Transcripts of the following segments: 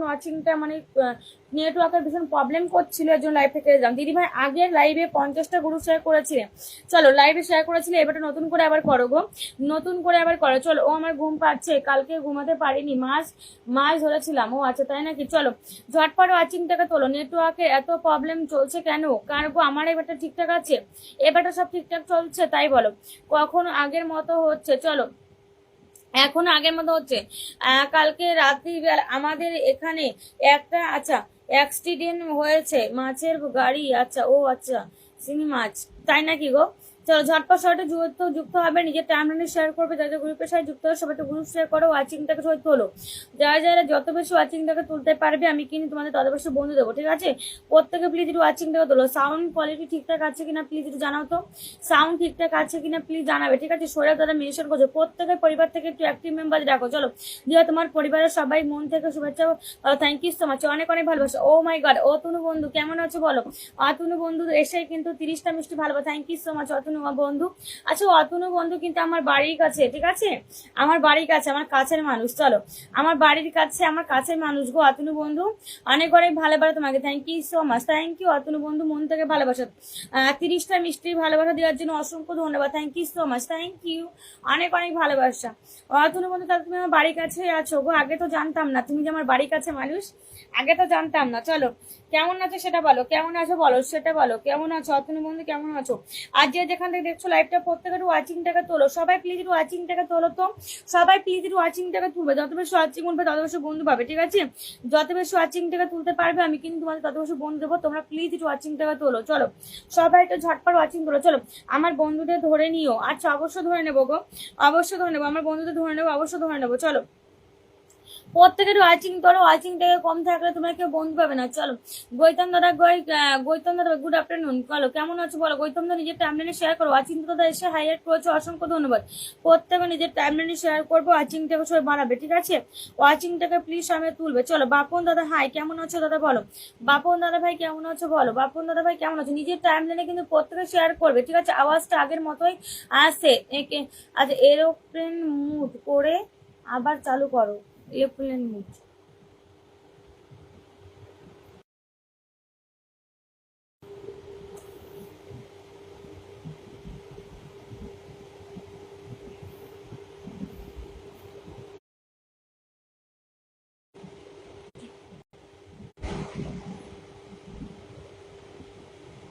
ওয়াচিংটা মানে নেটওয়ার্কের ভীষণ প্রবলেম করছিল, এর জন্য লাইভ থেকে এলাম। দিদিভাই আগের লাইভে 50টা গ্রুপ শেয়ার করেছিলে, চলো লাইভে শেয়ার করেছিলে, এবারটা নতুন করে আবার করো গো, নতুন করে আবার করো। চলো, ও আমার ঘুম পাচ্ছে, কালকে ঘুমাতে পারিনি, মাছ ধরেছিলাম। ও আচ্ছা তাই নাকি? চলো ঝটপট ওয়াচিংটাকে তোলো। নেটওয়ার্কে এত প্রবলেম চলছে কেন? কারণ আমার এবারটা ঠিকঠাক আছে, এবারটা সব ঠিকঠাক চলছে তাই বলো, কখনো আগের মতো হচ্ছে? চলো এখন আগের মতো হচ্ছে। কালকে রাত্রিবেলা আমাদের এখানে একটা আচ্ছা অ্যাক্সিডেন্ট হয়েছে, মাছের গাড়ি, আচ্ছা ও আচ্ছা চিনি মাছ, তাই নাকি গো? চলো ঝটপট সবাই যুক্ত হবে, নিজের টাইমলাইনে শেয়ার করবে, যাদের গ্রুপের সাথে যুক্ত হবে সবাই গ্রুপ শেয়ার করো, ওয়াচিংটাকে সবাই তোলো। যারা যারা যত বেশি ওয়াচিংটাকে তুলতে পারবে আমি কিন্তু তোমাদের তত বেশি বন্ধু দেবো, ঠিক আছে? প্রত্যেকে প্লিজ একটু ওয়াচিংটাকে তোলো। সাউন্ড কোয়ালিটি ঠিকঠাক আছে কিনা প্লিজ একটু জানাও তো, সাউন্ড ঠিকঠাক আছে কিনা প্লিজ জানাবে, ঠিক আছে? সৌরভ দাদা মেনশন করছো, প্রত্যেকের পরিবার থেকে একটু অ্যাক্টিভ মেম্বার রাখো। চলো দিয়ে তোমার পরিবারের সবাই মন থেকে শুভেচ্ছা, থ্যাংক ইউ সো মাচ, অনেক অনেক ভালোবাসা। ও মাই গড, অতনু বন্ধু কেমন আছো বলো? অতনু বন্ধু এসে কিন্তু 30টা মিষ্টি ভালোবাসা, thank you so much Atanu বন্ধু। আচ্ছা অতনু বন্ধু কিন্তু আমার বাড়ির কাছে, ঠিক আছে? আমার বাড়ির কাছে, আমার কাছের মানুষ। চলো আমার বাড়ির কাছে, আমার কাছের মানুষ গো অতনু বন্ধু, অনেক অনেক ভালোবাসা তোমাকে, thank you so much, thank you Atanu বন্ধু, মন থেকে ভালোবাসা। 30টা মিষ্টি ভালোবাসা দেওয়ার জন্য অসংখ্য ধন্যবাদ, thank you so much, thank you, অনেক অনেক ভালোবাসা। অতনু বন্ধু তাহলে তুমি আমার বাড়ির কাছে আছো গো, আগে তো জানতাম না তুমি যে আমার বাড়ির কাছে মানুষ, আগে তো জানতাম না। চলো কেমন আছো সেটা বলো, কেমন আছো বলো সেটা বলো, কেমন আছো অতনু বন্ধু, কেমন আছো? আর যে যেখান থেকে দেখছো লাইভটা প্রত্যেকের ওয়াচিংটাকে তোলো, সবাই প্লিজ একটু ওয়াচিংটাকে তোলো তো, সবাই প্লিজ একটু ওয়াচিংটাকে তুলবে, যত বেশি ওয়াচিং উঠবে তত বেশি বন্ধু পাবে, ঠিক আছে? যত বেশি ওয়াচিংটাকে তুলতে পারবে আমি কিন্তু তোমাদের তত বেশি বন্ধু দেবো, তোমরা প্লিজ একটু ওয়াচিংটাকে তোলো। চলো সবাই একটু ঝটপট ওয়াচিং তোলো। চলো আমার বন্ধুদের ধরে নিও, আচ্ছা অবশ্যই ধরে নেবো গো, অবশ্যই ধরে নেবো, আমার বন্ধুদের ধরে নেবো, অবশ্যই ধরে নেবো। চলো প্রত্যেকের ওয়াচিং করো, ওয়াচিং থেকে কম থাকলে তোমরা কেউ বন্ধু পাবে না। চলো গৌতম দাদা গৌতম দাদা গুড আফটারনুন, বলো কেমন আছো বলো? গৌতম দাদা নিজের টাইমলাইনে শেয়ার করো, ওয়াচিং দাদা এসে হাইলাইট করেছো, অসংখ্য ধন্যবাদ। প্রত্যেকে নিজের টাইমলাইনে শেয়ার করবো, ওয়াচিংটাকে সবাই বাড়াবে, ঠিক আছে? ওয়াচিংটাকে প্লিজ সামনে তুলবে। চলো বাপন দাদা হাই, কেমন আছো দাদা বলো? বাপন দাদা ভাই কেমন আছো বলো? বাপন দাদা ভাই কেমন আছো? নিজের টাইমলাইনে কিন্তু প্রত্যেকে শেয়ার করবে, ঠিক আছে? আওয়াজটা আগের মতোই আসে। আচ্ছা এরোপ্লেন মুড করে আবার চালু করো, এরোপ্লেন মুড।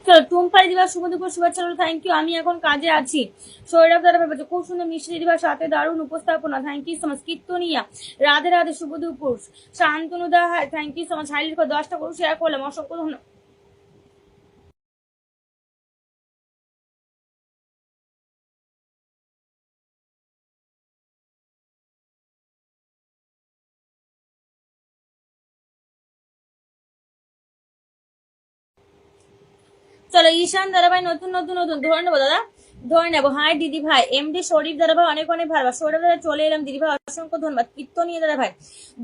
চলো টুম্পাই দিবা শুভ দুপুর শুভেচ্ছা, থ্যাংক ইউ, আমি এখন কাজে আছি। সৌরভ দাদা ভেবেছে খুব সুন্দর মিষ্টি দিদিভার সাথে দারুণ উপস্থাপনা, thank you so much. Kirtania Radhe Radhe শুভ দুপুর, শান্তনু দা thank you so much, highlight করে 10টা করে শেয়ার করলাম, অসংখ্য ধন্যবাদ। চলো ঈশান দাদাভাই নতুন নতুন নতুন ধরে নেবো দাদা, ধরে নেবো। হাই দিদি ভাই, এমডি শরীফ দাদা ভাই অনেক অনেক ভালোবাসা, সৌরভ দাদা চলে এলাম দিদি ভাই, অসংখ্য ধন্যবাদ। কীর্তনীয় দাদা ভাই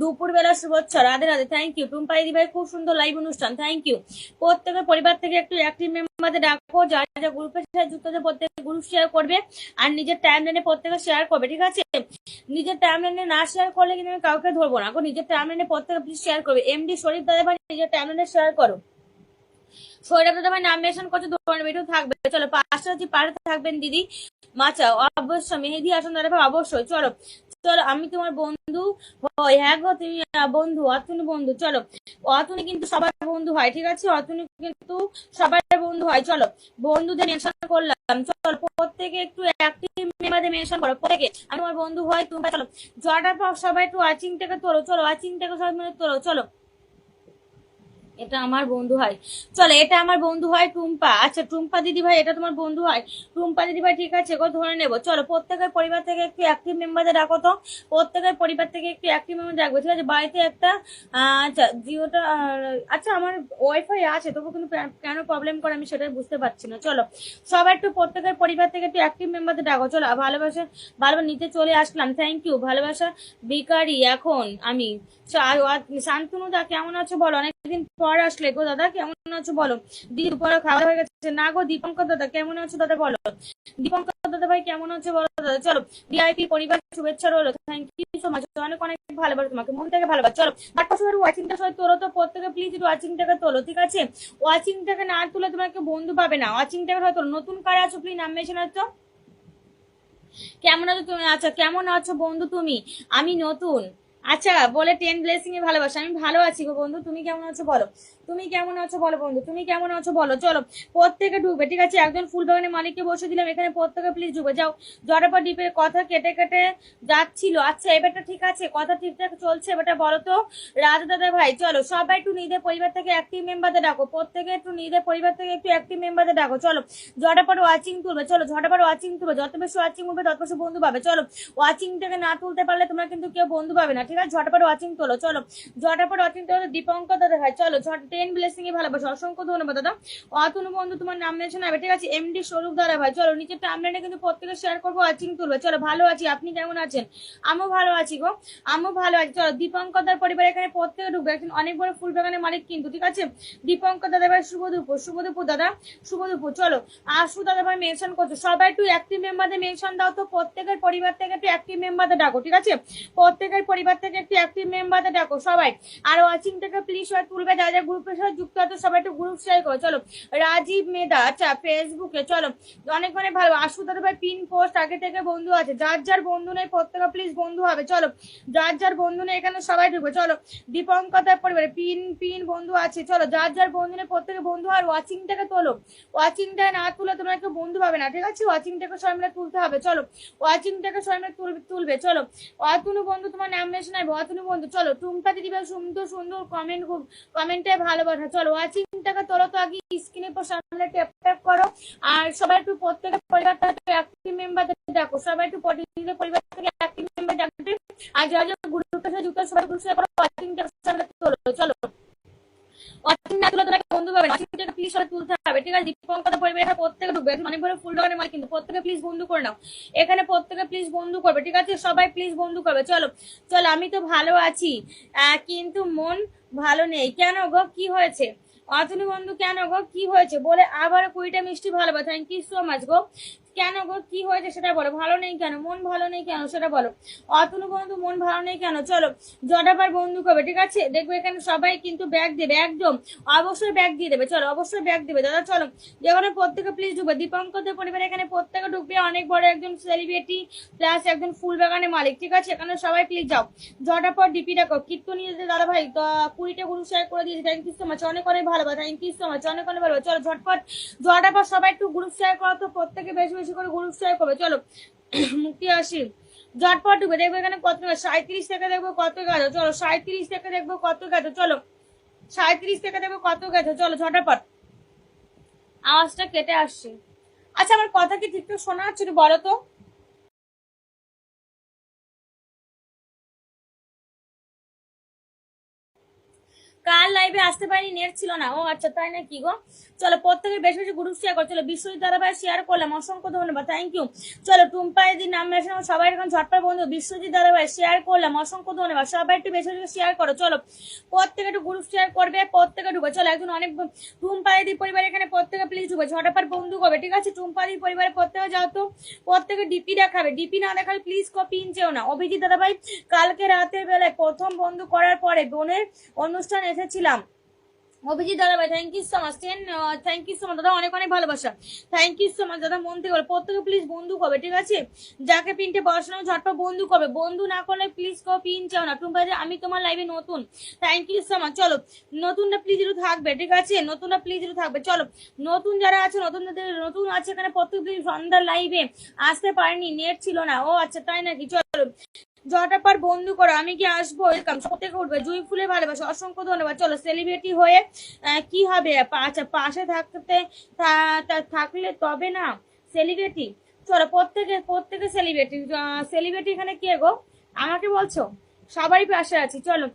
দুপুর বেলা শুভেচ্ছা, রাধে রাধে, থ্যাংক ইউ। টুম্পাই দিদি ভাই খুব সুন্দর লাইভ অনুষ্ঠান, থ্যাংক ইউ। প্রত্যেকের পরিবার থেকে একটু অ্যাক্টিভ মেম্বারদের ডাকো, যারা যা গ্রুপের সাথে যুক্ত আছে প্রত্যেকে গ্রুপ শেয়ার করবে, আর নিজের টাইম লাইনে প্রত্যেকে শেয়ার করবে, ঠিক আছে? নিজের টাইম লাইনে না শেয়ার করলে কিন্তু আমি কাউকে ধরবো না, নিজের টাইম লাইনে প্রত্যেকে প্লিজ শেয়ার করবে। এমডি শরীফ দাদা ভাই নিজের টাইম লাইনে শেয়ার করো। সৌরভ দাদা ভাই নাম মেনশন করছে, একটু থাকবে। চলো পাশে হচ্ছে পাড়ে থাকবেন দিদি মাচা, অবশ্যই মেহেদি আসন দাদা ভাই অবশ্যই। চলো চলো আমি তোমার বন্ধু হই, হ্যাঁ গো তুমি বন্ধু, অতনু বন্ধু। চলো অতনু কিন্তু সবার বন্ধু হয়, ঠিক আছে? অতনু কিন্তু সবার বন্ধু হয়। চলো বন্ধুদের মেনশন করলাম, চলো প্রত্যেকে একটু অ্যাক্টিভ মেম্বারদের মেনশন করো, প্রত্যেকে আমি তোমার বন্ধু হয় তুমি। চলো জটার পর সবাই একটু ওয়াচিং থেকে তোলো, চলো ওয়াচিং থেকে সবাই মিলে তোলো। চলো এটা আমার বন্ধু হয়, চলো এটা আমার বন্ধু হয় টুম্পা, আচ্ছা টুম্পা দিদি ভাই এটা তোমার বন্ধু হয়, টুম্পা দিদি ভাই ঠিক আছে গো ধরে নেবো। চলো প্রত্যেকের পরিবার থেকে একটু অ্যাক্টিভ মেম্বারদের রাখো তো, প্রত্যেকের পরিবার থেকে একটু অ্যাক্টিভ মেম্বার রাখবো, ঠিক আছে? বাড়িতে একটা আচ্ছা জিওটা আচ্ছা আমার ওয়াইফাই আছে তবু কিন্তু কেন প্রবলেম করে আমি সেটাই বুঝতে পারছি না। চলো সবাই একটু প্রত্যেকের পরিবার থেকে একটু অ্যাক্টিভ মেম্বারদের রাখো। চলো ভালোবাসা ভালোবাসা নিতে চলে আসলাম, থ্যাংক ইউ। ভালোবাসা বিকারি এখন আমি শান্তনু দা কেমন আছো বলো? অনেক অনেকদিন পর আসলে গো দাদা, কেমন আছো বলো? দুপুরে খাওয়া হয়ে গেছে না গো? দীপঙ্কর দাদা কেমন আছো দাদা বলো? দীপঙ্কর দাদা ভাই কেমন আছো বলো দাদা? চলো ভিআইপি পরিবার শুভেচ্ছা রইলো, থ্যাংক ইউ সো মাচ, অনেক অনেক ভালোবাসো তোমাকে, মন থেকে ভালোবাসো। চলো তারপর সবাই ওয়াচিংটা সবাই তোলো তো, প্রত্যেকে প্লিজ একটু ওয়াচিংটাকে তোলো, ঠিক আছে? ওয়াচিংটাকে না তুলে তোমাকে বন্ধু পাবে না, ওয়াচিংটাকে হয় তোলো। নতুন কারে আছো প্লিজ নাম মেশন আছো? কেমন আছো তুমি? আচ্ছা কেমন আছো বন্ধু তুমি? আমি নতুন। আচ্ছা বলে 10 ব্লেসিং এ ভালোবাসা, আমি ভালো আছি গো বন্ধু, তুমি কেমন আছো বলো? তুমি কেমন আছো বলো বন্ধু, তুমি কেমন আছো বলো? চলো প্রত্যেকে ঢুকবে, ঠিক আছে? একজন ফুল বাগানের মালিককে বসে দিলাম এখানে, প্রত্যেকে প্লিজ ঢুকবে। যাও জটাপা ডিপের কথা কেটে কেটে যাচ্ছিল। আচ্ছা এবারটা ঠিক আছে, কথা ঠিকঠাক চলছে, এবারটা বলো তো রাজা দাদা ভাই। চলো সবাই একটু নিজেদের পরিবার থেকে অ্যাক্টিভ মেম্বারদের ডাকো, প্রত্যেকে একটু নিজেদের পরিবার থেকে একটু অ্যাক্টিভ মেম্বারদের ডাকো। চলো ঝটাপট ওয়াচিং তুলবে, চলো ঝটাপট ওয়াচিং তুলবে, যত বেশি ওয়াচিং উঠবে তত বেশি বন্ধু পাবে। চলো ওয়াচিংটাকে না তুলতে পারলে তোমরা কিন্তু কেউ বন্ধু পাবে না, ঠিক আছে? ঝটাপট ওয়াচিং তোলো, চলো ঝটাপট ওয়াচিং তোলো। দীপঙ্কর দাদা ভাই চলো 10 ব্লেসিং এ ভালোবাসো, অসংখ্য ধন্যবাদ দাদা। অতনু বন্ধু তোমার নাম মেনশন হবে, ঠিক আছে? এমডি স্বরূপ দাদা ভাই চলো নিচে টাইমলাইনে কিন্তু প্রত্যেকে শেয়ার করবো, ওয়াচিং তুলবে। চলো ভালো আছি, আপনি কেমন আছেন? আমিও ভালো আছি গো, আমিও ভালো আছি। চলো দীপঙ্কর দাদার পরিবার এখানে প্রত্যেকে ঢুকবে, একজন অনেক বড় ফুল বাগানের মালিক কিন্তু, ঠিক আছে? দীপঙ্কর দাদা ভাই শুভ দুপুর, শুভ দুপুর দাদা, শুভ দুপুর। চলো আশু দাদা ভাই মেনশন করছো, সবাই একটু অ্যাক্টিভ মেম্বারদের মেনশন দাও তো, প্রত্যেকের পরিবার থেকে একটু অ্যাক্টিভ মেম্বারদের ডাকো, ঠিক আছে? প্রত্যেকের পরিবার থেকে একটু অ্যাক্টিভ মেম্বারদের ডাকো সবাই। আর ওয়াচিং থেকে প্লিজ সবাই তুলবে, যা যা গ্রুপের সাথে যুক্ত আছে সবাই একটু গ্রুপ শেয়ার করো। চলো রাজীব মেদা, আচ্ছা ফেসবুকে চলো অনেক অনেক ভালো। আশু দাদা ভাই পিন পোস্ট আগে থেকে বন্ধু আছে, যার যার বন্ধু নেই প্রত্যেকে প্লিজ বন্ধু হবে। চলো যার যার বন্ধু নেই এখানে সবাই ঢুকবে। চলো দীপঙ্কর দার পরিবারে পিন পিন বন্ধু আছে, চলো যার যার বন্ধু নেই প্রত্যেকে বন্ধু। আর ওয়াচিংটাকে তোলো, ওয়াচিংটা না তুলে তোমরা কেউ বন্ধু পাবে না, ঠিক আছে? ওয়াচিংটাকে সবাই মিলে তুলতে হবে। চলো ওয়াচিংটাকে সবাই মিলে তুলবে। চলো অতনু বন্ধু তোমার নাম মেশন হবে, অতনু বন্ধু। চলো টুম্পা দিদি ভাই সুন্দর সুন্দর কমেন্ট, খুব কমেন্টে ভালোবাসা। চলো ওয়াচিংটাকে তোলো তো, আগে স্ক্রিনের পর সামনে ট্যাপ ট্যাপ করো। আর সবাই একটু প্রত্যেকের পরিবার থেকে অ্যাক্টিভ মেম্বারদের ডাকো, সবাই একটু নিজের পরিবার থেকে অ্যাক্টিভ মেম্বার ডাকবে। আর যারা যারা গ্রুপের সাথে যুক্ত সবাই গ্রুপ শেয়ার করো, ওয়াচিংটাকে সামনে তোলো। চলো ওয়াচিং না তুলে তোরা বন্ধু পাবে, ওয়াচিংটাকে প্লিজ সবাই তুলতে হবে, ঠিক আছে? দীপঙ্কর পরিবার এখানে প্রত্যেকে ঢুকবে, অনেক বড় ফুল বাগানের মালিক কিন্তু, প্রত্যেকে প্লিজ বন্ধু করে নাও এখানে, প্রত্যেকে প্লিজ বন্ধু করবে, ঠিক আছে? সবাই প্লিজ বন্ধু করবে। চলো চলো আমি তো ভালো আছি কিন্তু মন ভালো নেই, কেন গো কি হয়েছে? অতনু বন্ধু কেন গো কি হয়েছে বলে আবার 20টা মিষ্টি ভালোবাসা, থ্যাংক ইউ সো মাচ গো। কেন গো কি হয়েছে সেটা বলো, ভালো নেই কেন, মন ভালো নেই কেন সেটা বলো। অতনু বন্ধু মন ভালো নেই কেন? চলো জটাবার বন্ধু করবে, ঠিক আছে? দেখবে এখানে সবাই কিন্তু ব্যাগ দেবে, একদম অবশ্যই ব্যাগ দিয়ে দেবে। চলো অবশ্যই ব্যাগ দেবে দাদা। চলো যেখানে প্রত্যেকে প্লিজ ঢুকবে, দীপঙ্করদের পরিবার এখানে প্রত্যেকে ঢুকবে, অনেক বড় একজন সেলিব্রিটি প্লাস একজন ফুল বাগানের মালিক, ঠিক আছে? এখানে সবাই প্লিজ যাও জটাপর ডিপি ডাকো। কীর্তনী দাদা ভাই 20টা গ্রুপ শেয়ার করে দিয়েছে, থ্যাংক ইউ সো মাচ, অনেক অনেক ভালোবাসা, থ্যাংক ইউ সো মাচ, অনেক অনেক ভালোবাসা। চলো ঝটপট জটাপর সবাই একটু গ্রুপ শেয়ার করো তো, প্রত্যেকে বেশি বেশি করে গ্রুপ শেয়ার করবে। চলো মুক্তি আসি ঝটপট ঢুকে দেখবো এখানে কত 37 থেকে দেখবো কত গেছে। চলো 37 থেকে দেখবো কত গেছে। চলো 37 থেকে দেখবো কত গেছে। চলো ঝটাপট, আওয়াজটা কেটে আসছে। আচ্ছা আমার কথা কি ঠিকঠাক শোনা যাচ্ছে একটু বলো তো? কার লাইভে আসতে পারিনি, নেট ছিল না। ও আচ্ছা তাই নাকি গো? চলো প্রত্যেকের বেশি বেশি গ্রুপ শেয়ার করো। চলো বিশ্বজিৎ দাদাভাই শেয়ার করলাম, অসংখ্য ধন্যবাদ, থ্যাংক ইউ। চলো টুম্পা দিদি নাম মেশানো সবাই এখন ঝটপট বন্ধু। বিশ্বজিৎ দাদাভাই শেয়ার করলাম, অসংখ্য ধন্যবাদ, সবাই একটু বেশি বেশি শেয়ার করো। চলো প্রত্যেকে একটু গ্রুপ শেয়ার করবে, প্রত্যেকে ঢুকবে। চলো একজন অনেক টুম্পা দিদি পরিবার এখানে প্রত্যেকে প্লিজ ঢুকবে, ঝটপট বন্ধু করবে, ঠিক আছে? টুম্পা দিদি পরিবারে প্রত্যেকে যাও তো, প্রত্যেকে ডিপি দেখাবে, ডিপি না দেখালে প্লিজ পিন চেও না। অভিজিৎ দাদাভাই কালকে রাতের বেলায় প্রথম বন্ধু করার পরে বোনের অনুষ্ঠান এসেছিলাম। অভিজিৎ দাদা ভাই thank you so much, thank you so much দাদা, অনেক অনেক ভালোবাসা, থ্যাংক ইউ সো মাচ দাদা, মন থেকে বলে প্রত্যেকে প্লিজ বন্ধু করবে, ঠিক আছে? যাকে পিনটে বসানো ঝটপট বন্ধু করবে, বন্ধু না করলে প্লিজ পিন চাও না। টুম্পা আমি তোমার লাইভে নতুন, থ্যাংক ইউ সো মাচ। চলো নতুনটা প্লিজ একটু থাকবে, ঠিক আছে? নতুনটা প্লিজ একটু থাকবে। চলো নতুন যারা আছে, নতুন আছে এখানে প্রত্যেক প্লিজ সন্ধ্যার লাইভে আসতে পারেনি, নেট ছিল না। ও আচ্ছা তাই নাকি? চলো ঝটাপট বন্ধু করো, আমি কি আসবো? ওয়েলকাম, সব থেকে উঠবে। জুই ফুলে ভালোবাসা, অসংখ্য ধন্যবাদ। চলো সেলিব্রিটি হয়ে কি হবে? আচ্ছা পাশে থাকলে তবে না সেলিব্রিটি। চলো প্রত্যেকে সেলিব্রিটি। সেলিব্রিটি এখানে কে গো আমাকে বলছো? সবারই পাশে আছি। চলো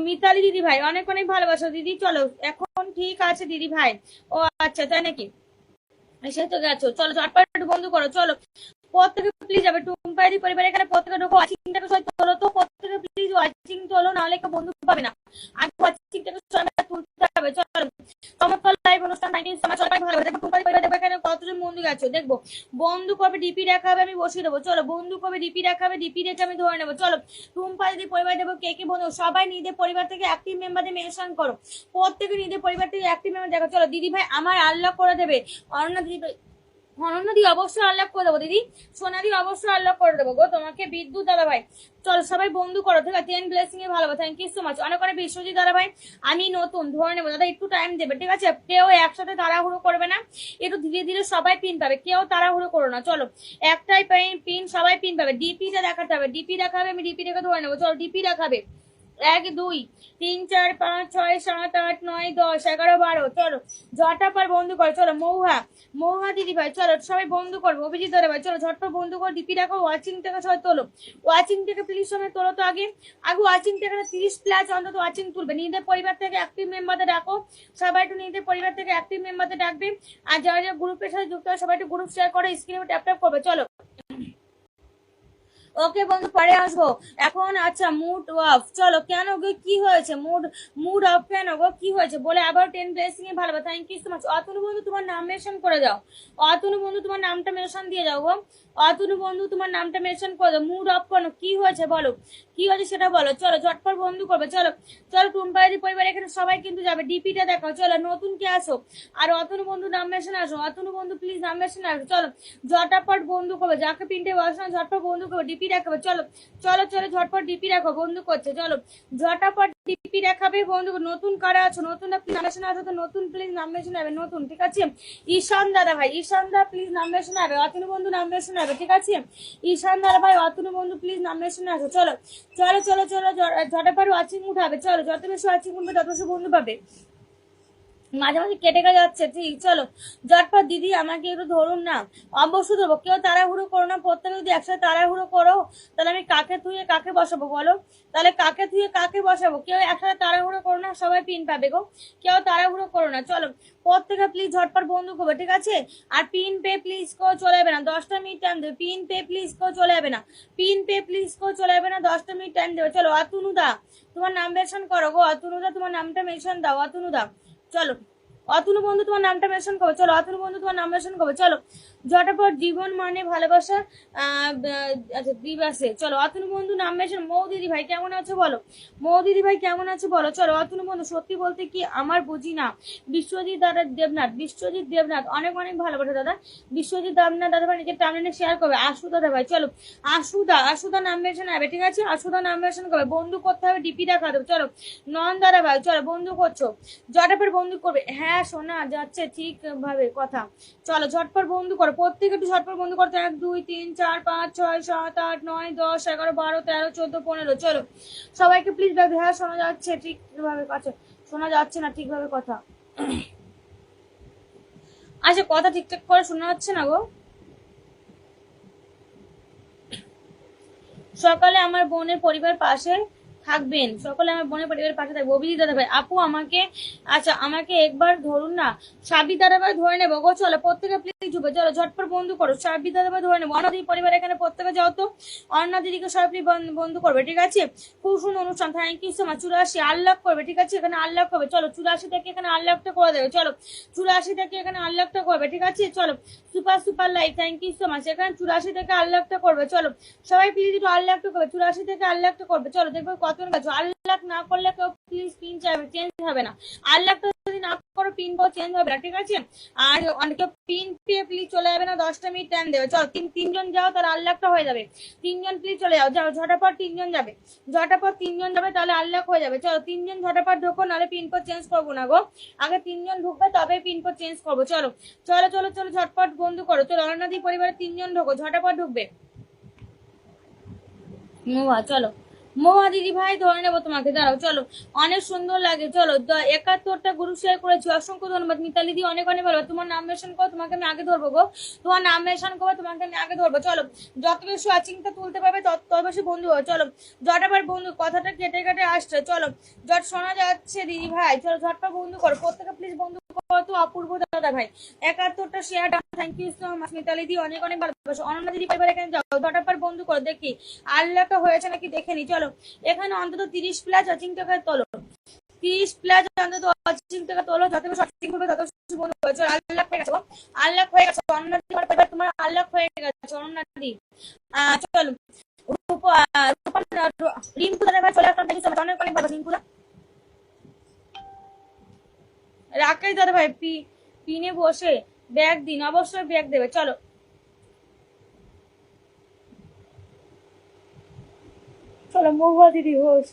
মিতালি দিদি ভাই অনেক অনেক ভালোবাসা দিদি। চলো এখন ঠিক আছে দিদি ভাই। ও আচ্ছা তাই নাকি? সে তো গেছো। চলো ঝটপট বন্ধু করো। চলো প্রত্যেকে প্লিজ যাবে টুম্পাইদি পরিবার এখানে প্রত্যেকে ঢোকো, ওয়াচিংটাকে সবাই তোলো তো, প্রত্যেকে প্লিজ ওয়াচিং তোলো, নাহলে কেউ বন্ধু পাবে না। আর ওয়াচিংটাকে সবাই তুলতে থ্যাংক ইউ সো মাচ। ভালো দেখবো এখানে কতজন বন্ধু গেছো দেখবো। বন্ধু কবে ডিপি দেখাবে আমি বসিয়ে দেবো। চলো বন্ধু কবে ডিপি দেখাবে, ডিপি দেখে আমি ধরে নেবো। চলো টুম্পা দিদি পরিবার দেবো, কে কে বন্ধু সবাই নিজেদের পরিবার থেকে অ্যাক্টিভ মেম্বারদের মেনশন করো। প্রত্যেকে নিজেদের পরিবার থেকে অ্যাক্টিভ মেম্বার দেখো। চলো দিদি ভাই আমার আনলক করে দেবে। অনন্যা দিদি, অনন্যা দি অবশ্যই আনলক করে দেবো। দিদি সোনা দি অবশ্যই আনলক করে দেবো গো তোমাকে। বিদ্যুৎ দাদা ভাই চলো সবাই বন্ধু করো, ঠিক আছে? 10 ব্লেসিং এ ভালো, থ্যাংক ইউ সো মাচ। অনেক অনেক বিশ্বজিৎ দাদা ভাই আমি নতুন ধরে নেবো দাদা, একটু টাইম দেবে, ঠিক আছে? কেউ একসাথে তাড়াহুড়ো করবে না, একটু ধীরে ধীরে সবাই পিন পাবে, কেউ তাড়াহুড়ো করো না। চলো একটাই পিন, সবাই পিন পাবে। ডিপিটা দেখাতে হবে, ডিপি দেখাবে, আমি ডিপি দেখে ধরে নেবো। চলো ডিপি দেখাবে 1 2 3 4 5 6 7 8 9 10 11 12। চলো ঝটাপট বন্ধু করো। চলো মৌহা, মৌহা দিদি ভাই চলো সবাই বন্ধু করবো। অভিজিৎ দাদা ভাই চলো ঝটপট বন্ধু করো, ডিপি রাখো। ওয়াচিং থেকে সবাই তোলো, ওয়াচিং থেকে প্লিজ সময় তোলো তো। আগে আগে ওয়াচিং থেকে 30+ অন্তত ওয়াচিং তুলবে। নিজেদের পরিবার থেকে অ্যাক্টিভ মেম্বারদের ডাকো, সবাই একটু নিজেদের পরিবার থেকে অ্যাক্টিভ মেম্বারদের ডাকবে। আর যারা যারা গ্রুপের সাথে যুক্ত হয় সবাই একটু গ্রুপ শেয়ার করে স্ক্রিনে ট্যাপ ট্যাপ করবে। চলো ওকে বন্ধু পরে আসবো এখন। আচ্ছা মুড অফ, চলো কেন গো কি হয়েছে? মুড অফ কেন গো কি হয়েছে বলে আবার 10 ব্লেসিং এ ভালো, thank you so much. Atanu বন্ধু তোমার নাম মেনশন করে দাও, অতনু বন্ধু তোমার নামটা মেনশন দিয়ে যাও গো। অতনু বন্ধু তোমার নামটা মেনশন করে দাও। মুড অফ কেন, কি হয়েছে বলো, কি হয়েছে সেটা বলো। চলো ঝটপট বন্ধু করবে। চলো চলো টুম্পাইদি পরিবার এখানে সবাই কিন্তু যাবে। ডিপিটা দেখাও। চলো নতুন কে আসো আর অতনু বন্ধু নাম মেনশন আসো। অতনু বন্ধু প্লিজ নাম মেনশন আসো। চলো ঝটাপট বন্ধু করবে, যাকে পিনটে বসানো ঝটপট বন্ধু করবে। ডিপি দেখাবে। চলো চলো চলো ঝটপট ডিপি রাখো, বন্ধু করছে। চলো ঝটাপট ডিপি দেখাবে বন্ধু। নতুন কারা আছো, নতুন প্লিজ নাম মেনশন আসো তো, নতুন প্লিজ নাম মেনশন হবে নতুন, ঠিক আছে? ঈশান দাদা ভাই, ঈশান দা প্লিজ নাম মেনশন হবে। অতনু বন্ধু নাম মেনশন হবে, ঠিক আছে? ঈশান দাদা ভাই অতনু বন্ধু প্লিজ নাম মেনশন আসো। চলো চলো চলো চলো ঝটাপট ওয়াচিং উঠাবে। চলো যত বেশি ওয়াচিং উঠবে তত বেশি বন্ধু পাবে। মাঝে মাঝে কেটে যাচ্ছে, ঠিক? চলো ঝটপট দিদি আমাকে একটু ধরুন না। অবশ্যই ধরবো, কেউ তাড়াহুড়ো করো না। প্রত্যেকে যদি একসাথে তাড়াহুড়ো করো তাহলে আমি কাকে থুয়ে কাকে বসাবো বলো? তাহলে কাকে থুয়ে কাকে বসাবো? কেউ একসাথে তাড়াহুড়ো করো না, সবাই পিন পাবে গো। কেউ তাড়াহুড়ো করো না। চলো প্রত্যেকে প্লিজ ঝটপট বন্ধু করবে, ঠিক আছে? আর পিন পে প্লিজ কেউ চলে যাবে না, 10টা মিনিট টাইম দেবে। পিন পে প্লিজ কেউ চলে যাবে না, পিন পে প্লিজ কেউ চলে যাবে না, 10টা মিনিট টাইম দেবে। চলো অতনুদা তোমার নাম মেনশন করো গো। অতনুদা তোমার নামটা মেনশন দাও। অতনুদা চলো, অতনু বন্ধু তোমার নামটা মেনশন করবে। চলো অতনু বন্ধু তোমার নাম মেনশন করবে। চলো ঝটাপট জীবন মানে ভালোবাসা আচ্ছা দিবাসে। চলো অতনু বন্ধু নাম মেনশন। মৌ দিদি ভাই কেমন আছো বলো, মৌ দিদি ভাই কেমন আছো বলো। চলো অতনু বন্ধু সত্যি বলতে কি আমার বুঝি না। বিশ্বজিৎ দাদা দেবনাথ, বিশ্বজিৎ দেবনাথ অনেক অনেক ভালোবাসা দাদা। বিশ্বজিৎ দেবনাথ দাদা ভাই নিজের টাইমলাইনে শেয়ার করবে। আশু দাদা ভাই চলো আশুদা, আশুদা নাম মেনশন হবে, ঠিক আছে? আশুদা নাম মেনশন করবে, বন্ধু করতে হবে, ডিপি দেখা দেবে। চলো নন দাদা ভাই চলো বন্ধু করছো, ঝটপট বন্ধু করবে। হ্যাঁ শোনা যাচ্ছে ঠিক ভাবে কথা। চলো ঝটপট বন্ধু করো, প্রত্যেকে একটু ঝটপট বন্ধু করতে। 1 2 3 4 5 6 7 8 9 10 11 12 13 14 15। চলো সবাইকে প্লিজ দেখবে। হ্যাঁ শোনা যাচ্ছে ঠিক ভাবে কথা, শোনা যাচ্ছে না ঠিকভাবে কথা। আচ্ছা কথা ঠিকঠাক করে শোনা যাচ্ছে না গো। সকালে আমার বোনের পরিবার পাশে থাকবেন, সকলে আমার বোনের পরিবারের পাশে থাকবে। অভিজিৎ দাদা ভাই আপু আমাকে, আচ্ছা আমাকে একবার ধরুন না। সাবি দাদা ভাই ধরে নেবো গো। চলো প্রত্যেকে প্লিজ ঝুবে। চলো ঝটপট বন্ধু করো, সাবি দাদা ভাই ধরে নেবো। অন্যদি পরিবার এখানে প্রত্যেকে যাও তো, অন্য দিদিকে সবাই প্লিজ বন্ধু করবে, ঠিক আছে? খুব সুন্দর অনুষ্ঠান, thank you so much. 84 unlock করবে, ঠিক আছে? এখানে আনলক করবে। চলো 84 থেকে এখানে আনলকটা করে দেবে। চলো 84 থেকে এখানে আনলকটা করবে, ঠিক আছে? চলো super super live, thank you so much. এখানে 84 থেকে আনলকটা করবে। চলো সবাই প্লিজ একটু আনলকটা করবে, 84 থেকে আনলকটা করবে। চলো দেখবো কত গাছ। আনলক না করলে কেউ প্লিজ পিন চাইবে, চেঞ্জ হবে না। আনলকটা যদি না করো পিন পাও চেঞ্জ হবে না, ঠিক আছে? আর অনেকে পিন পেয়ে প্লিজ চলে যাবে না, 10টা মিনিট টাইম দেবে। চলো তিনজন যাও তার আনলকটা হয়ে যাবে। 3জন প্লিজ চলে যাও, যাও ঝটাপট 3জন যাবে, ঝটাপট 3জন যাবে তাহলে আনলক হয়ে যাবে। চলো 3জন ঝটাপট ঢোকো, নাহলে পিন কোড চেঞ্জ করবো না গো। আগে 3জন ঢুকবে তবে পিন কোড চেঞ্জ করবো। চলো চলো চলো চলো ঝটপট বন্ধু করো। চলো অরণ্যদি পরিবারে 3জন ঢোকো, ঝটাপট ঢুকবে। মোয়া চলো মোয়া দিদি ভাই ধরে নেবো তোমাকে, দাঁড়াও। চলো অনেক সুন্দর লাগে। চলো 71টা গ্রুপ শেয়ার করেছি, অসংখ্য ধন্যবাদ। মিতালি দি অনেক অনেক ভালো, তোমার নাম মেনশন করো, তোমাকে আমি আগে ধরবো গো। তোমার নাম মেনশন করবো, তোমাকে আমি আগে ধরবো। চলো যত বেশি ওয়াচিংটা তুলতে পারবে তত বেশি বন্ধু হবে। চলো ঝটপট বন্ধু, কথাটা কেটে কেটে আসছে। চলো জট শোনা যাচ্ছে দিদি ভাই। চলো ঝটপট বন্ধু করো, প্রত্যেকে প্লিজ বন্ধু কত অপূর্ব দাদা ভাই 71টা share, thank you so much. Mitali দি অনেক অনেক ভালোবাসা। অনন্যা দিদি পরিবার এখানে যাও, ঝটপট বন্ধু করো, দেখি আল্লাহটা হয়েছে নাকি দেখে নি। চলো এখানে অন্তত 30+ ওয়াচিং টাকা তোলো, 30+ অন্তত ওয়াচিং টাকা তোলো, যত বেশি ওয়াচিং করবে তত বেশি বন্ধু করবে। চলো আনলক হয়ে গেছে, আনলক হয়ে গেছে অন্যদি, তোমার আনলক হয়ে গেছে অন্যদি। চলো রিঙ্কু দাদা ভাই চলে আসলাম, অনেক অনেক ভালো রিঙ্কু, রাকেশ দাদা ভাই পিনে বসে ব্যাগ দিন, অবশ্যই ব্যাগ দেবে। চলো চলো মহুয়া দিদি হোস,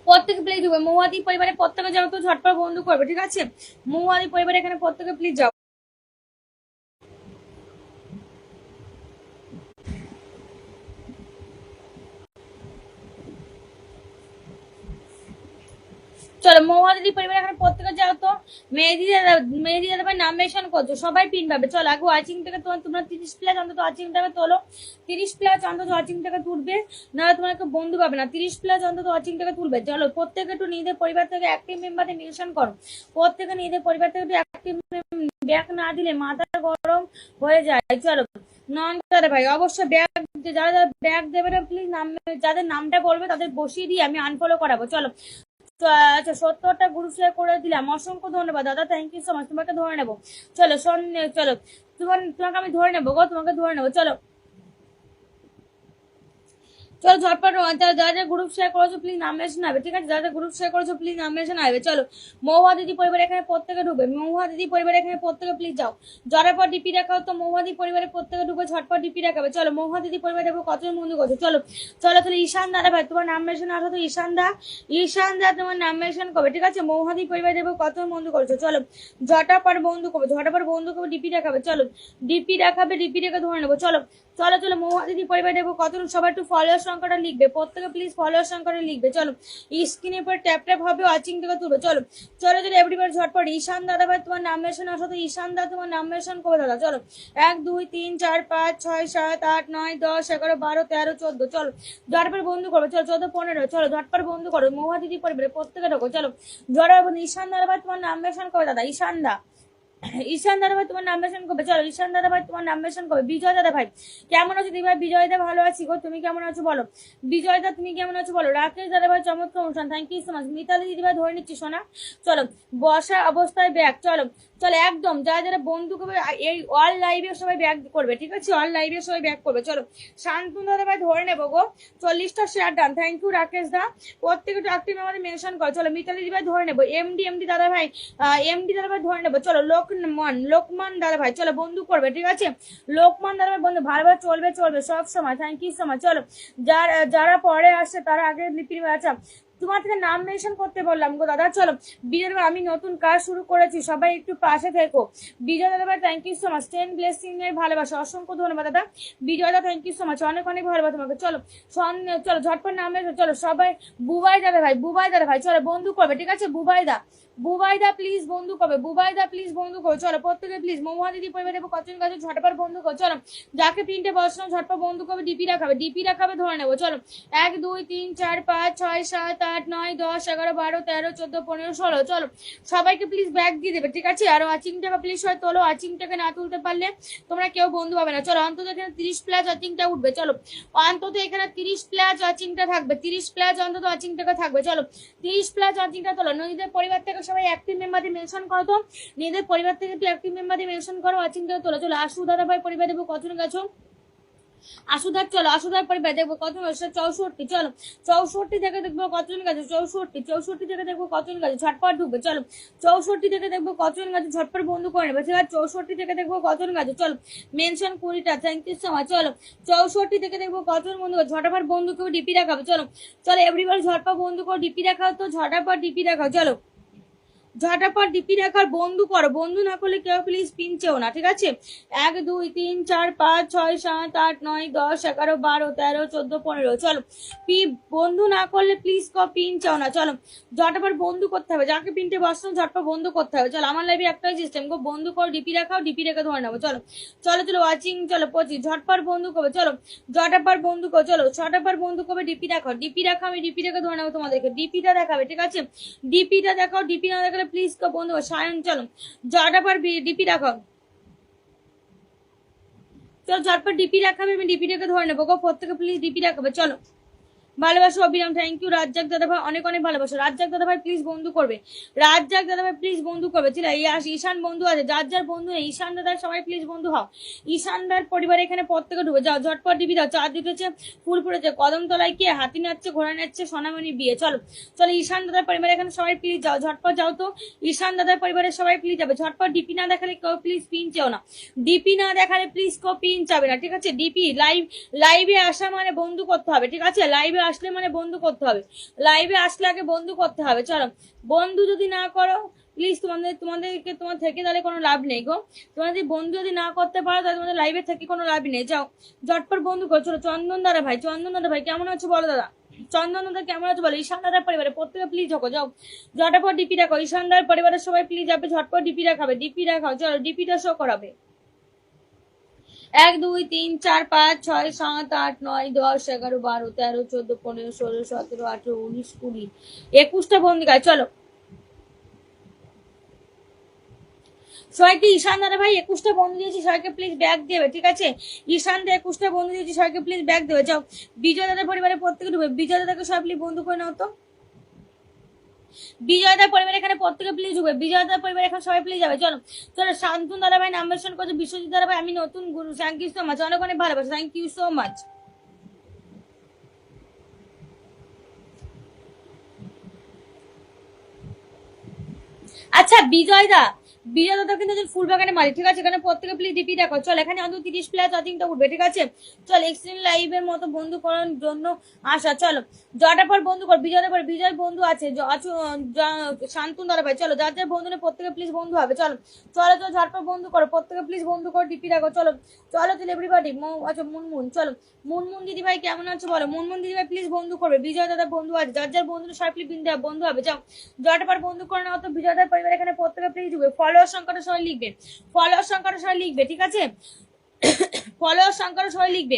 প্রত্যেকে প্লিজ দেবে। মহুয়াদি পরিবারে প্রত্যেকে যাও তো ঝটপট বন্ধু করবে, ঠিক আছে? মহুয়াদি পরিবারে এখানে প্রত্যেকে প্লিজ যাও। চলো মহুয়া দিদি পরিবার এখানে প্রত্যেকে যাও তো। মেহেদি দাদা ভাই নাম মেনশন করছো, সবাই পিন পাবে। চলো আগে ওয়াচিং থেকে তোমরা 30+ অন্তত ওয়াচিং টাকা তোলো, 30+ অন্তত ওয়াচিং টাকা তুলবে, নাহলে তোমার কেউ বন্ধু পাবে না। 30+ অন্তত ওয়াচিং টাকা তুলবে। চলো প্রত্যেকে একটু নিজেদের পরিবার থেকে অ্যাক্টিভ মেম্বারদের মেনশন করো, প্রত্যেকে নিজেদের পরিবার থেকে একটু অ্যাক্টিভ, ব্যাগ না দিলে মাথা গরম হয়ে যায়। চলো নয়নতারা ভাই অবশ্যই ব্যাগ, যারা যারা ব্যাগ দেবে না প্লিজ নাম, যাদের নামটা বলবে তাদের বসিয়ে দিয়ে আমি আনফলো করাবো। চলো আচ্ছা 70টা গ্রুপ শেয়ার করে দিলাম, অসংখ্য ধন্যবাদ দাদা, থ্যাংক ইউ সো মাচ। তোমাকে ধরে নেবো, চলো চলো তোমাকে আমি ধরে নেবো গো, তোমাকে ধরে নেবো। চলো চলো ঝটপট যারা যারা গ্রুপ শেয়ার করেছো প্লিজ নাম মেনশন হবে, ঠিক আছে? যারা গ্রুপ শেয়ার করেছো প্লিজ নাম মেনশন হবে। চলো মহুয়া দিদি পরিবার এখানে প্রত্যেকে ঢুকবে, মহুয়া দিদি পরিবার এখানে প্রত্যেকে প্লিজ যাও। যারা পর ডিপি দেখাও তো মহুয়া দিদি পরিবারে প্রত্যেকে ঢুকবে, ঝটপট ডিপি দেখাবে। চলো মহুয়া দিদি পরিবার দেখবো কতজন বন্ধু করছো। চলো চলো চলো ঈশান দাদা ভাই তোমার নাম মেনশন আসো তো, ঈশান দা তোমার নাম মেনশন করবে, ঠিক আছে? মহুয়া দিদি পরিবার দেখবো কতজন বন্ধু করছো। চলো ঝটাপট বন্ধু করবে, ঝটাপট বন্ধু করবে, ডিপি দেখাবে। চলো ডিপি দেখাবে, ডিপি রেখে ধরে নেবো। চলো চলো চলো মহুয়া দিদি পরিবার দেখবো কতজন, সবাই একটু ফলোয়ার সংখ্যাটা লিখবে, প্রত্যেকে প্লিজ ফলোয়ার সংখ্যাটা লিখবে। চলো স্ক্রিনের উপর ট্যাপ ট্যাপ হবে, ওয়াচিং থেকে তুলবে। চলো চলো চলো এভরিবডি ঝটপট। ঈশান দাদা ভাই তোমার নাম মেনশন আসো তো, ঈশান দা তোমার নাম মেনশন করবে দাদা। চলো 1 2 3 4 5 6 7 8 9 10 11 12 13 14। চলো ঝটপট বন্ধু করবে। চলো 14 15। চলো ঝটপট বন্ধু করো, মহুয়া দিদি পরিবারে প্রত্যেকে ঢোকো। চলো ঝটপট ঈশান দাদা ভাই তোমার নাম মেনশন করবে দাদা, ঈশান দা, ঈশান দাদা ভাই তোমার নাম মেনশন করবে। চলো ঈশান দাদা ভাই তোমার নাম মেনশন করবে। বিজয় দাদা ভাই কেমন আছো দিদি ভাই? বিজয় দা ভালো আছি গো, তুমি কেমন আছো বলো? বিজয় দা তুমি কেমন আছো বলো? রাকেশ দাদা ভাই চমৎকার অনুষ্ঠান, thank you so much. Mitali দিদি ভাই ধরে নিচ্ছি সোনা। চলো বসা অবস্থায় ব্যাগ, চলো চলো একদম যারা যারা বন্ধু করবে এই অল লাইভে সবাই ব্যাগ করবে, ঠিক আছে? অল লাইভে সবাই ব্যাগ করবে। চলো শান্তনু দাদা ভাই ধরে নেবো গো, 40টা share done, thank you Rakesh দা, প্রত্যেকে একটু অ্যাক্টিভ আমাদের মেনশন করো। চলো মিতালি দিদি ভাই ধরে নেবো, এমডি দাদা ভাই, এমডি দাদা ভাই ধরে নেবো। চলো লোকমান দাদা ভাই চলো বন্ধু করবে, ঠিক আছে? লোকমান দাদা ভাই বন্ধু ভালোভাবে চলবে চলবে সব সময়, থ্যাংক ইউ সো মাচ। চলো যারা যারা পরে আসে তারা আগে লিপি, আচ্ছা তোমার থেকে নাম মেনশন করতে বললাম গো দাদা। চলো বিজয় দাদা আমি নতুন কাজ শুরু করেছি, সবাই একটু পাশে থেকো। বিজয় দাদা ভাই thank you so much, 10 blessing এর ভালোবাসা, অসংখ্য ধন্যবাদ দাদা। বিজয় দাদা থ্যাংক ইউ সো মাচ, অনেক অনেক ভালোবাসা তোমাকে। চলো চলো ঝটপট নাম মেনশন। চলো সবাই বুবাই দাদা ভাই চলো বন্ধু করবে, ঠিক আছে? বুবাইদা প্লিজ বন্ধু করবে, বুবাইদা প্লিজ বন্ধু করো। চলো প্রত্যেকে প্লিজ মহুয়া দিদি পরিবার দেবো কতজন কাছে ঝটপট বন্ধু করো। চলো যাকে প্রিন্টে বসানো ঝটপট বন্ধু করবে, ডিপি রাখাবে ধরে নেবো। চলো 1 2 3 4 5 6 7 8 9 10 11 12 13 14 15 16। চলো সবাইকে প্লিজ ব্যাগ দিয়ে দেবে, ঠিক আছে? আর ওয়াচিং টাকা প্লিজ হয় তোলো, ওয়াচিং টাকা না তুলতে পারলে তোমরা কেউ বন্ধু পাবে না। চলো অন্তত এখানে 30+ ওয়াচিংটা উঠবে। চলো অন্তত এখানে 30+ ওয়াচিংটা থাকবে, 30+ অন্তত ওয়াচিং টাকা থাকবে। চলো 30+ ওয়াচিংটা তোলো, নিজেদের পরিবার থেকে সবাই অ্যাক্টিভ মেম্বারদের মেনশন করো তো, নিজেদের পরিবার থেকে একটু অ্যাক্টিভ মেম্বারদের মেনশন করো, ওয়াচিংটা তোলো। চলো আশু দাদা ভাই পরিবার দেবো কতজন গেছো, আশুদার চলো আশুদার পরিবার দেখবো কতজন গেছে, 64। চলো 64 থেকে দেখবো কতজন গেছে, 64 থেকে দেখবো কতজন গেছে, ঝটপট ঢুকবে। চলো 64 থেকে দেখবো কতজন গেছে, ঝটপট বন্ধু করে নেবে, ঠিক আছে? 64 থেকে দেখবো কতজন গেছে। চলো মেনশন 20টা, থ্যাংক ইউ সো মাচ। চলো 64 থেকে দেখবো কতজন বন্ধু, ঝটপট বন্ধু কেউ ডিপি দেখাবে। চলো চলো এভরিবডি ঝটপট বন্ধু করে ডিপি দেখাও তো, ঝটপট ডিপি দেখাও। চলো ঝটাপট ডিপি রাখার বন্ধু করো, বন্ধু না করলে কেউ প্লিজ পিনছেও না, ঠিক আছে? 1 2 3 4 5 6 7 8 9 10 11 12 13 14 15। চলো বন্ধু না করলে প্লিজ পিনছেও না। চলো ঝটাপট বন্ধু করতে হবে, যাকে পিনতে বসছো ঝটপট বন্ধু করতে হবে। চলো আমার লাইভে একটাই সিস্টেম গো, বন্ধু করো ডিপি রাখাও, ডিপি রেখে ধরে নেবো। চলো চলো চলো ওয়াচিং চলো 25, ঝটপট বন্ধু করবে। চলো ঝটাপট বন্ধু করো, চলো ছটাপট বন্ধু করবে, ডিপি রাখাও, আমি ডিপি রেখে ধরে নেবো তোমাদেরকে, ডিপিটা দেখাবে, ঠিক আছে? ডিপিটা দেখাও, ডিপি না দেখালে প্লিজ বন্ধু সায়ন চলো ঝটাপট ডিপি রাখাও। চলো ঝটপট ডিপি রাখাবে, আমি ডিপিটাকে ধরে নেবো গো, প্রত্যেকে প্লিজ ডিপি রাখাবে। চলো ভালোবাসো অবিরাম, থ্যাংক ইউ রাজ্জাক দাদা ভাই, অনেক অনেক ভালোবাসো। রাজ্জাক দাদা ভাই প্লিজ বন্ধু করবে, রাজ্জাক দাদা ভাই প্লিজ বন্ধু করবে। ঠিক আছে ঈশান বন্ধু আছে, যার যার বন্ধু নেই ঈশান দাদার সবাই প্লিজ বন্ধু হও। ঈশান দার পরিবারে এখানে প্রত্যেকে ঢুকে যাও, ঝটপট ডিবি দাও। চাঁদ দিতেছে, ফুল ফুটেছে, কদমতলায় কি হাতি নাচছে, ঘোড়া নাচছে, সোনামণি বিয়ে। চলো চলো ঈশান দাদার পরিবারে এখানে সবাই প্লিজ যাও, ঝটপট যাও তো। ঈশান দাদার পরিবারের সবাই প্লিজ যাবে ঝটপট। ডিপি না দেখালে কেউ প্লিজ পিন চাও না, ডিপি না দেখালে প্লিজ কেউ পিন চাবে না, ঠিক আছে। ডিপি লাইভে আসা মানে বন্ধু করতে হবে, ঠিক আছে। লাইভে আসলে মানে বন্ধু করতে হবে, লাইভে আসলে আগে বন্ধু করতে হবে। চলো বন্ধু যদি না করো প্লিজ তোমাদেরকে তোমার থেকে তাহলে কোনো লাভ নেই গো। তোমাদের বন্ধু যদি না করতে পারো তাহলে তোমাদের লাইভে থেকে কোনো লাভ নেই। যাও ঝটপট বন্ধু করো। চলো চন্দন দাদা ভাই, চন্দন দাদা ভাই কেমন আছো বলো দাদা, চন্দন দাদা কেমন আছো বলো। ঈশান দাদার পরিবারে প্রত্যেকে প্লিজ ঢোকো, যাও ঝটপট ডিপি রাখো। ঈশান দাদার পরিবারের সবাই প্লিজ যাবে, ঝটপট ডিপি রাখাবে, ডিপি রাখাও। চলো ডিপিটা শো করাবে। 1 2 3 4 5 6 7 8 9 10 11 12 13 14 15 16 17 18 19 20 21টা বন্দিকায়। চলো সবাইকে ঈশান দাদা ভাই 21টা বন্ধু দিয়েছি, সবাইকে প্লিজ ব্যাগ দেবে, ঠিক আছে। ঈশান দা 21টা বন্ধু দিয়েছি, সবাইকে প্লিজ ব্যাগ দেবে। যাও বিজয় দাদার পরিবারের প্রত্যেকে ঢুকবে, বিজয় দাদাকে সবাই প্লিজ বন্ধু করে নাও তো। বিজয় দাদার পরিবার এখানে প্রত্যেকে প্লিজ ঢুকবে, বিজয় দাদার পরিবার এখানে সবাই প্লিজ যাবে। চলো চলো শান্তনু দাদা ভাই নাম মেনশন করছে, বিশ্বজিৎ দাদা ভাই আমি নতুন গুরু, থ্যাংক ইউ সো মাচ, অনেক অনেক ভালোবাসা, থ্যাংক ইউ সো মাচ। আচ্ছা বিজয় দাদা কিন্তু ফুল বাগানে মারি, ঠিক আছে। এখানে প্রত্যেকে প্লিজ ডিপি দেখো। চল এখানে অন্তত 30 প্লাস আধিংটা উঠবে, ঠিক আছে। চল এক্সট্রিম লাইভের মতো বন্ধু করার জন্য আসা। চলো জটা পর বন্ধু কর, বিজয় পর বিজয় বন্ধু আছে, শান্তনু দাদা ভাই। চলো যার যার বন্ধু নেই প্রত্যেকে প্লিজ বন্ধু হবে। চলো চলো চলো ঝটপট বন্ধু করো, প্রত্যেকে প্লিজ বন্ধু করো, ডিপি দেখো। চলো চলো চলো এভরিবডি। আচ্ছা মুনমুন, চলো মুনমুন দিদি ভাই কেমন আছো বলো। মুনমুন দিদি ভাই প্লিজ বন্ধু করবে, বিজয় দাদা বন্ধু আছে, যার যার বন্ধু সবাই প্লিজ বন্ধু হবে। যাও জটাপট বন্ধু করে নাও তো। বিজয় দাদার পরিবার এখানে প্রত্যেকে প্লিজ ঢুকবে, ফলোয়ার সংখ্যাটা সবাই লিখবে, ফলোয়ার সংখ্যাটা সবাই লিখবে, ঠিক আছে। ফলোয়ার সংখ্যাটা সবাই লিখবে,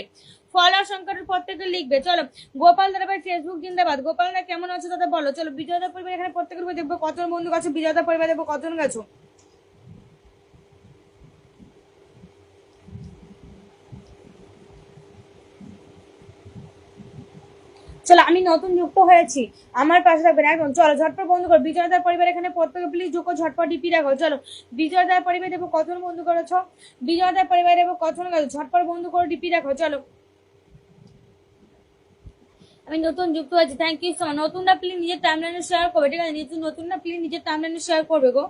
ফলোয়ার সংখ্যাটা প্রত্যেকে লিখবে। চলো গোপাল দাদা ভাই ফেসবুক জিন্দাবাদ। গোপাল দা কেমন আছো দাদা বলো। চলো বিজয় দাদার পরিবার এখানে প্রত্যেকের দেখবো কতজন বন্ধু গেছো, বিজয় দাদার পরিবার দেখবো কতজন গেছো। চলো আমি নতুন যুক্ত হয়েছি, আমার পাশে থাকবেন একদম। চলো ঝটপট বন্ধু করো, বিজয় দার পরিবার এখানে প্রত্যেকে প্লিজ ঢুকো, ঝটপট ডিপি রাখো। চলো বিজয় দার পরিবার দেবো কতজন বন্ধু করেছো, বিজয় দার পরিবার দেবো কতজন গেছো, ঝটপট বন্ধু করো, ডিপি রাখো। চলো আমি নতুন যুক্ত হয়েছি, থ্যাংক ইউ সো মাচ। নতুনটা প্লিজ নিজের টাইমলাইনে শেয়ার করবে, ঠিক আছে। নতুনটা প্লিজ নিজের টাইমলাইনে শেয়ার করবে গো।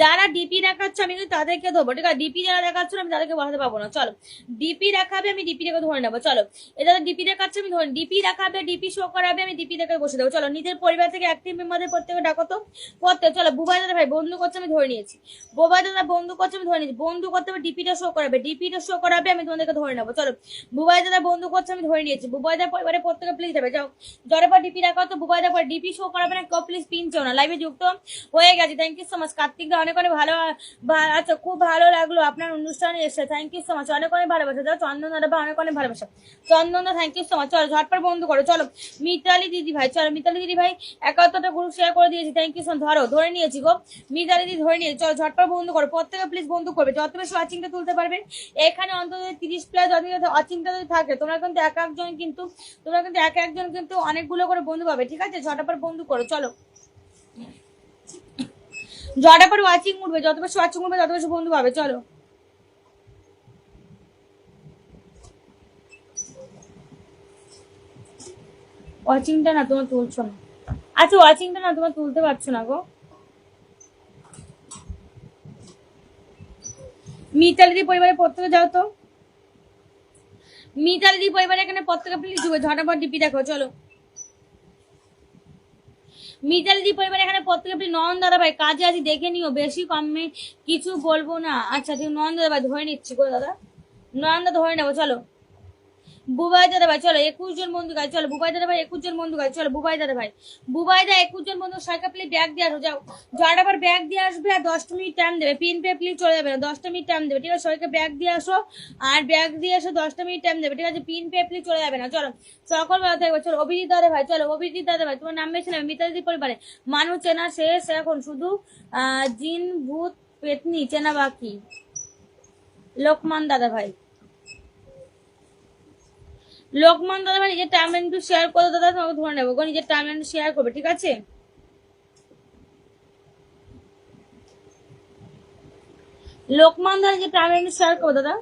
যারা ডিপি দেখাচ্ছ আমি কিন্তু তাদেরকে ধরবো, ঠিক আছে। ডিপি যারা দেখাচ্ছ আমি তাদেরকে বসাতে পাবো না। চলো ডিপি দেখাবে, আমি ডিপি রেখে ধরে নেবো। চলো এটা ডিপি দেখাচ্ছে আমি ধরে, ডিপি দেখাবে, ডিপি শো করাবে, আমি ডিপি দেখে বসে দেবো। চলো নিজের পরিবার থেকে অ্যাক্টিভ মেম্বারদের প্রত্যেকে ডাকো তো প্রত্যেক। চলো বুবাই দাদা ভাই বন্ধু করছে আমি ধরে নিয়েছি, বুবাই দাদা বন্ধু করছে আমি ধরে নিয়েছি। বন্ধু করতে হবে, ডিপিটা শো করাবে, ডিপিটা শো করাবে, আমি তোমাদেরকে ধরে নেবো। চলো বুবাই দাদা বন্ধু করছে আমি ধরে নিয়েছি, বুবাই দাদা পরিবারে প্রত্যেকে প্লিজ যাবে। যাও জ্বরের পর ডিপি রাখো তো, বুবাই দাদা পর ডিপি শো করাবে না কেউ প্লিজ পিন চাও না। লাইভে যুক্ত হয়ে গেছে, thank you so much. Kartik দা অনেক অনেক ভালো, আচ্ছা খুব ভালো লাগলো আপনার অনুষ্ঠানে এসে, থ্যাংক ইউ সো মাচ, অনেক অনেক ভালোবাসা। যাও চন্দন দাদা অনেক অনেক ভালোবাসা, চন্দন দা থ্যাংক ইউ সো মাচ। চলো ঝটপট বন্ধু করো। চলো মিতালি দিদি ভাই, চলো মিতালি দিদি ভাই 71টা গ্রুপ শেয়ার করে দিয়েছি, থ্যাংক ইউ সো মাচ। ধরে নিয়েছি গো, মিতালি দিদি ধরে নিয়েছি। চলো ঝটপট বন্ধু করো, প্রত্যেকে প্লিজ বন্ধু করবে, যত বেশি ওয়াচিংটা তুলতে পারবেন। এখানে অন্তত 30 প্লাস ওয়াচিংটা যদি থাকে তোমরা কিন্তু এক একজন কিন্তু অনেকগুলো করে বন্ধু পাবে, ঠিক আছে। ঝটপট বন্ধু করো। চলো ঝটপট ওয়াচিং উঠবে, যত বেশি ওয়াচিং উঠবে তত বেশি বন্ধু পাবে। চলো ওয়াচিংটা না তোমার তুলছো না, আচ্ছা ওয়াচিংটা না তোমার তুলতে পারছো না গো। মিতালি দি পরিবারের প্রত্যেকে যাও তো, মিতালি দি পরিবারে এখানে প্রত্যেকে প্লিজ ঢুকে ঝটপট ডিপি দেখো। চলো মিতালি দি পরিবার এখানে প্রত্যেকে প্লিজ। নয়ন দাদা ভাই কাজে আছি দেখে নিও, বেশি কমে কিছু বলবো না। আচ্ছা ঠিক নয়ন দাদা ভাই ধরে নিচ্ছি গো দাদা, নয়ন দাদা ধরে নেবো। চলো বুবাই দাদা ভাই চলো 21 জন বন্ধু গাছ, চলো বুবাই দাদা ভাই 21 জন বন্ধু গাছ, চলো বুবাই দাদা ভাই, বুবাই দা 21 জন বন্ধু সরকার প্লিজ ব্যাগ দিয়ে আসো, যাও যার আবার ব্যাগ দিয়ে আসবে আর 10 মিনিট টাইম দেবে, পিন পে প্লিজ চলে যাবে না, 10 মিনিট টাইম দেবে, ঠিক আছে সবাইকে ব্যাগ দিয়ে আসো, আর ব্যাগ দিয়ে এসে 10 মিনিট টাইম দেবে, ঠিক আছে পিন পে প্লিজ চলে যাবে না, চলো সকল বেলা থাকবে, চলো অভিজিৎ দাদা ভাই, চলো অভিজিৎ দাদা ভাই তোমার নাম বেছে নেবে, মিতাদি পরিবারে মানুষ চেনা শেষ এখন শুধু জিন ভূত পেতনি চেনা বাকি, লোকমান দাদা ভাই, লোকমান দাদা ভাই নিজের টাইমলাইন একটু শেয়ার করে দাদা, তোমাকে ধরে নেবো গো, নিজের টাইমলাইন শেয়ার করবে, ঠিক আছে লোকমান দাদা নিজের টাইমলাইন শেয়ার করো দাদা।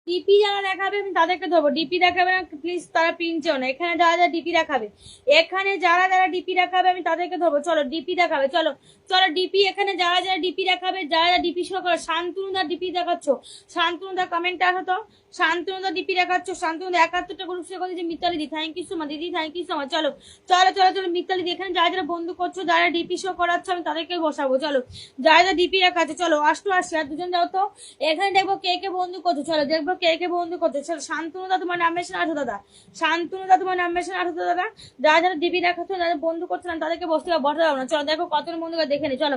ডিপি যারা দেখাবে আমি তাদেরকে ধরবো, ডিপি দেখাবে না প্লিজ তারা পিনছেও না, এখানে যারা যারা ডিপি দেখাবে, এখানে যারা যারা ডিপি দেখাবে আমি তাদেরকে ধরবো, চলো ডিপি দেখাবে, চলো চলো ডিপি, এখানে যারা যারা ডিপি দেখাবে, যারা যারা ডিপি শো করো, শান্তনুদা ডিপি দেখাচ্ছ, শান্তনুদা কমেন্টে আসো তো, শান্তনুদা ডিপি দেখাচ্ছ, শান্তনুদা 71টা গ্রুপ শেয়ার করে দিয়েছে, মিতালি দি থ্যাংক ইউ সো মাচ, দিদি থ্যাংক ইউ সো মাচ, চলো চলো চলো চলো মিতালি দি, এখানে যারা যারা বন্ধু করছো, যারা ডিপি শো করাচ্ছ আমি তাদেরকে বসাবো, চলো যারা যারা ডিপি দেখাচ্ছে, চলো আসতো আসছে আর দুজন যাও তো, এখানে দেখবো কে কে বন্ধু করছো, চলো দেখবো কে কে বন্ধু করছো, চলো শান্তনুদা তোমার নাম মেশন আঠো দাদা, শান্তনুদা তোমার নাম মেশন আঠো দাদা, যারা যারা ডিপি দেখাচ্ছ যারা বন্ধু করছো না তাদেরকে বসতে বসা যাবো না, চলো দেখো কতজন বন্ধু দেখে নি, চলো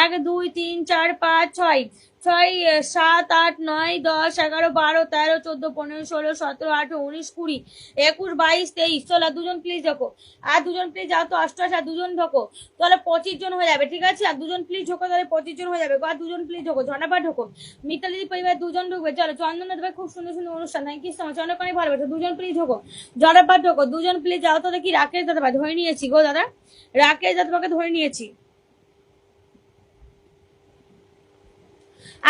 1 2 3 4 5 6 6 7 8 9 10 11 12 13 14 15 16 17 18 19 20 21 22 23, চলো দুজন প্লিজ ঢোকো, আর দুজন প্লিজ যাও তো, অষ্টআশি আর দুজন ঢোকো, তাহলে 25 জন হয়ে যাবে, ঠিক আছে আর দুজন প্লিজ ঢোকো, তাহলে 25 জন হয়ে যাবে, আর দুজন প্লিজ ঢোকো, ঝটাপট ঢোকো, মিতালি পরিবার দুজন ঢুকবে, চলো চন্দন দেবে খুব সুন্দর সুন্দর অনুষ্ঠান, থ্যাংক ইউ সো মাচ, অনেক অনেক ভালোবাসা, দুজন প্লিজ ঢোকো, ঝটাপট ঢোকো, দুজন প্লিজ যাও তো, দেখি রাকেশ দাদা ভাই ধরে নিয়েছি গো দাদা, রাকেশ দাদা তোমাকে ধরে নিয়েছি,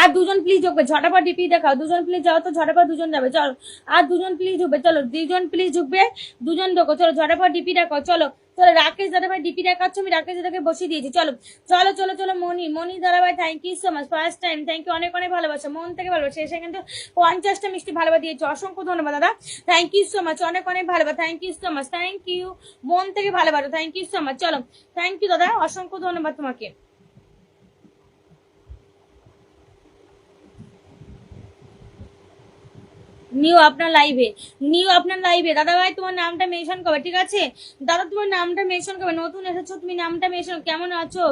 আর দুজন প্লিজ ঢুকবে, ঝটাপট ডিপি দেখাও, দুজন প্লিজ যাও তো, ঝটাপট দুজন যাবে, চলো আর দুজন প্লিজ ঢুকবে, চলো দুজন প্লিজ ঢুকবে, দুজন ঢোকো, চলো ঝটাপট ডিপি দেখাও, চলো চলো রাকেশ দাদা ভাই ডিপি দেখাচ্ছ, আমি রাকেশ দাদাকে বসিয়ে দিয়েছি, চলো চলো চলো চলো মনি মনি দাদা ভাই thank you so much, first time thank you, অনেক অনেক ভালোবাসা, মন থেকে ভালোবাসা, এসে কিন্তু 50টা মিষ্টি ভালোবাসা দিয়েছে, অসংখ্য ধন্যবাদ দাদা, থ্যাংক ইউ সো মাচ, অনেক অনেক ভালোবাসা, thank you so much, thank you মন থেকে ভালোবাসা, থ্যাংক ইউ সো মাচ, চলো থ্যাংক ইউ দাদা, অসংখ্য ধন্যবাদ তোমাকে। নিউ আপনার লাইভে, নিউ আপনার লাইভে দাদা ভাই তোমার নামটা মেনশন করবে, ঠিক আছে দাদা তোমার নামটা মেনশন করবে, নতুন এসেছো তুমি নামটা মেনশন, কেমন আছো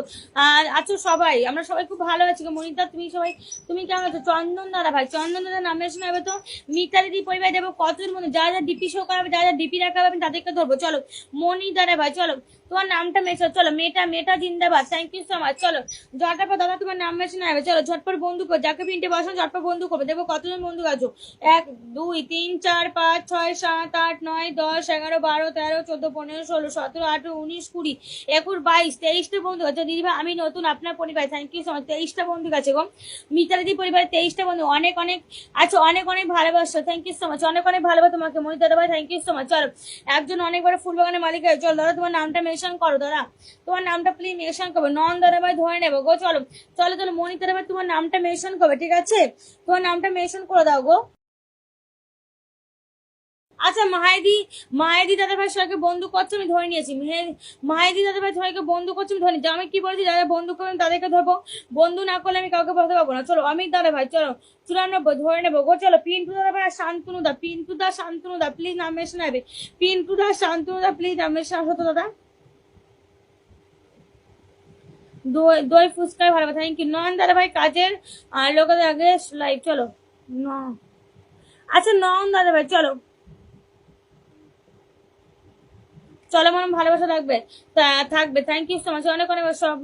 আর আছো সবাই, আমরা সবাই খুব ভালো আছি, মনিতা তুমি সবাই তুমি কেমন আছো, চন্দন দাদা ভাই চন্দন দাদা নাম মেনশন হবে তো, মিতা দিদি পরিবার দেবো, কতজন মনে যারা যারা ডিপি শো করাবে, যারা যারা ডিপি রাখাবে আমি তাদেরকে ধরবো, চলো মনি দাদা ভাই চলো তোমার নামটা মেনশন, চলো মেটা মেটা জিন্দাবাদ, থ্যাংক ইউ সো মাচ, চলো ঝটপট দাদা তোমার নাম মেনশন হবে, চলো ঝটপট বন্ধু করো, যাকে পিনটে বসানো ঝটপট বন্ধু করবে, দেখবো কতজন বন্ধু আছো, 1 2 3 4 5 6 7 8 9 10 11 12 13 14 15 16 17 18 19 20 21 22 23টা বন্ধু আছে, দিদি ভাই আমি নতুন আপনার পরিবার, থ্যাংক ইউ সো মাচ, 23টা বন্ধু আছে গো, মিতা দিদি পরিবারে 23টা বন্ধু, অনেক অনেক আচ্ছা অনেক অনেক ভালোবাসা, থ্যাংক ইউ সো মাচ, অনেক অনেক ভালোবাসা তোমাকে মনিতা দাদা ভাই, থ্যাংক ইউ সো মাচ, চলো একজন অনেকবার ফুল বাগানের মালিক আছে, চলো দাদা তোমার নামটা মেনশন করো দাদা, তোমার নামটা প্লিজ মেনশন করবে, নন দাদা ভাই ধরে নেবো গো, চলো চলো চলো মনিতা দাদা ভাই তোমার নামটা মেনশন করবে, ঠিক আছে তোমার নামটা মেনশন করে দাও গো। আচ্ছা মাহেদি, মাহেদি দাদা ভাই সবাইকে বন্ধু করছে আমি ধরে নিয়েছি, মাহেদি দাদা ভাই সবাইকে বন্ধু করছে আমি ধরে নিয়েছি, আমি কি বলছি যারা বন্ধু করবেন তাদেরকে ধরবো, বন্ধু না করলে আমি কাউকে বলতে পারবো না, চলো অমিত দাদা ভাই চলো 94 ধরে নেবো গো, চলো পিন্টু দাদা ভাই শান্তনু দা, পিন্টু দা শান্তনু দা প্লিজ নাম মেশন হবে, পিন্টু দা শান্তনু দা প্লিজ নাম মেশন হতো দাদা, দই দই ফুচকায় ভালো, থ্যাংক ইউ নয়ন দাদা ভাই কাজের আর লোকেদের আগে লাইভ, চলো ন আচ্ছা নয়ন দাদা ভাই চলো চলো মনে ভালোবাসা থাকবে, থাকবে, থ্যাংক ইউ সো মাচ, অনেক অনেক সব,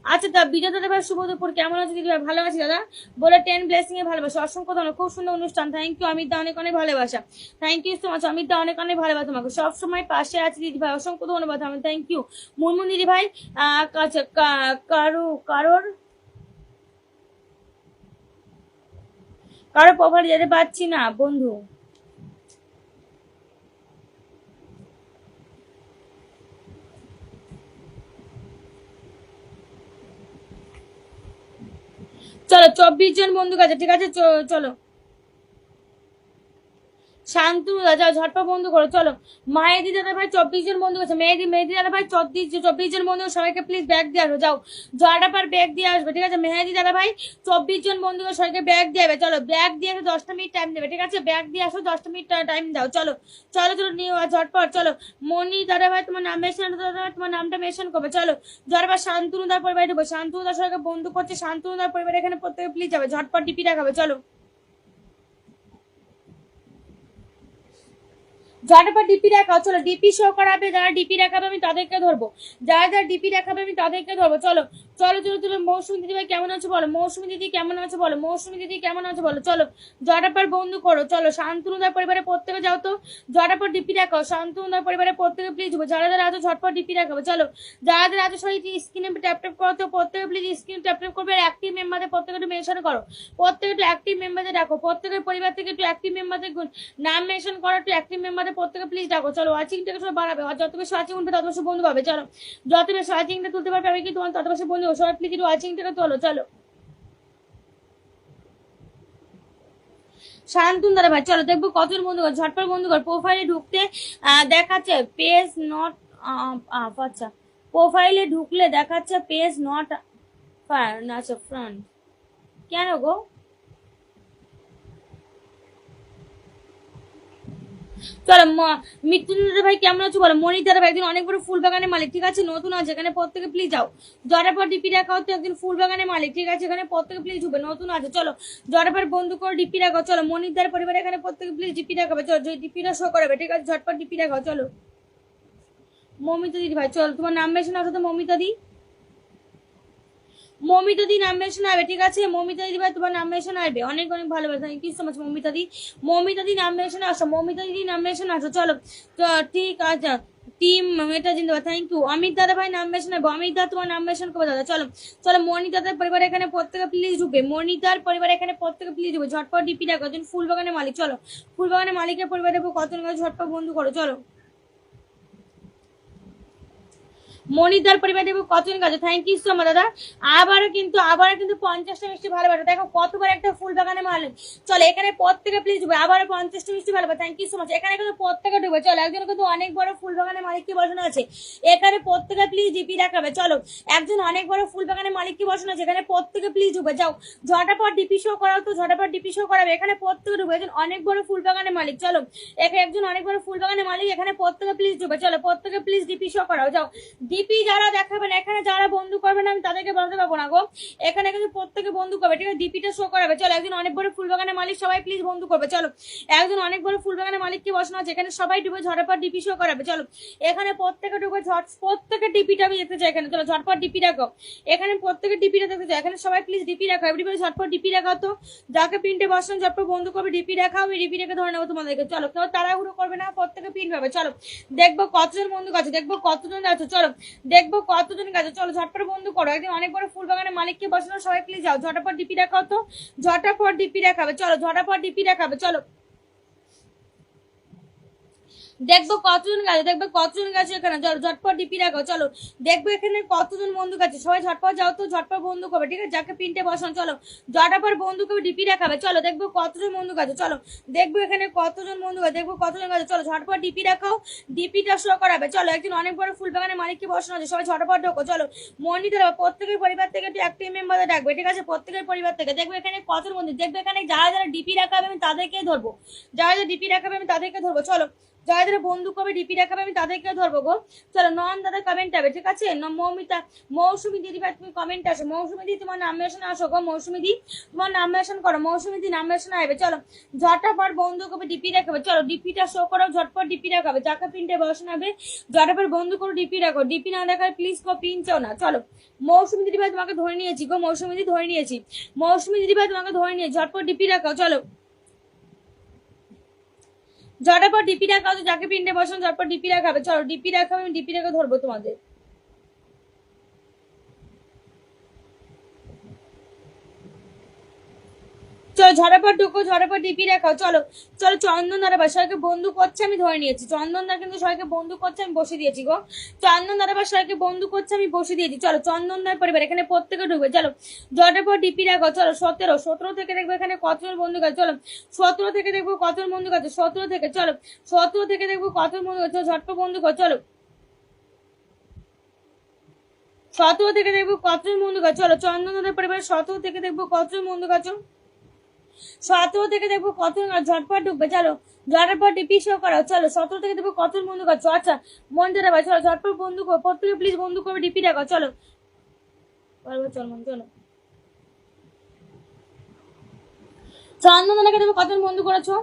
আচ্ছা তা বিজয় দাদা ভাই শুভ দুপুর, কেমন আছে দিদি ভাই, ভালো আছি দাদা, বলে 10 ব্লেসিং এ ভালোবাসা, অসংখ্য ধন্যবাদ, খুব সুন্দর অনুষ্ঠান, থ্যাংক ইউ অমিত দা, অনেক অনেক ভালোবাসা, thank you so much Amit দা, অনেক অনেক ভালোবাসা তোমাকে, সব সময় পাশে আছে দিদি ভাই, অসংখ্য ধন্যবাদ আমি, থ্যাংক ইউ মুনমুন দিদি ভাই, আচ্ছা কারোর কারো প্রোফাইল যেতে পারছি না বন্ধু, চলো 24 জন বন্ধু আছে, ঠিক আছে চলো শান্তনু দাদা ঝটপট বন্ধু করো। চলো মায়েদি দাদা ভাই 24 জন বন্ধু আছে। মেহেদি দাদা ভাই 24 জন বন্ধু, সবাইকে প্লিজ ব্যাগ দিয়ে আসো। যাও ঝটাপট ব্যাগ দিয়ে আসবে, ঠিক আছে। মেহেদি দাদা ভাই 24 জন বন্ধু সবাইকে ব্যাগ দিয়ে আসবে। চলো ব্যাগ দিয়ে আসো, 10টা মিনিট টাইম দেবে, ঠিক আছে। ব্যাগ দিয়ে আসো, 10টা মিনিট টাইম দাও। চলো চলো চলো নিয়ে ঝটপট। চলো মনি দাদা ভাই তোমার নাম মেনশন, দাদা ভাই তোমার নামটা মেনশন করবে। চলো ঝটপট শান্তনু দার পরিবারে ঢুকবো। শান্তনু দার সবাইকে বন্ধু করছে। শান্তনু দার পরিবার এখানে প্রত্যেকে প্লিজ যাবে, ঝটপট ডিপি দেখাবে। চলো ঝটপট ডিপি দেখাও। চলো ডিপি শো করাবে, যারা ডিপি দেখাবে আমি তাদেরকে ধরবো। যারা যারা ডিপি দেখাবে আমি তাদেরকে ধরবো। চলো চলো চলো চলো মৌসুমী দিদি ভাই কেমন আছো বলো। মৌসুমী দিদি কেমন আছো বলো। মৌসুমী দিদি কেমন আছো বলো। চলো ঝটপট বন্ধু করো। চলো শান্তনুদার পরিবারে প্রত্যেকে যাও তো, ঝটপট ডিপি দেখাও। শান্তনুদার পরিবারে প্রত্যেকে প্লিজ যারা যারা আছো ঝটপট ডিপি দেখাবে। চলো যারা যারা আছো সবাই স্ক্রিনে ট্যাপ ট্যাপ করো তো, প্রত্যেকে প্লিজ স্ক্রিনে ট্যাপ ট্যাপ করবে। আর অ্যাক্টিভ মেম্বারদের প্রত্যেকে একটু মেনশন করো। প্রত্যেকে একটু অ্যাক্টিভ মেম্বারদের ডাকো। প্রত্যেকের পরিবার থেকে একটু অ্যাক্টিভ মেম্বারদের নাম মেনশন করো, একটু অ্যাক্টিভ মেম্বারদের প্রত্যেকে প্লিজ ডাকো। চলো ওয়াচিংটাকে সবাই বাড়াবে, আর যত বেশি ওয়াচিং উঠবে তত বেশি বন্ধু পাবে। চলো যত বেশি ওয়াচিংটা তুলতে পারবে আমি কি তোমার তত বেশি বন্ধু। সবাই প্লিজ একটু ওয়াচিংটাকে তোলো। চলো শান্তন দাদা ভাই চলো দেখবো কতজন বন্ধু কর। ঝটপট বন্ধু কর। প্রোফাইলে ঢুকতে দেখাচ্ছে পেজ নট, আচ্ছা প্রোফাইলে ঢুকলে দেখাচ্ছে পেজ নট আচ্ছা ফ্রন্ট, কেন গো? চলো মৃত্যুঞ্জয় ভাই কেমন আছো বলো। মনির দাদা ভাই একদিন অনেক বড় ফুল বাগানের মালিক, ঠিক আছে, নতুন আছে এখানে প্রত্যেকে প্লিজ যাও। জটাপর ডিপি রাখাও তো একদিন ফুল বাগানের মালিক, ঠিক আছে, এখানে প্রত্যেকে প্লিজ ঢুকবে, নতুন আছে। চলো জটাপর বন্ধু করে ডিপি রাখাও। চলো মনির দার পরিবার এখানে প্রত্যেকে প্লিজ ডিপি রাখাবে। চলো ডিপিটা শো করাবে, ঠিক আছে, ঝটপট ডিপি রাখাও। চলো মমিতা দিদি ভাই চলো তোমার নাম বেশি না তো মমিতা দি, মমিতা দি নাম মেনশন আসবে, ঠিক আছে। মমিতা দি ভাই তোমার নাম মেনশন আসবে। অনেক অনেক ভালোবাসা, thank you so much Mamita দি। মমিতা দি নাম মেনশন আসো। মমিতা দিদি নাম মেনশন আসো। চলো তো ঠিক আছে। টিম মেটা জিন্দাবাদ, থ্যাংক ইউ। অমিত দাদা ভাই নাম মেনশন আসবে। অমিত দা তোমার নাম মেনশন করবে দাদা। চলো চলো মনিতাদের পরিবার এখানে প্রত্যেকে প্লিজ ঢুকবে। মনিতার পরিবার এখানে প্রত্যেকে প্লিজ ঢুকবে। ঝটপট ডিপি দেখো। একজন ফুল বাগানের মালিক। চলো ফুল বাগানের মালিকের পরিবার দেখবো কতজন ঝটপট বন্ধু করো। চলো মনিদার পরিবার দেবো কতজন গাছে, থ্যাংক ইউ সো মাচ দাদা। আবারও কিন্তু 50টা মিষ্টি ভালোবাসা। দেখো কতবার একটা ফুল বাগানে মারলেন। চলো এখানে প্রত্যেকে প্লিজ ঢুকবে। আবারও 50টা মিষ্টি ভালোবাসা, থ্যাংক ইউ সো মাচ। এখানে কিন্তু প্রত্যেকে ঢুকবে। চলো একজন কিন্তু অনেক বড় ফুল বাগানের মালিক কি বসানো আছে, এখানে প্রত্যেকে প্লিজ ডিপি দেখাবে। চলো একজন অনেক বড় ফুল বাগানের মালিক কি বসানো আছে, এখানে প্রত্যেকে প্লিজ ঢুকবে। যাও ঝটাপট ডিপি শো করাও তো, ঝটাপট ডিপি শো করাবে। এখানে প্রত্যেকে ঢুকবে। একজন অনেক বড় ফুল বাগানের মালিক। চলো এখানে একজন অনেক বড় ফুল বাগানের মালিক, এখানে প্রত্যেকে প্লিজ ঢুকবে। চলো প্রত্যেকে প্লিজ ডিপি শো করাও। যাও ডিপি যারা দেখাবেন এখানে, যারা বন্ধু করবেন আমি তাদেরকে বলতে পারবো না গো। এখানে কিন্তু প্রত্যেকে বন্ধু করবে, ঠিক আছে, ডিপিটা শো করাবে। চলো একজন অনেক বড় ফুল বাগানের মালিক, সবাই প্লিজ বন্ধু করবে। চলো একজন অনেক বড় ফুল বাগানের মালিক কি বসানো আছে, এখানে সবাই ডুবে ঝটপট ডিপি শো করাবে। চলো এখানে প্রত্যেকে ডুবে প্রত্যেকে ডিপিটা আমি দেখতে চাই এখানে। চলো ঝটপট ডিপি রাখো। এখানে প্রত্যেকে ডিপিটা দেখতে চাই, এখানে সবাই প্লিজ ডিপি রাখো। এভরিবডি ঝটপট ডিপি রাখাও তো, যাকে প্রিন্টে বসানো ঝটপট বন্ধু করবে ডিপি রাখাও। আমি ডিপি রেখে ধরে নেবো তোমাদেরকে। চলো কেউ তাড়াহুড়ো করবে না, প্রত্যেকে প্রিন্ট পাবে। চলো দেখবো কতজন বন্ধু আছে, দেখবো কতজন আছে। চলো দেখবো কতজন আছে। চলো ঝটপট বন্ধু করো। একদিন অনেক বড় ফুল বাগানের মালিককে বসানো, সবাই প্লিজ যাও ঝটাপট ডিপি রাখাও তো, ঝটাপট ডিপি রাখাবে। চলো ঝটাপট ডিপি রাখাবে। চলো দেখবো কতজন গেছে, দেখবো কতজন গেছে এখানে। ঝটপট ডিপি রাখো। চলো দেখবো এখানে কতজন বন্ধু গেছে, সবাই ঝটপট যাও তো, ঝটপট বন্ধু করবে, ঠিক আছে, যাকে প্রিন্টে বসানো। চলো ঝটাপট বন্ধু করবে, ডিপি রাখাবে। চলো দেখবো কতজন বন্ধু গেছে। চলো দেখবো এখানে কতজন বন্ধু গেছে, দেখবো কতজন গেছে। চলো ঝটপট ডিপি রাখাও, ডিপিটা শো করাবে। চলো একজন অনেক বড় ফুল বাগানের মালিককে বসানো আছে, সবাই ঝটপট ঢোকো। চলো মনিদের প্রত্যেকের পরিবার থেকে একটু অ্যাক্টিভ মেম্বারদের ডাকবে, ঠিক আছে, প্রত্যেকের পরিবার থেকে। দেখবো এখানে কতজন বন্ধু, দেখবো এখানে যারা যারা ডিপি রাখাবে আমি তাদেরকে ধরবো, যারা যারা ডিপি রাখাবে আমি তাদেরকে ধরবো। চলো যারা যারা বন্ধু করবে ডিপি দেখাবে আমি তাদেরকে ধরবো গো। চলো নন দাদা কমেন্ট হবে, ঠিক আছে। মৌমিতা মৌসুমী দিদি ভাই তুমি কমেন্ট আসো। মৌসুমী দি তোমার নাম মেশন আসো গো। মৌসুমী দি তোমার নাম মেশন করো। মৌসুমী দি নাম মেশন আসবে। চলো ঝটপট বন্ধু করবে ডিপি দেখাবে। চলো ডিপিটা শো করো, ঝটপট ডিপি দেখাবে, যাকে প্রিন্টে বসানো হবে ঝটপট বন্ধু করো ডিপি রাখো। ডিপি না দেখায় প্লিজ কো প্রিন্ট চাও না। চলো মৌসুমী দিদি ভাই তোমাকে ধরে নিয়েছি গো। মৌসুমী দি ধরে নিয়েছি। মৌসুমী দিদি ভাই তোমাকে ধরে নিয়েছি। ঝটপট ডিপি রাখাও। চলো ঝটাপট ডিপি রাখাও তো, যাকে প্রিন্টে বসানো ঝটপট ডিপি রাখাবে। চলো ডিপি রাখাবে, আমি ডিপি রেখে ধরবো তোমাদের। চলো ঝড়াপট ঢুকো, ঝড়াপট ডিপি রাখাও। চলো চলো, চন্দন দাদা ভাই সবাইকে বন্ধু করছে, আমি ধরে নিয়েছি। চন্দন দা কিন্তু সবাইকে বন্ধু করছে, আমি বসে দিয়েছি গো। চন্দন দাদা ভাই সবাইকে বন্ধু করছে, আমি বসে দিয়েছি। চলো চন্দন দার পরিবার এখানে প্রত্যেকে ঢুকবে। চলো ঝড়াপট ডিপি রাখাও। চলো 17 থেকে দেখবো এখানে কতজন বন্ধু আছে। চলো 17 থেকে দেখবো কতজন বন্ধু আছে। 17 থেকে, চলো 17 থেকে দেখবো কতজন বন্ধু আছে। ঝটপট বন্ধু কর। চলো 17 থেকে দেখবো কতজন বন্ধু আছে। চলো চন্দন দাদার পরিবার 17 থেকে দেখবো কতজন বন্ধু আছে। 17 থেকে দেখবো কতজন ঝটপট ঢুকবে। চলো ঝটপট ডিপি শো করাও। চলো 17 থেকে দেখবো কতজন বন্ধু আছে। আচ্ছা মন যারা ভাই, চলো ঝটপট বন্ধু করো, প্রত্যেকে প্লিজ বন্ধু করবে, ডিপি রাখো। চলো চল মন, চলো চন্দন দাদাকে দেখবো কতজন বন্ধু করেছো।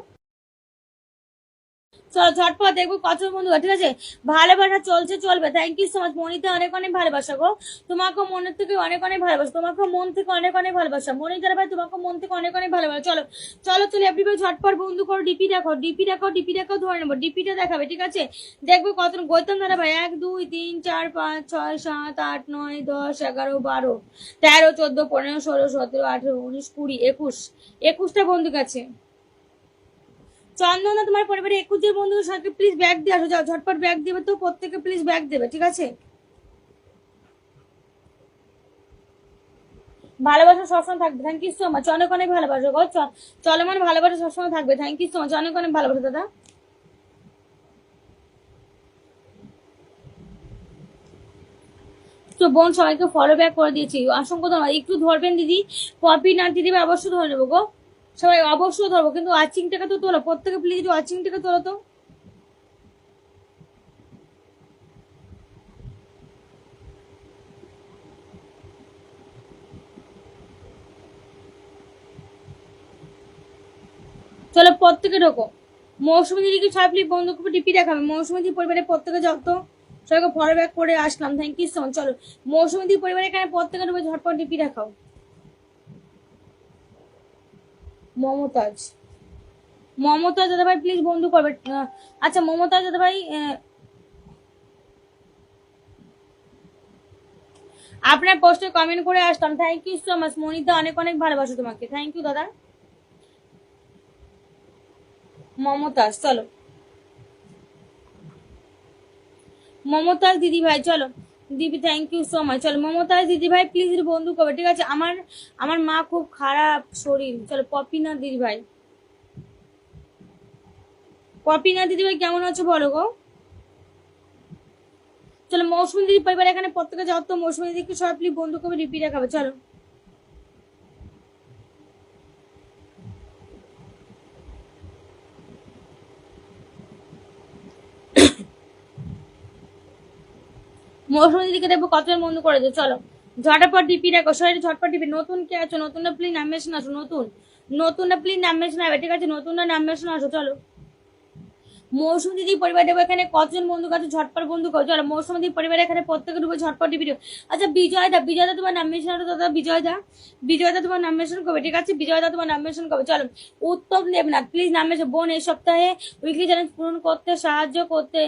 চলো ঝটপট দেখবো কতজন বন্ধু, ঠিক আছে। ভালোবাসা চলছে, চলবে। থ্যাংক ইউ সো মাচ মনিতে, অনেক অনেক ভালোবাসা গো। তোমাকে মনের থেকে অনেক অনেক ভালোবাসা, তোমাকে মন থেকে অনেক অনেক ভালোবাসা মনিতার ভাই, তোমাকে মন থেকে অনেক অনেক ভালোবাসা। চলো চলো চলো এভরিবডি ঝটপট বন্ধু করো, ডিপি দেখো, ডিপি দেখো, ডিপি দেখো, ধরে নেবো, ডিপিটা দেখাবে, ঠিক আছে। দেখবো কত গৌতম দাদা ভাই 1 2 3 4 5 6 7 8 9 10 11 12 13 14 15 16 17 18 19 20 21, 21টা বন্ধু কাছে। চন্দনা তোমার পরিবারে 21 জন বন্ধুদের সাথে প্লিজ ব্যাগ দিয়ে আসো। যাও ঝটপট ব্যাগ দেবে তো, প্রত্যেকে প্লিজ ব্যাগ দেবে, ঠিক আছে। ভালোবাসা সবসময় থাকবে। থ্যাংক ইউ সো মাচ, অনেক অনেক ভালোবাসা গো। চলমান ভালোবাসা সবসময় থাকবে। থ্যাংক ইউ সো মাচ, অনেক অনেক ভালোবাসা দাদা। তো বোন সবাইকে ফলো ব্যাক করে দিয়েছি, অসংখ্য ধন্যবাদ। একটু ধরবেন দিদি, পপি না দিদি অবশ্যই ধরে নেবো গো। সবাই অবশ্যই ধরবো, কিন্তু ওয়াচিংটাকে তো তোলো, প্রত্যেকে প্লিজ ওয়াচিংটাকে তোলো তো। চলো প্রত্যেকে ঢোকো। মৌসুমী দিদিকে সবাই প্লিজ বন্ধু করে ডিপি দেখাবে। মৌসুমী দিদি পরিবারের প্রত্যেকে যাও তো, সবাইকে ফলো ব্যাক করে আসলাম। Thank you so much. চলো মৌসুমী দিদি পরিবারের এখানে প্রত্যেকে ঢুকে ঝটপট ডিপি দেখাও। মমতাজ, মমতাজ দাদা ভাই প্লিজ বন্ধু করবে। আচ্ছা মমতাজ দাদা ভাই, আপনার পোস্টে কমেন্ট করে আসলাম। Thank you so much Monita, অনেক অনেক ভালোবাসো তোমাকে। থ্যাংক ইউ দাদা। মমতাজ, চলো মমতাজ দিদি ভাই, চলো দিদি থ্যাংক ইউ সো মাচ। চলো মমতাজ দিদি ভাই প্লিজ বন্ধু করবে, ঠিক আছে। আমার আমার মা খুব খারাপ শরীর। চলো পপিনা দিদি ভাই, পপিনা দিদি ভাই কেমন আছো বলো গো। চলো মৌসুমী দিদি পরিবার এখানে প্রত্যেকে যাও তো, মৌসুমী দিদিকে সবাই প্লিজ বন্ধু করবে, রিপিট দেখাবে। চলো মৌসুমী দিদিকে দেখবো কতজন বন্ধু করেছে। চলো ঝটপট ডিপি দেখো, সবাই ঝটপট ডিপি। নতুন কে আছো, নতুনটা প্লিজ নাম মেশন আসো। নতুন নতুনটা প্লিজ নাম মেশন হবে, ঠিক আছে। নতুনটা নাম মেশন আসো। চলো মৌসুমী দিদি পরিবার দেবো এখানে কতজন বন্ধু কাছে, ঝটপট বন্ধু করো। চলো মৌসুমী দিদি পরিবার এখানে প্রত্যেকে ঢুকে ঝটপট ভিডিও। আচ্ছা বিজয় দা, বিজয় দা তোমার নাম মেশন করো দাদা। বিজয় দা, বিজয় দা তোমার নাম মেশন করবে, ঠিক আছে। বিজয় দা তোমার নাম মেশন করবে। চলো উত্তম দেবনাথ প্লিজ নাম মেশন। বোন এই সপ্তাহে উইকলি চ্যালেঞ্জ পূরণ করতে সাহায্য করতে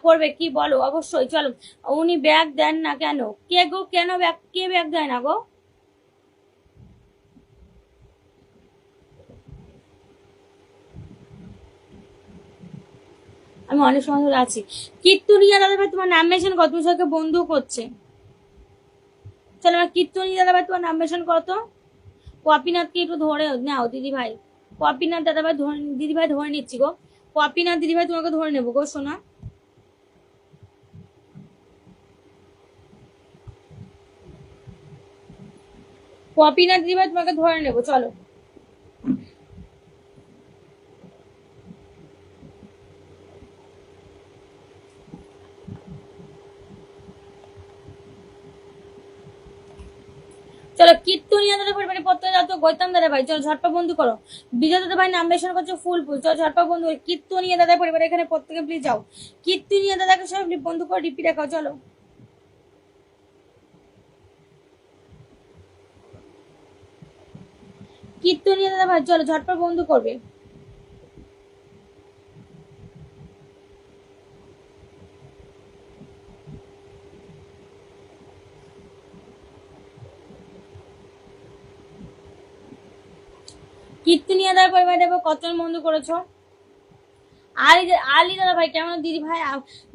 করবে কি বলো, অবশ্যই। চলো উনি ব্যাগ দেন না কেন, কে গো, কেন ব্যাগ, কে ব্যাগ দেয় না গো। আমি অনেক সময় ধরে আছি। কীর্তনিয়া দাদা ভাই তোমার নাম মেশন কত, তুমি সবাইকে বন্ধু করছে। চলো আমার কীর্তনিয়া দাদা ভাই তোমার নাম মেশন করো তো। পপিনাথকে একটু ধরে নাও দিদি ভাই। পপিনাথ দাদা ভাই দিদি ভাই ধরে নিচ্ছি গো। পপিনাথ দিদি ভাই তোমাকে ধরে নেবো গো সোনা। পপিনাথ দিদি ভাই তোমাকে ধরে নেবো। চলো চলো কীর্তনিয়া দাদা পরিবারে পত্র যাও তো। গৌতম দাদা ভাই চলো ঝটপট বন্ধু করো। বিজয় দাদা ভাই নাম মেশন করছো ফুল ফুল। চলো ঝটপট বন্ধু করো। কীর্তনিয়া দাদা পরিবারে এখানে প্রত্যেকে প্লিজ যাও। কীর্তনিয়া দাদাকে সব বন্ধু করো, ডিপি দেখাও। চলো কীর্তনিয়া দাদা ভাই চলো ঝটপট বন্ধু করবে। কীর্তনিয়াদার পরিবার দেবো কতজন বন্ধু করেছো? আলি আলি দাদা ভাই কেমন? দিদি ভাই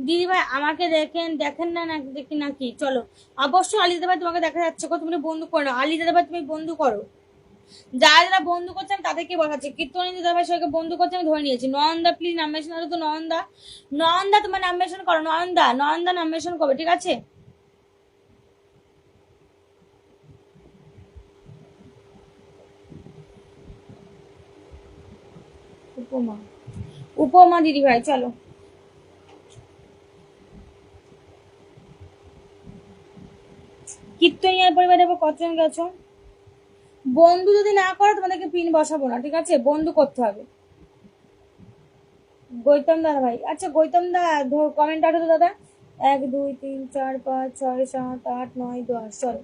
দিদি ভাই আমাকে দেখেন না দেখি নাকি? চলো অবশ্যই আলি দাদা ভাই তোমাকে দেখা যাচ্ছে, তুমি বন্ধু করো। আলি দাদা ভাই তুমি বন্ধু করো, যারা যারা বন্ধু করছে আমি তাদেরকে বসাচ্ছি। কীর্তনী দাদা ভাই সবাইকে বন্ধু করছে আমি ধরে নিয়েছি। নয়নদা প্লিজ নাম মেশন করো তো। নয়নদা, নয়নদা তোমার নাম মেশন করো। নয়নদা, নয়নদা নাম মেশন করবে, ঠিক আছে? উপমা, উপমা দিদি ভাই চলো। কীর্তনিয়ার পরিবারে কতজন গেছো? বন্ধু যদি না করো তোমাদেরকে পিন বসাবো না, ঠিক আছে? বন্ধু করতে হবে। গৌতম দাদা ভাই, আচ্ছা গৌতম দা কমেন্ট আঠো তো দাদা। 1 2 3 4 5 6 7 8 9 10 চলো।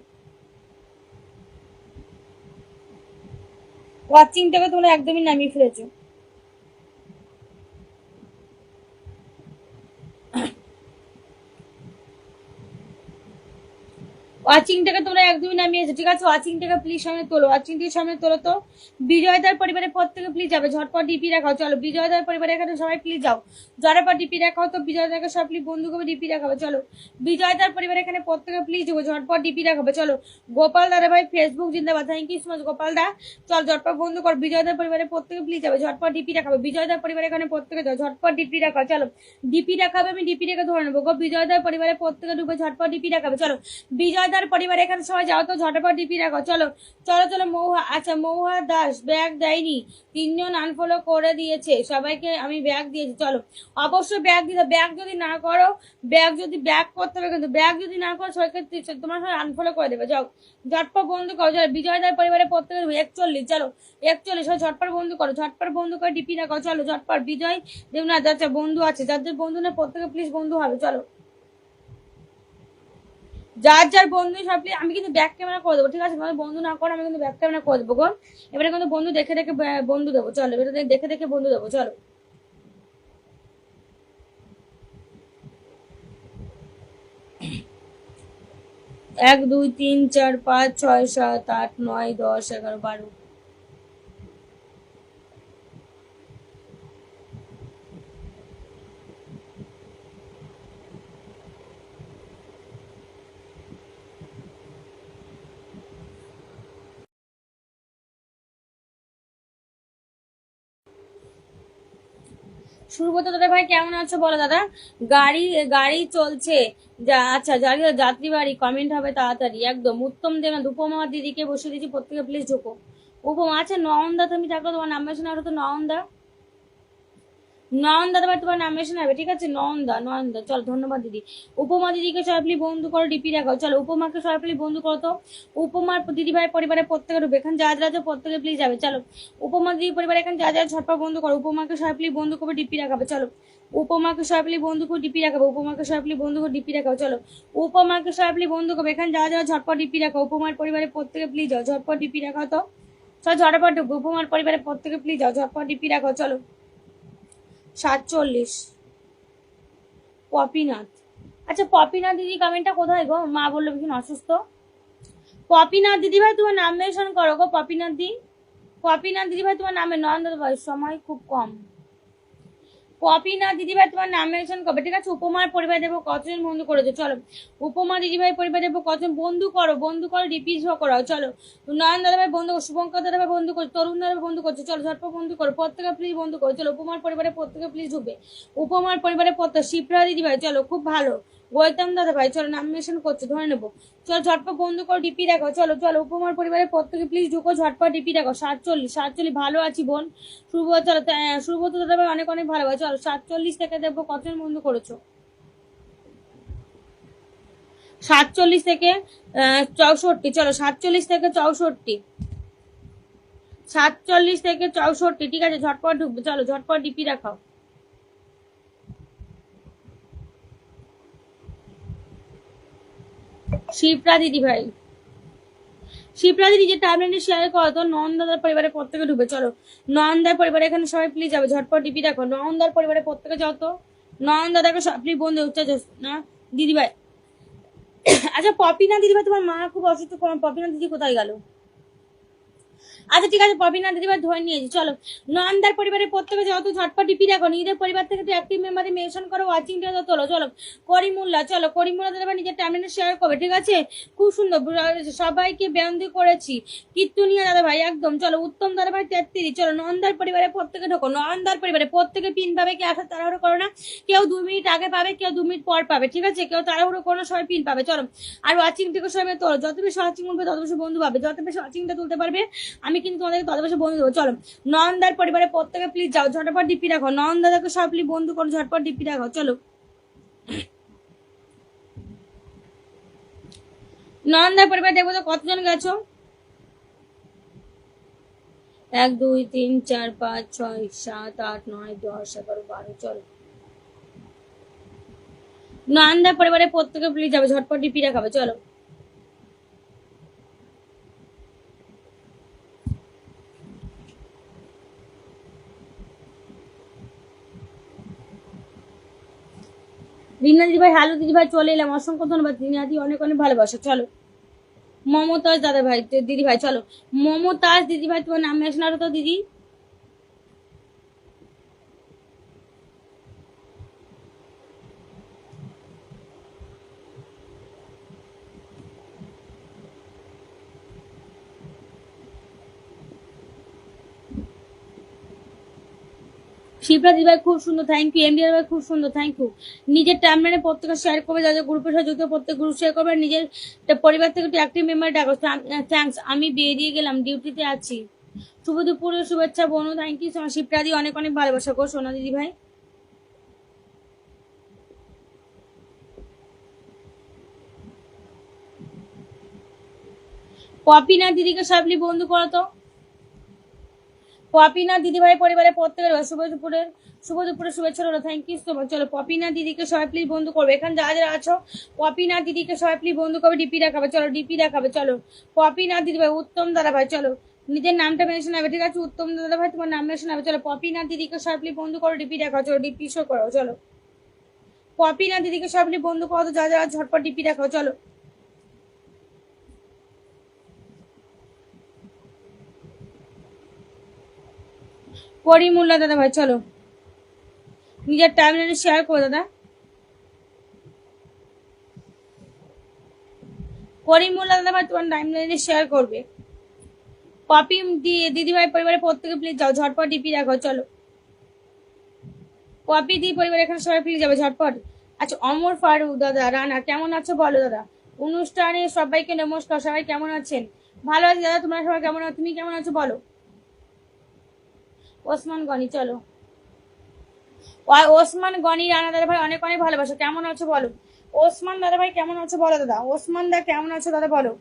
ওয়াচিংটাকে তোমরা একদমই নামিয়ে ফেলেছো। ওয়াচিংটাকে তোমরা একদমই নামিয়েছো, ঠিক আছে? ওয়াচিংটাকে প্লিজ সামনে তোলো, ওয়াচিংটিকে সামনে তোলো তো। বিজয়দার পরিবারের পর থেকে প্লিজ যাবে, ঝটপট ডিপি রাখাও। চলো বিজয়দার পরিবারে এখানে সবাই প্লিজ যাও, ঝটপট ডিপি রাখাও তো। বিজয়দাকে সব প্লিজ বন্ধু করে ডিপি রাখাবে। চলো বিজয়দার পরিবারে এখানে প্রত্যেকে প্লিজ যাবো, ঝটপট ডিপি রাখাবে। চলো গোপাল দাদা ভাই ফেসবুক জিন্দাবাদ, thank you so much Gopal দা। চল ঝটপট বন্ধু কর। বিজয়দার পরিবারে প্রত্যেকে প্লিজ যাবে, ঝটপট ডিপি রাখাবে। বিজয়দার পরিবারে এখানে প্রত্যেকে যাও, ঝটপট ডিপি রাখা। চলো ডিপি রাখাবে, আমি ডিপি রেখে ধরে নেবো গো। বিজয়দার পরিবারে প্রত্যেকে ঢুকে ঝটপট ডিপি রাখাবে। চলো বিজয়দার পরিবার এখানে সবাই যাও তো, ঝটপট ডিপি রাখো। চলো চলো চলো। মৌহা, আচ্ছা মৌহা দাস ব্যাগ দেয়নি, 3 জন আনফলো করে দিয়েছে, সবাইকে আমি ব্যাগ দিয়েছি। চলো অবশ্যই ব্যাগ দিতে, ব্যাগ যদি না করো, ব্যাগ যদি ব্যাগ করতে হবে কিন্তু, ব্যাগ যদি না করো সবাইকে তোমার সবাই আনফলো করে দেবে। যাও ঝটপট বন্ধু করো। চলো বিজয়দার পরিবারে প্রত্যেকে 41, চলো 41 ঝটপট বন্ধু করো, ঝটপট বন্ধু করে ডিপি রাখো। চলো ঝটপট। বিজয় দেবনাথ, আচ্ছা বন্ধু আছে, যাদের বন্ধু না প্রত্যেকে প্লিজ বন্ধু হবে। চলো যার যার বন্ধু সব আমি কিন্তু ব্যাক ক্যামেরা করে দেবো, ঠিক আছে? তোমাদের বন্ধু না করো আমি কিন্তু ব্যাক ক্যামেরা করে দেবো গো। এবারে কিন্তু বন্ধু দেখে দেখে বন্ধু দেবো। চলো এবারে দেখে দেখে বন্ধু দেবো। চলো 1 2 3 4 5 6 7 8 9 10 11 12। শুরু করতে দাদা ভাই কেমন আছো বলো দাদা। গাড়ি গাড়ি চলছে যা, আচ্ছা যাত্রী বাড়ি কমেন্ট হবে তাড়াতাড়ি একদম। উত্তম দেব উপমা দিদিকে বসে দিয়েছি, প্রত্যেকে প্লিজ ঢুকো। উপমা, আচ্ছা নয়নদা তুমি থাকো, তোমার নাম শোনা তো নয়নদা। নয়ন দাদা ভাই তোমার নাম এসে নেবে, ঠিক আছে? নয়নদা, নয়নদা চল, ধন্যবাদ দিদি। উপমা দিদিকে সরাসরি বন্ধু করো, ডিপি রাখাও। চলো উপমাকে সরাসরি বন্ধু করো তো। উপমার দিদি ভাই পরিবারের প্রত্যেকে ঢুকবে, এখানে যা যা প্রত্যেকে প্লিজ যাবে। চলো উপমা দিদি পরিবার এখানে যা যা ঝটপট বন্ধু করো। উপমাকে সরাসরি বন্ধু করবে, ডিপি রাখাবে। চলো উপমাকে সরাসরি বন্ধু করে ডিপি রাখাবে। উপমাকে সরাসরি বন্ধু করে ডিপি রাখাও। চলো উপমাকে সরাসরি বন্ধু করবে, এখানে যা যা ঝটপট ডিপি রাখো। উপমার পরিবারের প্রত্যেকে প্লিজ যাও, ঝটপট ডিপি রাখাও তো। চল ঝটপট ঢুকবো। উপমার পরিবারের প্রত্যেকে প্লিজ যাও, ঝটপট ডিপি রাখাও। চলো 47। পপিনাথ, আচ্ছা পপিনাথ দিদি কমেন্টটা কোথায় গো? মা বললো ভীষণ অসুস্থ। পপিনাথ দিদি ভাই তোমার নাম মেনশন করো গো। পপিনাথ দি, পপিনাথ দিদি ভাই তোমার নামে নন্দ ভাই সময় খুব কম। পপিনাথ দিদি ভাই তোমার নাম মেনশন করবে, ঠিক আছে? উপমার পরিবার দেবো কতজন বন্ধু করেছো? চলো উপমা দিদি ভাই পরিবার দেবো কতজন বন্ধু করো, বন্ধু করো ডিপি করাও। চলো নয়ন দাদা ভাই বন্ধু, শুভঙ্কর দাদা ভাই বন্ধু করছো, তরুণ দাদা বন্ধু করছো। চলো ঝটপট বন্ধু করো, প্রত্যেকে প্লিজ বন্ধু করো। চলো উপমার পরিবারে প্রত্যেকে প্লিজ ঢুকবে। উপমার পরিবারে প্রত্যেক শিপ্রা দিদি ভাই চলো, খুব ভালো। গৌতম দাদা ভাই চলো, নাম মেনশন করছো, ধরে নেবো। চলো ঝটপট বন্ধু করো, ডিপি দেখো। চলো চলো উপমার পরিবারের প্রত্যেকে প্লিজ ঢুকো, ঝটপট ডিপি দেখো। 47 ভালো আছি বোন। শুভ, চলো শুভত দাদা ভাই অনেক অনেক ভালো। চলো 47 থেকে দেখবো কতজন বন্ধু করেছো। 47 থেকে 64, চলো 47 থেকে 64, 47 থেকে 64, ঠিক আছে? ঝটপট ঢুকবে, চলো ঝটপট ডিপি দেখাও। শিপ্রা দিদি ভাই, শিপ্রা দিদি যে টাইমলাইনে শেয়ার করো তো। নয়নদার পরিবারের প্রত্যেকে ঢুকবে। চলো নয়নদার পরিবারে এখানে সবাই প্লিজ যাবে, ঝটপট ডিপি দেখো। নয়নদার পরিবারের প্রত্যেকে যাও তো। নয়ন দাদাকে সব প্লিজ বন্ধু হচ্ছে না দিদি ভাই। আচ্ছা পপিনা দিদি ভাই তোমার মা খুব অসুস্থ, পপিনা দিদি কোথায় গেল? আচ্ছা ঠিক আছে, পপিনা দিদিভাই ধরে নিয়েছি। চলো, নন্দার পরিবারের প্রত্যেকে যত ঝটপট ডিপি রাখো, নিজেদের পরিবার থেকে অ্যাক্টিভ মেম্বারে মেনশন করো, ওয়াচিংটা তো তোলো। চলো করিমুল্লা, চলো করিমুল্লা দিদিভাই নিজের টাইমলাইনে শেয়ার করবে, ঠিক আছে? খুব সুন্দর, সবাইকে বন্দি করেছি। কীর্তনিয়া দাদা ভাই একদম। চলো উত্তম দাদা ভাই 33। চলো নন্দার পরিবারের প্রত্যেকে ঢোকো, নন্দার পরিবারে প্রত্যেকে পিন পাবে। কি আসা তাড়াহুড়ো করো না, কেউ 2 মিনিট আগে পাবে, কেউ 2 মিনিট পর পাবে, ঠিক আছে? কেউ তাড়াহুড়ো করো না, সবাই পিন পাবে। চলো, আর ওয়াচিং থেকে সবাই তোলো, যত বেশি ওয়াচিং উঠবে তত বেশি বন্ধু পাবে, যত বেশি ওয়াচিংটা তুলতে পারবে আমি কিন্তু তোমাদেরকে তত বেশি বন্ধু দেবো। চলো নন্দার পরিবারের প্রত্যেকে প্লিজ যাও, ঝটপট ডিপি রাখো, নন্দাদাকে সব প্লিজ বন্ধু করো, ঝটপট ডিপি রাখো। চলো নন্দার পরিবার দেখবো তো কতজন গেছো। 1 2 3 4 5 6 7 8 9 10 11 12। চলো নন্দার পরিবারের প্রত্যেকে প্লিজ যাবে, ঝটপট ডিপি রাখাবে। চলো রিনা দিদি ভাই, হ্যালো দিদি ভাই, চলে এলাম, অসংখ্য ধন্যবাদ। রিনা দি অনেক অনেক ভালোবাসা। চলো মমতাজ দাদা ভাই, দিদি ভাই, চলো মমতাজ দিদি ভাই, তোমার নাম মেশন তো দিদি। শিবরা দিদি ভাই খুব সুন্দর, থ্যাংক ইউ। এমডি ভাই খুব সুন্দর, থ্যাংক ইউ। নিজের টাইমলাইনে প্রত্যেকে শেয়ার করবে, যাদের গ্রুপের সাথে যুক্ত প্রত্যেক গ্রুপ শেয়ার করবে, নিজের পরিবার থেকে একটু অ্যাক্টিভ মেম্বার ডাকো। থ্যাংকস, আমি বিয়ে দিয়ে গেলাম, ডিউটিতে আছি। শুভ দুপুরের শুভেচ্ছা বনু, থ্যাংক ইউ। শিবরা দি অনেক অনেক ভালোবাসা গো সোনা দিদি ভাই। পপিনা দিদিকে সবলি বন্ধু করো তো। পপিনা দিদি ভাই পরিবারের প্রত্যেকের শুভ দুপুরের শুভেচ্ছা রইল, থ্যাংক ইউ সো মাচ। চলো পপিনা দিদিকে সবাই প্লিজ বন্ধু করবে, এখানে যারা যারা আছো পপিনা দিদিকে সবাই প্লিজ বন্ধু করবে, ডিপি দেখাবে। চলো ডিপি দেখাবে। চলো পপিনা দিদি ভাই, উত্তম দাদা ভাই, চলো নিজের নামটা মেনশন হবে, ঠিক আছে? উত্তম দাদা ভাই তোমার নাম মেনশন হবে। চলো পপিনা দিদিকে সবাই প্লিজ বন্ধু করো, ডিপি দেখাও। চলো ডিপি শো করো। চলো পপিনা দিদিকে সবাই প্লিজ বন্ধু করো, যা যারা ঝটপট ডিপি দেখাও। চলো করিমুল্লা দাদা ভাই, চলো নিজের টাইমলাইনে শেয়ার করো দাদা। করিমুল্লা দাদা ভাই তোমার টাইমলাইনে শেয়ার করবে। পপি দিদি ভাই পরিবারের প্রত্যেকে প্লিজ যাও, ঝটপট ডিপি রাখো। চলো পপি দি পরিবার এখানে সবাই প্লিজ যাবে, ঝটপট। আচ্ছা অমর ফারুক দাদা, রানা কেমন আছো বলো দাদা। অনুষ্ঠানে সবাইকে নমস্কার, সবাই কেমন আছেন? ভালো আছি দাদা, তোমরা সবাই কেমন আছো? তুমি কেমন আছো বলো। ওসমান গনি, চলো ওসমান গনি, রানা দাদা ভাই অনেক অনেক ভালোবাসো, কেমন আছো বলো। ওসমান দাদা ভাই কেমন আছো বলো দাদা। ওসমান দা কেমন আছো দাদা বলো।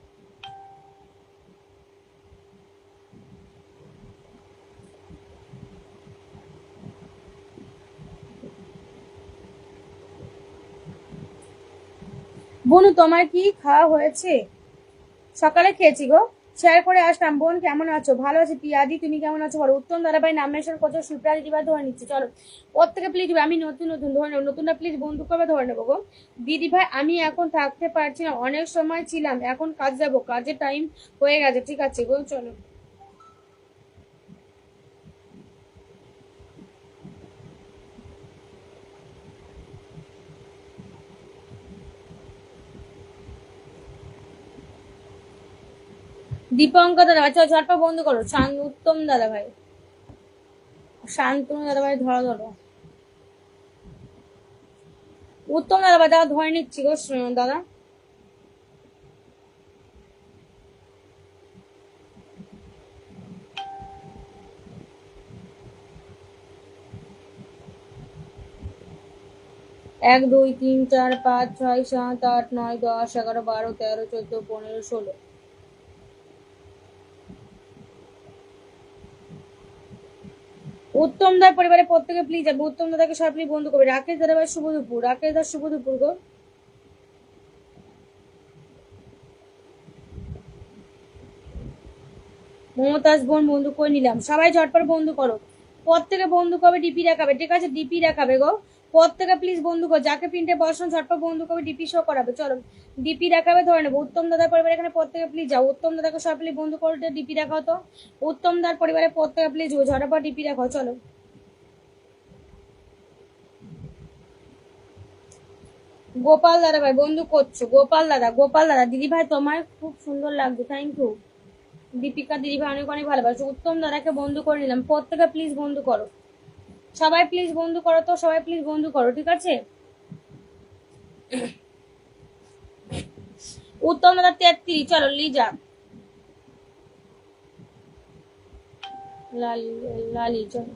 বনু তোমার কি খাওয়া হয়েছে? সকালে খেয়েছি গো, শেয়ার করে আসলাম। বোন কেমন আছো? ভালো আছি। পিয়াদি তুমি কেমন আছো বলো। উত্তম দাদাভাই নাম মেনশন করছো, সুপ্রা দিদিভাই ধরে নিচ্ছে। চলো প্রত্যেকে প্লিজ, আমি নতুন নতুন ধরে নেবো, নতুনটা প্লিজ বন্ধু করবে, ধরে নেবো গো। দিদি ভাই আমি এখন থাকতে পারছি না, অনেক সময় ছিলাম, এখন কাজ যাবো, কাজের টাইম হয়ে গেছে, ঠিক আছে গো। চলো দীপঙ্কর দাদা ভাই, চলো ঝটপট বন্ধু করো। উত্তম দাদা ভাই, শান্তনু দাদা ভাই ধরো ধরো। উত্তম দাদা ভাই দাদা ধরে নিচ্ছি গো দাদা। এক দুই তিন চার পাঁচ ছয় সাত আট নয় 10 11 12 13 14 15 16। উত্তম দার পরিবারের প্রত্যেকে প্লিজ যাবে, উত্তম দাদাকে সবাই প্লিজ বন্ধু করবে। রাকেশ দাদা ভাই শুভ দুপুর, রাকেশ দার শুভ দুপুর গো। মমতাজ বোন বন্ধু করে নিলাম, সবাই ঝটপট বন্ধু করো, প্রত্যেকে বন্ধু করবে, ডিপি দেখাবে, ঠিক আছে? ডিপি দেখাবে গো, প্রত্যেকে প্লিজ বন্ধু কর, যাকে প্রিন্টে পড়াশোনা ঝটপট বন্ধু করবে, ডিপি শো করাবে। চলো ডিপি দেখাবে, ধরে নেবো। উত্তম দাদার পরিবার এখানে প্রত্যেকে প্লিজ যাও, উত্তম দাদাকে সব প্লিজ বন্ধু করতে ডিপি দেখাও তো। উত্তম দার পরিবারে প্রত্যেকে প্লিজ ঝটপট ডিপি দেখাও। চলো গোপাল দাদা ভাই বন্ধু করছো, গোপাল দাদা, গোপাল দাদা দিদি ভাই তোমার খুব সুন্দর লাগছে, থ্যাংক ইউ। দীপিকা দিদি ভাই অনেক অনেক ভালোবাসো। উত্তম দাদাকে বন্ধু করে নিলাম, প্রত্যেকে প্লিজ বন্ধু করো, সবাই প্লিজ বন্ধু করো তো, সবাই প্লিজ বন্ধু করো, ঠিক আছে। উত্তম দাদা 33, চলো লিজা লালি লালি, চলো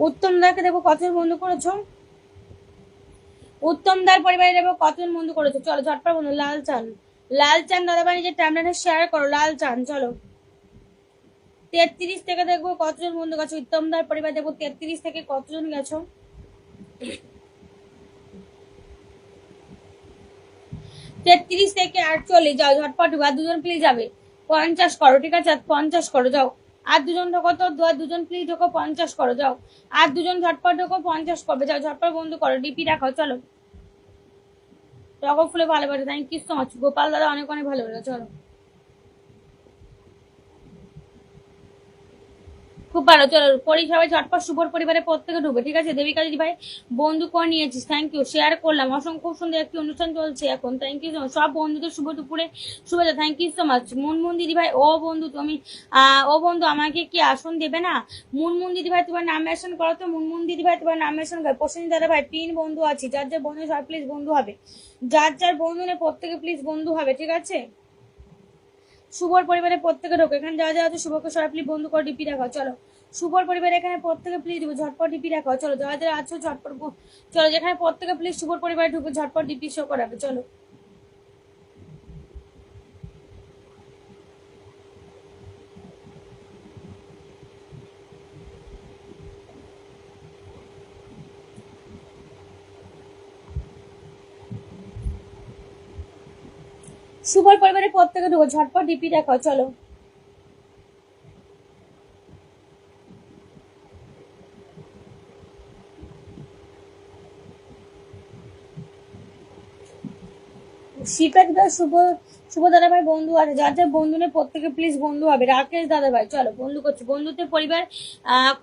উত্তম দাকে দেখো কতজন বন্ধু করেছো, উত্তম দার পরিবারে দেখো কতজন বন্ধু করেছো। চলো ঝটপট বন্ধু। লাল চান, লাল চান দাদা ভাই নিজের টাইমলাইনে শেয়ার করো, লাল চান। চলো 33 থেকে দেখবো কতজন বন্ধু গেছো, উত্তম দার পরিবার দেখবো 33 থেকে কতজন গেছো। 33 থেকে 48 যাও ঝটপট, আর দুজন প্লিজ যাবে, 50 করো, ঠিক আছে, 50 করো যাও। আর দুজন ঢোকো তো, দুজন প্লিজ ঢোকো, 50 করো যাও। আর দুজন ঝটপট ঢোকো, 50 করবে যাও, ঝটপট বন্ধু করো, ডিপি রাখাও। চলো টগর ফুলে ভালোবাসে, thank you so much. Gopal দাদা অনেক অনেক ভালোবাসে। চলো খুব ভালো, চলো পরি সবাই ঝটপট শুভর পরিবারে প্রত্যেকে ঢুকবে, ঠিক আছে। দেবিকা দিদি ভাই বন্ধু করে নিয়েছিস, থ্যাংক ইউ, শেয়ার করলাম। অসংখ্য খুব সুন্দর একটি অনুষ্ঠান চলছে এখন, থ্যাংক ইউ সো মাচ। সব বন্ধুদের শুভ দুপুরে শুভেচ্ছা, thank you so much. Munmun দিদি ভাই, ও বন্ধু তুমি ও বন্ধু আমাকে কি আসন দেবে না? মুনমুন দিদি ভাই তোমার নাম মেনশন করো তো, মুনমুন দিদি ভাই তোমার নাম মেনশন করো। প্রসেন দাদা ভাই 3 বন্ধু আছি, যার যার বন্ধু সব প্লিজ বন্ধু হবে, যার যার বন্ধু নেই প্রত্যেকে প্লিজ বন্ধু হবে, ঠিক আছে। শুভর পরিবারে প্রত্যেকে ঢোকে, এখানে যা যা আছে শুভকে সবাই প্লিজ বন্ধু করে ডিপি রাখো। চলো শুভর পরিবারে এখানে প্রত্যেকে প্লিজ দিব, ঝটপট ডিপি রাখো। চলো যারা যারা আছো ঝটপট চলো, যেখানে প্রত্যেকে প্লিজ শুভর পরিবারে ঢুকে ঝটপট ডিপি শো করাবে। চলো শুভর পরিবারে প্রত্যেকে ঢুকে ঝটপট ডিপি রাখো। চলো শিপেক দা শুভ, শুভ দাদা ভাই বন্ধু আছে, যার যার বন্ধু নেই প্রত্যেকে প্লিজ বন্ধু হবে। রাকেশ দাদা ভাই চলো বন্ধু করছো, বন্ধুদের পরিবার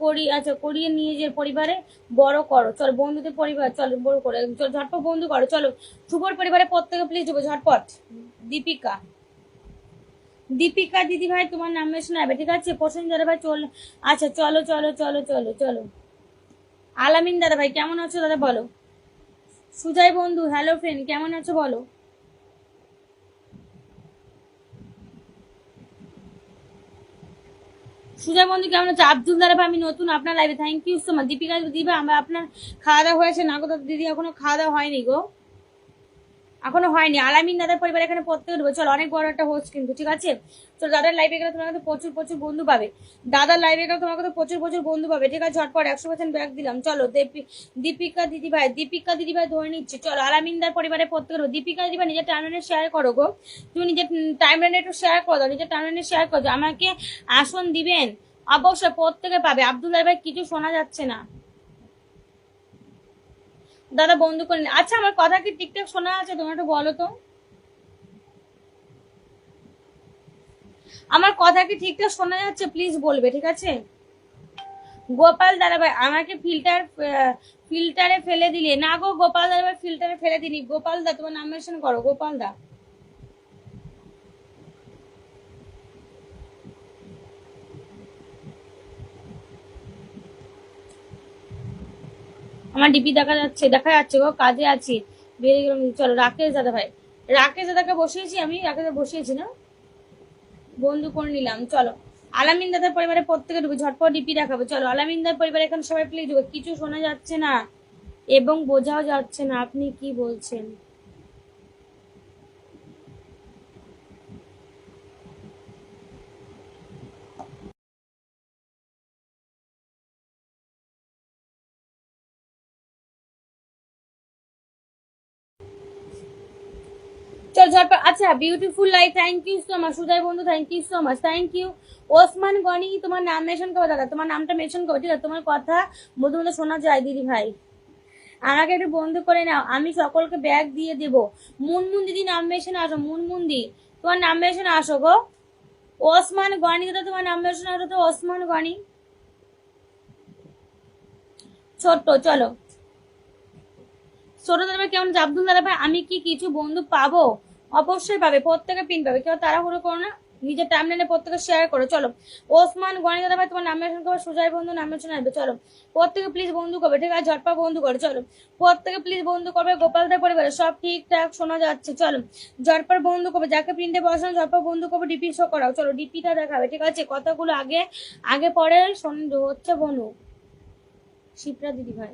করি, আচ্ছা করিয়ে নিয়ে যে পরিবারে বড় করো। চলো বন্ধুদের পরিবার চলো বড় করে, চলো ঝটপট বন্ধু করো। চলো শুভর পরিবারে প্রত্যেকে প্লিজ ঢুকো ঝটপট। দীপিকা, দীপিকা দিদি ভাই তোমার নাম মেশন হবে, ঠিক আছে। প্রসেন দাদা ভাই চল, আচ্ছা চলো চলো চলো চলো চলো। আলামিন দাদা ভাই কেমন আছো দাদা বলো। সুজয় বন্ধু হ্যালো ফ্রেন্ড, কেমন আছো বলো। সুজয় বন্ধু কেমন আছে। আব্দুল দাদা ভাই আমি নতুন আপনার লাইভে, thank you so much. Deepika দিদি ভাই আমরা আপনার খাওয়া দাওয়া হয়েছে না গো দিদি, এখনো খাওয়া দাওয়া হয়নি গো, এখনো হয়নি। আলামিন দাদার পরিবার এখানে প্রত্যেকে ঢুকবে। চলো অনেক বড় একটা হোস্ট কিন্তু, ঠিক আছে। তো দাদার লাইভে গেলে তোমার কাছে প্রচুর প্রচুর বন্ধু পাবে, দাদার লাইভে গেলে তোমার কাছে প্রচুর প্রচুর বন্ধু পাবে, ঠিক আছে। ঝটপট 100% ব্যাগ দিলাম। চলো দীপিকা দিদি ভাই, দীপিকা দিদি ভাই ধরে নিচ্ছে। চলো আলামিনদার পরিবারে প্রত্যেকে ঢুকো। দীপিকা দিদি ভাই নিজের টাইমলাইনে শেয়ার করো গো, তুমি নিজের টাইমলাইনে একটু শেয়ার করে দাও, নিজের টাইমলাইনে শেয়ার করো, আমাকে আসন দিবেন অবশ্যই, প্রত্যেকে পাবে। আব্দুল্লাহ ভাই কিছু শোনা যাচ্ছে না দাদা, বন্ধু করে আচ্ছা আমার কথা কি ঠিকঠাক শোনা আছে তোমার, একটু বলো তো আমার কথা কি ঠিকঠাক শোনা যাচ্ছে, প্লিজ বলবে, ঠিক আছে। গোপাল দাদা ভাই আমাকে ফিল্টারে ফেলে দিলে না গো, গোপাল দাদা ভাই ফিল্টারে ফেলে দিনি। গোপাল দা তোমার নাম মেনশন করো, গোপাল দা। আমার ডিপি দেখা যাচ্ছে, দেখা যাচ্ছে গো, কাজে আছি, বেরিয়ে গেলাম। চলো রাকেশ দাদা ভাই, রাকেশ দাদাকে বসিয়েছি আমি, রাকেশ বসিয়েছি না, বন্ধু করে নিলাম। চলো আলামিন দাদার পরিবারে প্রত্যেকে ঢুকে ঝটপট ডিপি দেখাবে। চলো আলামিন দাদার পরিবারে এখানে সবাই প্লিজ ঢুকে, কিছু শোনা যাচ্ছে না এবং বোঝাও যাচ্ছে না আপনি কি বলছেন। চল ঝটপট। আচ্ছা beautiful life, thank you so much. Sujoy বন্ধু thank you so much, thank you. Osman Gani তোমার নাম মেনশন করো দাদা, তোমার নামটা মেনশন করো, ঠিক আছে? তোমার কথা মধ্যে মধ্যে শোনা যায় দিদি ভাই, আমাকে একটু বন্ধু করে নাও, আমি সকলকে ব্যাগ দিয়ে দেব। মুনমুন দিদি নাম মেনশন আসো, মুনমুন দি তোমার নাম মেনশন আসো গো। ওসমান গনি দাদা তোমার নাম মেনশন আসো তো, ওসমান গনি। ছোট্ট চলো, ছোট দাদা ভাই কেমন? আব্দুল দাদা ভাই আমি কি কিছু বন্ধু পাবো? অবশ্যই পাবে, প্রত্যেকে পিন পাবে, কেউ তাড়াহুড়ো করো না, নিজের টাইমলাইনে প্রত্যেকে শেয়ার করো। চলো ওসমান গনি দাদা ভাই তোমার নাম মেনশন করবে, সুজয় বন্ধু নাম মেনশন আসবে। চলো প্রত্যেকে প্লিজ বন্ধু করবে, ঠিক আছে? ঝটপা বন্ধু করো, চলো প্রত্যেকে প্লিজ বন্ধু করবে। গোপালদার পরিবারে সব ঠিকঠাক শোনা যাচ্ছে, চলো ঝটপা বন্ধু করবে, যাকে প্রিন্টে বসানো ঝটপা বন্ধু করবে, ডিপি শো করাও। চলো ডিপিটা দেখাবে, ঠিক আছে? কথাগুলো আগে আগে পরে হচ্ছে বনু শিপ্রা দিদি ভাই,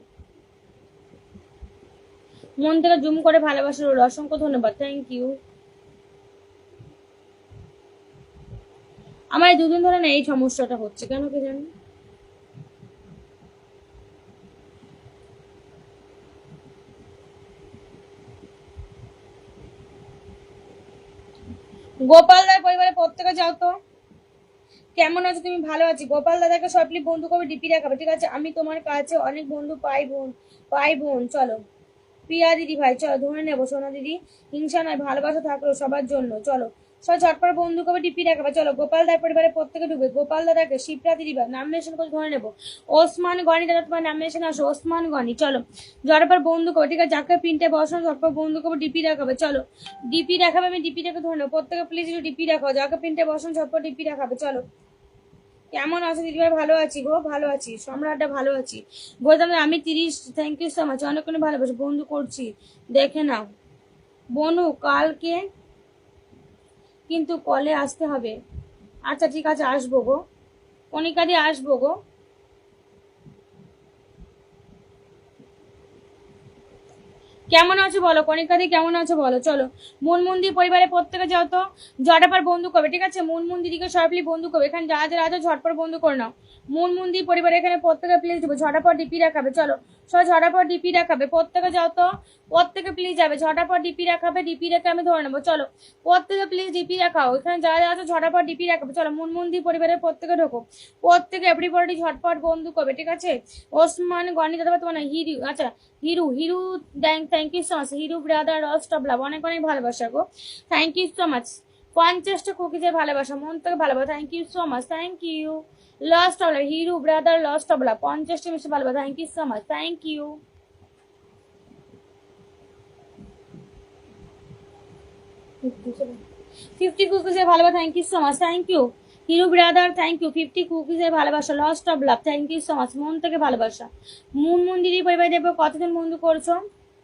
মন থেকে জুম করে ভালোবাসা রইল, অসংখ্য ধন্যবাদ, থ্যাংক ইউ। আমার এই দুদিন ধরে না এই সমস্যাটা হচ্ছে, কেন কে জানি। গোপালদার পরিবারে প্রত্যেকে যাও তো, কেমন আছো তুমি? ভালো আছি। গোপাল দাদাকে সবলি বন্ধু করে ডিপি রাখাবে, ঠিক আছে? আমি তোমার কাছে অনেক বন্ধু পাই বোন, পাই বোন। চলো প্রিয়া দিদি ভাই চলো ধরে নেবো, সোনা দিদি হিংসা নয় ভালোবাসা থাকলো সবার জন্য। চলো সব ঝটপট বন্ধু করে ডিপি রাখাবে। চলো গোপাল দার পরিবারে প্রত্যেকে ঢুকবে, গোপাল দাদাকে শিপ্রা দিদি ভাই নাম মেনশন করে ধরে নেবো। ওসমান গনি দাদা তোমার নাম মেনশন আসো, ওসমান গনি। চলো ঝটপট বন্ধু করো, ঠিক আছে? যাকে প্রিন্টে বসানো ঝটপট বন্ধু করবো, ডিপি রাখাবে। চলো ডিপি রাখাবে, আমি ডিপিটাকে ধরে নেবো, প্রত্যেকে প্লিজ একটু ডিপি রাখো, যাকে প্রিন্টে বসানো ঝটপট ডিপি রাখাবে। চলো কেমন আছো দিদিভাই? ভালো আছি গো, ভালো আছি, সম্রাটটা ভালো আছি। বলতাম আমি 30, থ্যাংক ইউ সো মাচ, অনেক অনেক ভালোবাসি, বন্ধু করছি দেখে নাও। বনু কালকে কিন্তু কলে আসতে হবে। আচ্ছা ঠিক আছে আসবো গো, কনিকা দিয়ে আসবো গো। কেমন আছো বলো, কনিকাদি কেমন আছো বলো। চলো মুনমুন্দি পরিবারে প্রত্যেকে যাও তো, ঝটপট বন্ধু করবে, ঠিক আছে? মুনমুন দিদিকে সবলি বন্ধু করবে, এখানে যারা যারা আছো ঝটপট বন্ধু করে নাও। মুনমুন্দি পরিবারে এখানে প্রত্যেকে প্লিজ দেবো, ঝটাপট ডিপি রাখাবে। চলো সব ঝটাপট ডিপি রাখাবে, প্রত্যেকে যাও তো, প্রত্যেকে প্লিজ যাবে, ঝটাপট ডিপি রাখাবে, ডিপি রেখে আমি ধরে নেবো। চলো প্রত্যেকে প্লিজ ডিপি রাখাও, এখানে যারা যারা আছো ঝটাপট ডিপি রাখাবে। চলো মুনমুন্দি পরিবারের প্রত্যেকে ঢোকো, প্রত্যেকে এভরিবডি ঝটপট বন্ধু করবে, ঠিক আছে? ওসমান গনি দাদা তোমার না হিরু, আচ্ছা Hiru, Hiru thank you so much, Hiru brother lost of love, অনেক অনেক ভালোবাসা গো, থ্যাংক ইউ সো মাচ। 50টা কুকিজের ভালোবাসা, মন থেকে ভালোবাসা, thank you so much, thank you. Lost of love, Hiru brother lost of love, 50টা মিষ্টি ভালোবাসা, thank you so much, thank you. 50 কুকিজের ভালোবাসা, thank you so much, thank you. Hiru brother thank you, 50 কুকিজের ভালোবাসা, lost of love, thank you so much, মন থেকে ভালোবাসা। মুনমুন দিদি পরিবার দেবো, কতজন বন্ধু করছো?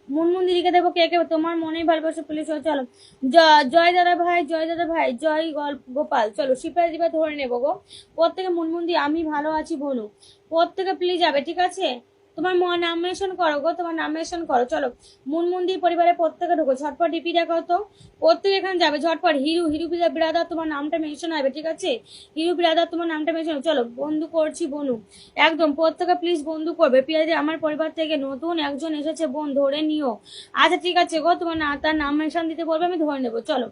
মুনমুন দিদিকে দেবো, কে কে তোমার মনেই ভালোবাসা পুলিশ। চলো জয় দাদা ভাই, জয় দাদা ভাই, জয় গোপাল। চলো শিপ্রা দিবা ধরে নেবো গো, প্রত্যেকে মুনমুন দি আমি ভালো আছি বলু, প্রত্যেকে প্লিজ যাবে, ঠিক আছে? তোমার নাম মেনশন করো গো, তোমার নাম মেনশন করো। চলো মুনমুন্দি পরিবারের প্রত্যেকে ঢোকো, ঝটপট ডিপি দেখাও তো, প্রত্যেকে এখানে যাবে ঝটপট। হিরু, হিরু ব্রাদার তোমার নামটা মেনশন হবে, ঠিক আছে? হিরু ব্রাদার তোমার নামটা মেনশন। চলো বন্ধু করছি বনু, একদম প্রত্যেকে প্লিজ বন্ধু করবে। পিয়াদি আমার পরিবার থেকে নতুন একজন এসেছে, বোন ধরে নিও। আচ্ছা ঠিক আছে গো, তোমার তার নাম মেনশন দিতে বলবে, আমি ধরে নেবো। চলো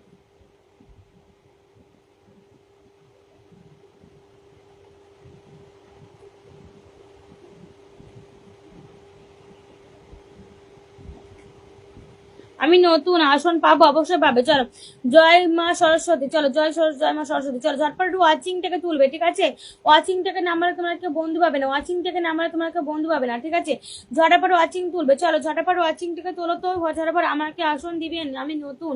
আমি নতুন আসন পাবো, অবশ্যই পাবে। চলো জয় মা সরস্বতী, চলো জয় মা সরস্বতী। চলো ঝটপট একটু ওয়াচিং থেকে তুলবে, ঠিক আছে? ওয়াচিং থেকে নামালে তোমার কেউ বন্ধু পাবে না, ওয়াচিং থেকে নামালে তোমার কেউ বন্ধু পাবে না, ঠিক আছে? ঝটাপট ওয়াচিং তুলবে, চলো ঝটাপট ওয়াচিং থেকে তোলো তো, ঝটাপট আমাকে আসন দিবেন, আমি নতুন,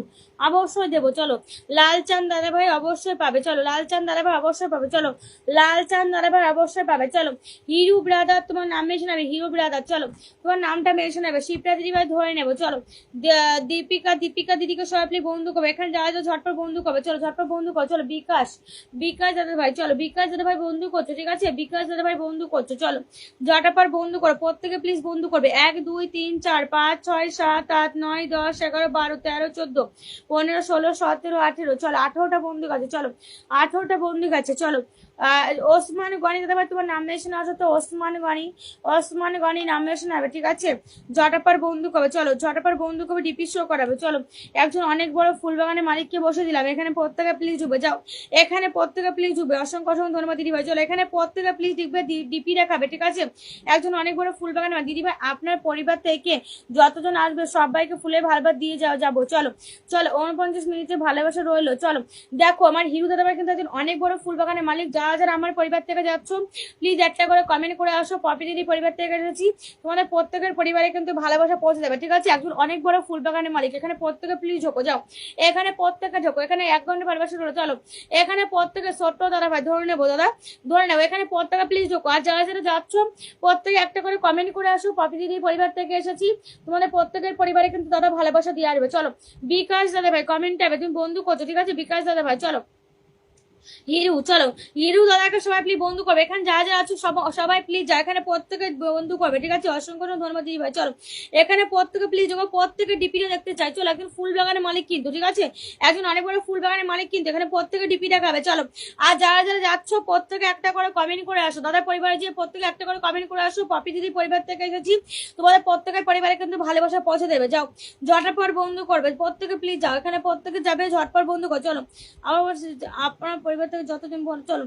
অবশ্যই দেবো। চলো লালচাঁদ দাদা ভাই অবশ্যই পাবে, চলো লালচাঁদ দাদা ভাই অবশ্যই পাবে, চলো লালচাঁদ দাদা ভাই অবশ্যই পাবে। চলো হিরু ব্রাদার তোমার নাম মেনশন হবে, হিরু ব্রাদার। চলো তোমার নামটা মেনশন হবে, শিপ্রা দিদি ভাই ধরে নেবো। চলো দীপিকা দিদিকে সবাই বন্ধু করবে, এখানে যারা যা ঝটপট বন্ধু করবে, চলো ঝটপট বন্ধু করো। চলো বিকাশ দাদা ভাই, চলো বিকাশ দাদা ভাই বন্ধু করছো, ঠিক আছে? বিকাশ দাদা ভাই বন্ধু করছো, চলো ঝটপট বন্ধু করো, প্রত্যেকে প্লিজ বন্ধু করবে। 1 2 3 4 5 6 7 8 9 10 11 12 13 14 15 16 17 18, চলো 18টা বন্ধু গেছে, চলো 18টা বন্ধু গেছে। চলো ওসমান গনি দাদা ভাই তোমার নাম মেশন আছে তো, ওসমান গনি নাম মেশন হবে, ঠিক আছে। ঝটাপার বন্ধু কবে, চলো ঝটাপার বন্ধু কবে ডিপি শো করাবে, চলো। একজন অনেক বড় ফুল বাগানের মালিককে বসে দিলাম, এখানে প্রত্যেকে প্লিজ ঢুকবে, যাও এখানে প্রত্যেকে প্লিজ ঢুকবে, অসংখ্য অসংখ্য ধন্যবাদ দিদি ভাই। চলো এখানে প্রত্যেকে প্লিজ ঢুকবে, ডিপি দেখাবে, ঠিক আছে। একজন অনেক বড় ফুল বাগানের দিদি ভাই, আপনার পরিবার থেকে যতজন আসবে সবাইকে ফুলের ভালবাসা দিয়ে যাবো, চলো চলো 49 মিনিটে ভালোবাসা রইলো। চলো দেখো আমার হিরু দাদা ভাই কিন্তু একজন অনেক বড় ফুল বাগানের মালিক, যারা যারা আমার পরিবার থেকে যাচ্ছ প্লিজ একটা করে কমেন্ট করে আসো, পপি দিদি পরিবার থেকে এসেছি, তোমাদের প্রত্যেকের পরিবারে কিন্তু ভালোবাসা পৌঁছে যাবে, ঠিক আছে। একজন অনেক বড় ফুল বাগানের মালিক, এখানে প্রত্যেকে প্লিজ ঢোকো, যাও এখানে প্রত্যেকে ঢোকো, এখানে 1 ঘন্টা ভালোবাসা রইলো। চলো এখানে প্রত্যেকের ছোট্ট দাদা ভাই ধরে নেবো, দাদা ধরে নেবো, এখানে প্রত্যেকে প্লিজ ঢোকো। আর যারা যারা যাচ্ছ প্রত্যেকে একটা করে কমেন্ট করে আসো, পপি দিদি পরিবার থেকে এসেছি, তোমাদের প্রত্যেকের পরিবারে কিন্তু দাদা ভালোবাসা দিয়ে আসবে। চলো বিকাশ দাদা ভাই কমেন্ট টাইপে তুমি বন্ধু করছো, ঠিক আছে বিকাশ দাদা ভাই। চলো হিরু, চলো হিরু দাদাকে সবাই প্লিজ বন্ধু করবে, এখানে যা যা আছো সবাই প্লিজ যা, এখানে প্রত্যেকে বন্ধু করবে, ঠিক আছে। অসংখ্য ধন্যবাদ দিদি ভাই। চলো এখানে প্রত্যেকে প্লিজ যখন প্রত্যেকে ডিপিটা দেখতে চাই, চলো একজন ফুল বাগানের মালিক কিন্তু, ঠিক আছে, একজন অনেক বড় ফুল বাগানের মালিক কিন্তু, এখানে প্রত্যেকে ডিপি দেখাবে। চলো আর যারা যারা যাচ্ছ প্রত্যেকে একটা করে কমেন্ট করে আসো, দাদার পরিবারে যে প্রত্যেকে একটা করে কমেন্ট করে আসো, পপি দিদি পরিবার থেকে এসেছি, তোমাদের প্রত্যেকের পরিবারে কিন্তু ভালোবাসা পৌঁছে দেবে। যাও ঝটপট বন্ধু করবে, প্রত্যেকে প্লিজ যাও, এখানে প্রত্যেকে যাবে ঝটপট বন্ধু কর। চলো আমার আপনার পরিবার থেকে যতদিন চলো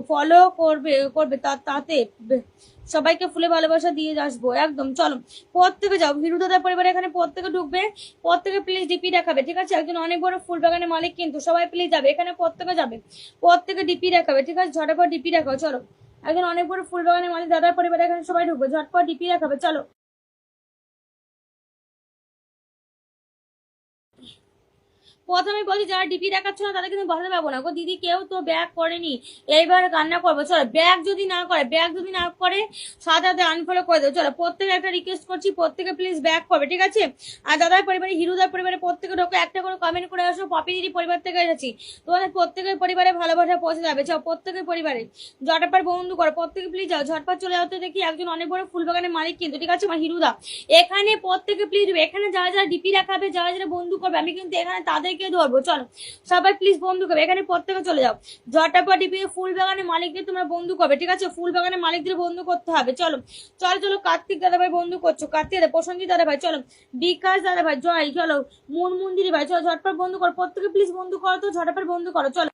ফলো করবে করবে তাতে সবাইকে ফুলে ভালোবাসা দিয়ে আসবো একদম। চলো প্রত্যেকে যাও, হিরু দাদার পরিবারে এখানে প্রত্যেকে ঢুকবে, প্রত্যেকে প্লিজ ডিপি দেখাবে, ঠিক আছে। একজন অনেক বড় ফুল বাগানের মালিক কিন্তু, সবাই প্লিজ যাবে, এখানে প্রত্যেকে যাবে, প্রত্যেকে ডিপি দেখাবে, ঠিক আছে। ঝটপট ডিপি দেখাও, চলো একজন অনেক বড় ফুল বাগানের মালিক দাদার পরিবারে এখানে সবাই ঢুকবে, ঝটপট ডিপি দেখাবে। চলো প্রথমে বলছি যারা ডিপি দেখাচ্ছ না তাদের কিন্তু বসাতে পারবো না গো দিদি, কেউ তো ব্যাগ করেনি, এইবার কান্না করবো। চলো ব্যাগ যদি না করে সাথে আনফলো করে দেবো। চলো প্রত্যেকে একটা রিকোয়েস্ট করছি, প্রত্যেকে প্লিজ ব্যাগ করবে, ঠিক আছে। আর দাদার পরিবারে হিরুদার পরিবারে প্রত্যেকে ঢোকে, একটা করে কমেন্ট করে আসো, পপি দিদি পরিবার থেকে এসেছি, তোমাদের প্রত্যেকের পরিবারে ভালোবাসা পৌঁছে যাবে। চলো প্রত্যেকের পরিবারে ঝটপট বন্ধু করো, প্রত্যেকে প্লিজ যাও ঝটপট চলে যাতে দেখি একজন অনেক বড় ফুল বাগানের মালিক কিন্তু, ঠিক আছে আমার হিরুদা। এখানে প্রত্যেকে প্লিজ, এখানে যারা যারা ডিপি রাখাবে, যারা যারা বন্ধু করবে, আমি কিন্তু এখানে তাদের ধরবো। চলো সবাই প্লিজ বন্ধু করবে, এখানে প্রত্যেকে চলে যাও ঝটাপট ডিপি ফুল বাগানের মালিকদের তোমরা বন্ধু করবে, ঠিক আছে। ফুল বাগানের মালিকদের বন্ধু করতে হবে। চলো চলো চলো কার্তিক দাদা ভাই বন্ধু করছো, কার্তিক দাদা, প্রসঞ্জিৎ দাদা ভাই, চলো বিকাশ দাদা ভাই, জয়, চলো মুনমুন দিদি ভাই, চলো ঝটপট বন্ধু করো, প্রত্যেকে প্লিজ বন্ধু করো তো, ঝটপট বন্ধু করো। চলো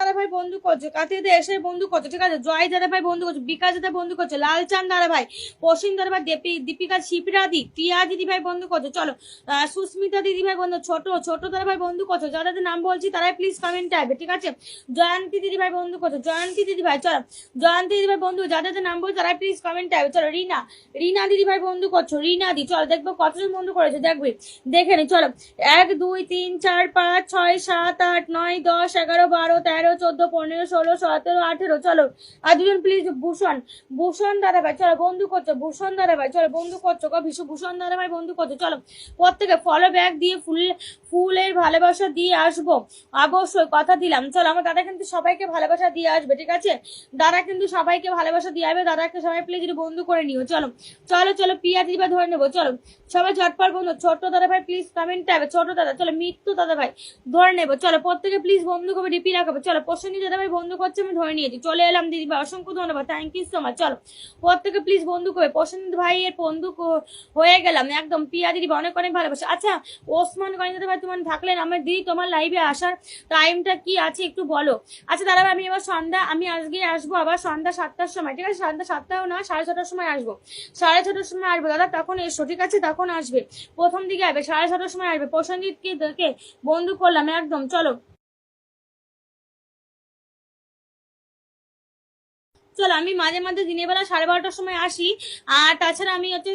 দাদা ভাই বন্ধু করছো, কাতিতে এসে বন্ধু করছো, ঠিক আছে। জয় দাদা ভাই বন্ধু করছো, বিকাশ দাদা বন্ধু করছো, লালচাঁদ দাদা ভাই, পশ্চিম দাদা ভাই, দীপিকা শিপ্রাদি, টিয়া দিদি ভাই বন্ধু করছো। চলো সুস্মিতা দিদি ভাই বন্ধু, ছোট দাদা ভাই বন্ধু করছো, যাদের নাম বলছি তারাই প্লিজ কমেন্টে আসবে, ঠিক আছে। জয়ন্তী দিদি ভাই বন্ধু করছো, জয়ন্তী দিদি ভাই, চলো জয়ন্তী দিদি ভাই বন্ধু, যাদের নাম বলছি তারাই প্লিজ কমেন্টে আসবে। চলো রিনা দিদি ভাই বন্ধু করছো, রিনা দি, চলো দেখবো কতজন বন্ধু করেছে, দেখবি দেখে নি। চলো 1 2 3 4 5 6 7 8 9 10 11 12 13 14 15 16 17 18, চলো আর দুজন প্লিজ ভূষণ দাদা ভাই, চলো বন্ধু করছো, ভূষণ দাদা ভাই, চলো বন্ধু করছো গো, ভূষণ দাদা ভাই বন্ধু করছো। চলো প্রত্যেকে ফলো ব্যাক দিয়ে ফুলের ভালোবাসা দিয়ে আসবো, অবশ্যই কথা দিলাম। চলো আমার দাদা কিন্তু সবাইকে ভালোবাসা দিয়ে আসবে, ঠিক আছে। দাদা কিন্তু সবাইকে ভালোবাসা দিয়ে আসবে, দাদাকে সবাই প্লিজ বন্ধু করে নিও। চলো চলো চলো পিয়া দিবা ধরে নেবো, চলো সবাই ঝটপট বন্ধু, ছোট দাদা ভাই প্লিজ কমেন্টে আসবে, ছোট দাদা, চলো মৃত্যু দাদা ভাই ধরে নেবো। চলো প্রত্যেকে প্লিজ বন্ধু করবে, ডিপি রাখাবে। চলো প্রসেনজিৎ দাদা ভাই বন্ধু করছে, আমি ধরে নিয়েছি, চলে এলাম দিদি ভাই, অসংখ্য ধন্যবাদ, থ্যাংক ইউ সো মাচ। চলো প্রত্যেকে প্লিজ বন্ধু করবে, প্রসেনজিৎ ভাই এর বন্ধু হয়ে গেলাম একদম, পিয়া দিদি অনেক অনেক ভালোবাসে। আচ্ছা ওসমান গনি দাদা ভাই তোমার থাকলেন, আমার দিদি তোমার লাইভে আসার টাইমটা কি আছে একটু বলো। আচ্ছা দাদা ভাই আমি এবার আমি আজকে আসবো আবার সন্ধ্যা 7টার সময়, ঠিক আছে। সন্ধ্যা 7টাও না 6:30টার সময় আসবো, 6:30টার সময় আসবো দাদা, তখন এসো, ঠিক আছে, তখন আসবে, প্রথম দিকে আসবে, 6:30টার সময় আসবে। প্রসেনজিৎকে দেখে বন্ধু করলাম একদম। চলো চলো আমি মাঝে মাঝে দিনের বেলা 12:30টার সময় আসি, আর তাছাড়া আমি হচ্ছে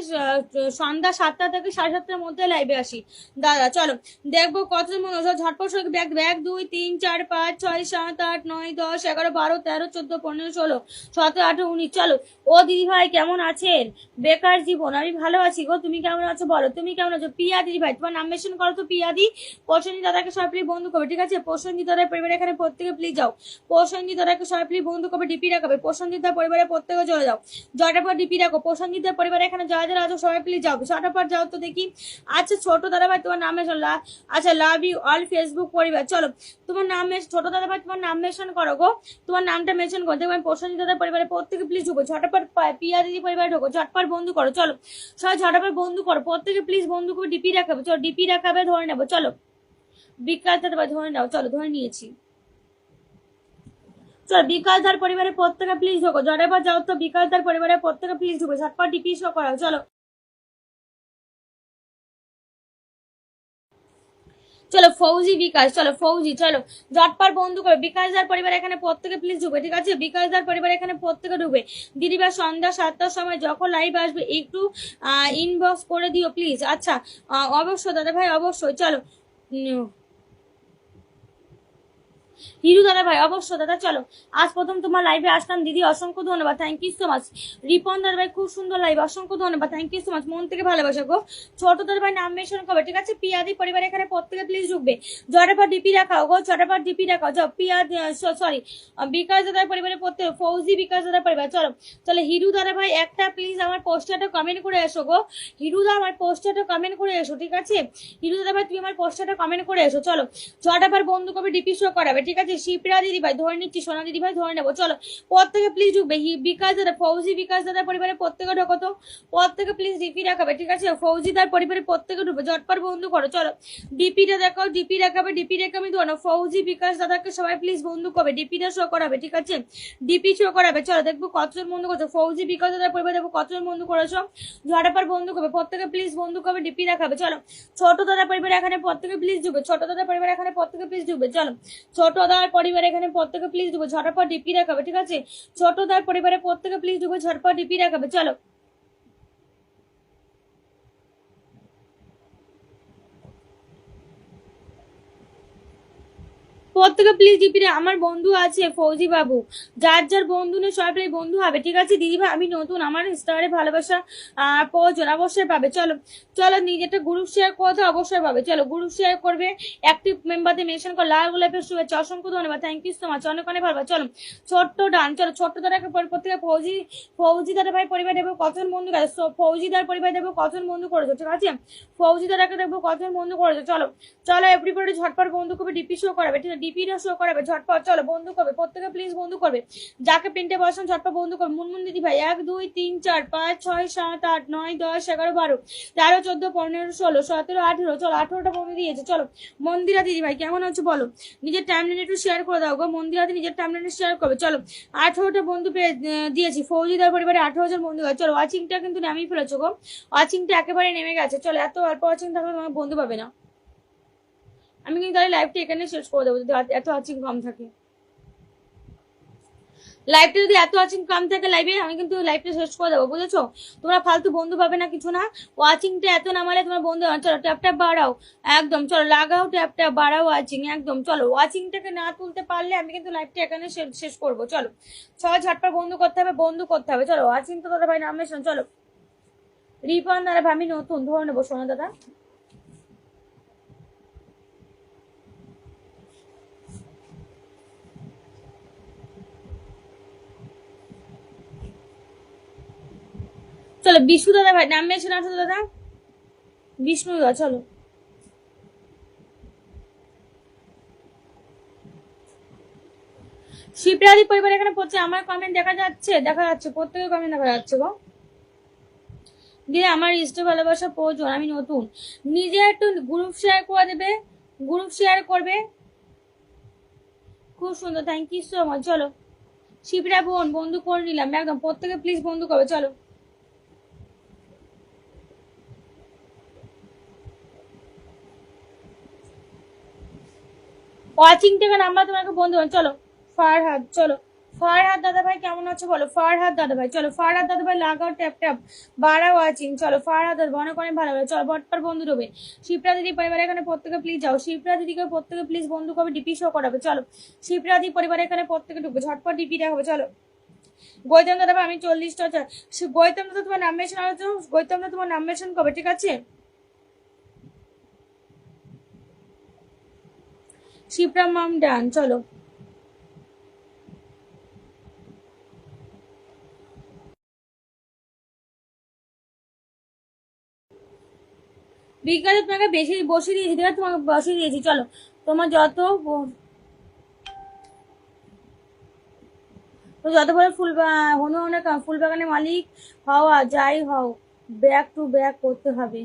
সন্ধ্যা 7টা থেকে 7:30টার মধ্যে লাইভে আসি দাদা। চলো দেখবো কতজন মনে হচ্ছে, ঝটপট ব্যাগ ব্যাগ 2 3 4 5 6 7 8 9 10 11 12 13 14 15 16 17 18 19। চলো ও দিদি ভাই কেমন আছেন, বেকার জীবন, আমি ভালো আছি গো, তুমি কেমন আছো বলো, তুমি কেমন আছো। পিয়া দিদি ভাই তোমার নাম মেনশন করো তো, পিয়া দি। প্রসেনজিৎ দাদাকে সবাই প্লিজ বন্ধু করবে, ঠিক আছে। প্রসেনজিৎ দাদার পরিবারে এখানে প্রত্যেকে প্লিজ যাও, প্রসেনজিৎ দাদাকে সবাই প্লিজ বন্ধু করবে, ডিপি রাখাবে। প্রসেনজিৎদার পরিবারের প্রত্যেকে চলে যাও, ঝটাপট ডিপি রাখো। প্রসেনজিৎদার পরিবারে এখানে যারা যারা আছো সবাই প্লিজ যাও, ঝটাপট যাও তো দেখি। আচ্ছা ছোট দাদা ভাই তোমার নাম মেনশন, আচ্ছা লাভ ইউ অল ফেসবুক পরিবার, চলো তোমার নাম ছোট দাদা ভাই তোমার নাম মেনশন করো গো, তোমার নামটা মেনশন করো। দেখবেন প্রসেনজিৎ দাদার পরিবারের প্রত্যেকে প্লিজ ঢুকো, ঝটাপট পিয়া দিদি পরিবারে ঢুকো, ঝটপট বন্ধু করো, চলো সবাই ঝটাপট বন্ধু করো, প্রত্যেকে প্লিজ বন্ধু করে ডিপি রাখাবে, চলো ডিপি রাখাবে ধরে নেবো, চলো বিকাশ দাদা ভাই ধরে নাও, চলো ধরে নিয়েছি। চলো বিকাশ দার পরিবারের প্রত্যেকে প্লিজ ঢোকো, ঝটাপট যাও তো, বিকাশ দার পরিবারের প্রত্যেকে প্লিজ ঢুকো, ঝটপট ডিপি শো করাও, চলো চলো ফৌজি বিকাশ, চলো ফৌজি, চলো ঝটপট বন্ধু করে বিকাশ দার পরিবার এখানে প্রত্যেকে প্লিজ ঢুকবে, ঠিক আছে বিকাশ দার পরিবার এখানে প্রত্যেকে ঢুকবে। দিদিবার সন্ধ্যা 7টার সময় যখন লাইভ আসবে একটু ইনবক্স করে দিও প্লিজ। আচ্ছা অবশ্যই দাদা ভাই অবশ্যই, চলো হিরু দাদা ভাই অবশ্যই দাদা, চলো আজ প্রথম তোমার লাইভে আসলাম দিদি, অসংখ্য ধন্যবাদ, thank you so much. Ripon দাদা ভাই খুব সুন্দর লাইভ, অসংখ্য ধন্যবাদ, থ্যাংক ইউ সো মাচ, মন থেকে ভালোবাসা গো। ছোট দাদা ভাই নাম মেনশন করবে, ঠিক আছে পিয়াদি পরিবার এখানে প্রত্যেকে প্লিজ ঢুকবে, ঝটাপট ডিপি রাখাও গো, ঝটাপট ডিপি রাখাও, যাও পিয়া সরি বিকাশ দাদার পরিবারের প্রত্যেক ফৌজি বিকাশ দাদার পরিবার, চলো চলো হিরু দাদা ভাই একটা প্লিজ আমার পোস্টারটা কমেন্ট করে এসো গো, হিরু দা আমার পোস্টারটা কমেন্ট করে এসো, ঠিক আছে হিরু দাদা ভাই তুমি আমার পোস্টারটা কমেন্ট করে এসো, চলো ঝটাপট বন্ধু কবে ডিপি শো করাবে, ঠিক আছে শিপ্রা দিদি ভাই ধরে নিচ্ছি, সোনা দিদি ভাই ধরে নেবো, চলো প্রত্যেকে প্লিজ ঢুকবে, বিকাশ দাদা ফৌজি বিকাশ দাদা পরিবারের প্রত্যেকে ঢোকো তো, প্রত্যেকে প্লিজ ডিপি রাখাবে, ঠিক আছে ফৌজি দার পরিবারের প্রত্যেকে ঢুকবে, ঝটপট বন্ধু করো, চলো ডিপিটা দেখাও, ডিপি রাখাবে, ডিপি রেখে আমি ধরো ফৌজি বিকাশ দাদাকে সবাই প্লিজ বন্ধু করবে, ডিপিটা শো করাবে, ঠিক আছে ডিপি শো করাবে, চলো দেখবো কতজন বন্ধু করছো, ফৌজি বিকাশ দাদার পরিবার দেখবো কতজন বন্ধু করেছো, ঝটপট বন্ধু করবে, প্রত্যেকে প্লিজ বন্ধু করবে, ডিপি রাখাবে, চলো ছোট দাদা পরিবার এখানে প্রত্যেকে প্লিজ ঢুকবে, ছোট দাদা পরিবার এখানে প্রত্যেকে প্লিজ ঢুকবে, চলো ছোট দাদার পরিবার এখানে প্রত্যেকে প্লিজ ঢুকবে, ঝটপট ডিপি রাখাবে, ঠিক আছে ছোট দাদার পরিবারের প্রত্যেকে প্লিজ ঢুকবে, ঝটপট ডিপি রাখাবে, চলো প্রত্যেকে প্লিজ ডিপিটা, আমার বন্ধু আছে ফৌজি বাবু, যার যার বন্ধু নেই সবাই বন্ধু হবে, ঠিক আছে দিদি ভাই আমি নতুন, আমার স্টারে ভালোবাসা প্রয়োজন অবশ্যই পাবে, চলো চলো নিজেরটা গ্রুপ শেয়ার করতে অবশ্যই পাবে, চলো গ্রুপ শেয়ার করবে, অ্যাক্টিভ মেম্বারদের মেনশন করে, লাল গোলাপের শুভেচ্ছা, অসংখ্য ধন্যবাদ, থ্যাংক ইউ সো মাচ, অনেক অনেক ভালো, চলো ছোট্ট ডান, চলো ছোট্ট দাদাকে প্রত্যেকে ফৌজি দাদা ভাই পরিবার দেবো কতজন বন্ধু করেছো, ফৌজি দার পরিবার দেবো কতজন বন্ধু করেছো, ঠিক আছে ফৌজি দাদাকে দেখবো কতজন বন্ধু করেছো, চলো চলো এভরিবডি ঝটপট বন্ধু করবে, ডিপি শো করাবে, ঠিক আছে ডিপিটা শো করাবে, ঝটপট চলো বন্ধু করবে, প্রত্যেকে প্লিজ বন্ধু করবে, যাকে প্রিন্টে বসান ঝটপট বন্ধু করবে, মুনমুন দিদি ভাই 1 2 3 4 5 6 7 8 9 10 11 12 13 14 15 16 17 18, চলো 18টা বন্ধু দিয়েছে, চলো মন্দিরা দিদি ভাই কেমন আছো বলো, নিজের টাইমলাইনে একটু শেয়ার করে দাও গো, মন্দিরাতে নিজের টাইমলাইনে শেয়ার করবে, চলো 18টা বন্ধু পেয়ে দিয়েছি, ফৌজিদার পরিবারে 18 জন বন্ধু আছে, চলো ওয়াচিংটা কিন্তু নামিয়ে ফেলেছো গো, ওয়াচিংটা একেবারে নেমে গেছে, চলো এত অল্প ওয়াচিং থাকলে তোমার বন্ধু পাবে না, আমি কিন্তু তাহলে লাইভটা এখানে শেষ করে দেবো যদি এত ওয়াচিং কম থাকে, লাইভটা যদি এত ওয়াচিং কম থাকে লাইভে আমি কিন্তু লাইভটা শেষ করে দেবো, বুঝেছো তোমরা ফালতু বন্ধু পাবে না কিছু না, ওয়াচিংটা এত নামালে তোমার বন্ধু, চলো ট্যাপ ট্যাপ বাড়াও একদম, চলো লাগাও ট্যাপ ট্যাপ বাড়াও ওয়াচিং একদম, চলো ওয়াচিংটাকে না তুলতে পারলে আমি কিন্তু লাইভটা এখানে শেষ করবো, চলো সবাই ঝটপট বন্ধু করতে হবে, বন্ধু করতে হবে, চলো ওয়াচিং তো দাদা ভাই নামে চলো রিপন দাদা ভাই আমি নতুন ধরে নেবো, সোনা দাদা চলো বিষ্ণু দাদা ভাই নাম মেনশন আসো দাদা, বিষ্ণু দাদা চলো শিবরাজি পরিবার এখানে পড়ছে, আমার কমেন্ট দেখা যাচ্ছে প্রত্যেকের কমেন্ট দেখা যাচ্ছে গো, দিয়ে আমার ইষ্ট ভালোবাসা প্রয়োজন, আমি নতুন, নিজে একটু গ্রুপ শেয়ার করে দেবে, গ্রুপ শেয়ার করবে, খুব সুন্দর, থ্যাংক ইউ সো মাচ, চলো শিবরা বোন বন্ধু করে নিলাম একদম, প্রত্যেকে প্লিজ বন্ধু করবে, চলো ওয়াচিং থেকে নাম্বার তোমাকে বন্ধু, চলো ফারহাদ, চলো ফারহাদ দাদা ভাই কেমন আছো বলো, ফারহাদ দাদা ভাই চলো, ফারহাদ দাদা ভাই লাগাও ট্যাপ ট্যাপ বাড়া ওয়াচিং, চলো ফারহাদ দাদা অনেক অনেক ভালো চলো বটপার বন্ধু দেবে, শিপ্রা দিদি পরিবার এখানে প্রত্যেকে প্লিজ যাও, শিপ্রা দিদিকে প্রত্যেকে প্লিজ বন্ধু করবে, ডিপি শো করাবে, চলো শিপ্রা দিদি পরিবার এখানে প্রত্যেকে ঢুকবে, ঝটপট ডিপি দেখাবে, চলো গৌতম দাদা ভাই আমি 40টা, গৌতম দাদা তোমার নাম মেনশন আলো, গৌতম দাদা তোমার নাম মেনশন করবে, ঠিক আছে শিপ্রা মাম ডান, চলো বিকালে তোমাকে বেশি বসিয়ে দিয়েছি, ঠিক আছে, তোমাকে বসিয়ে দিয়েছি। চলো তোমার যত যত বড় হনু অনেক ফুল বাগানের মালিক হওয়া যাই হও, ব্যাক টু ব্যাক করতে হবে।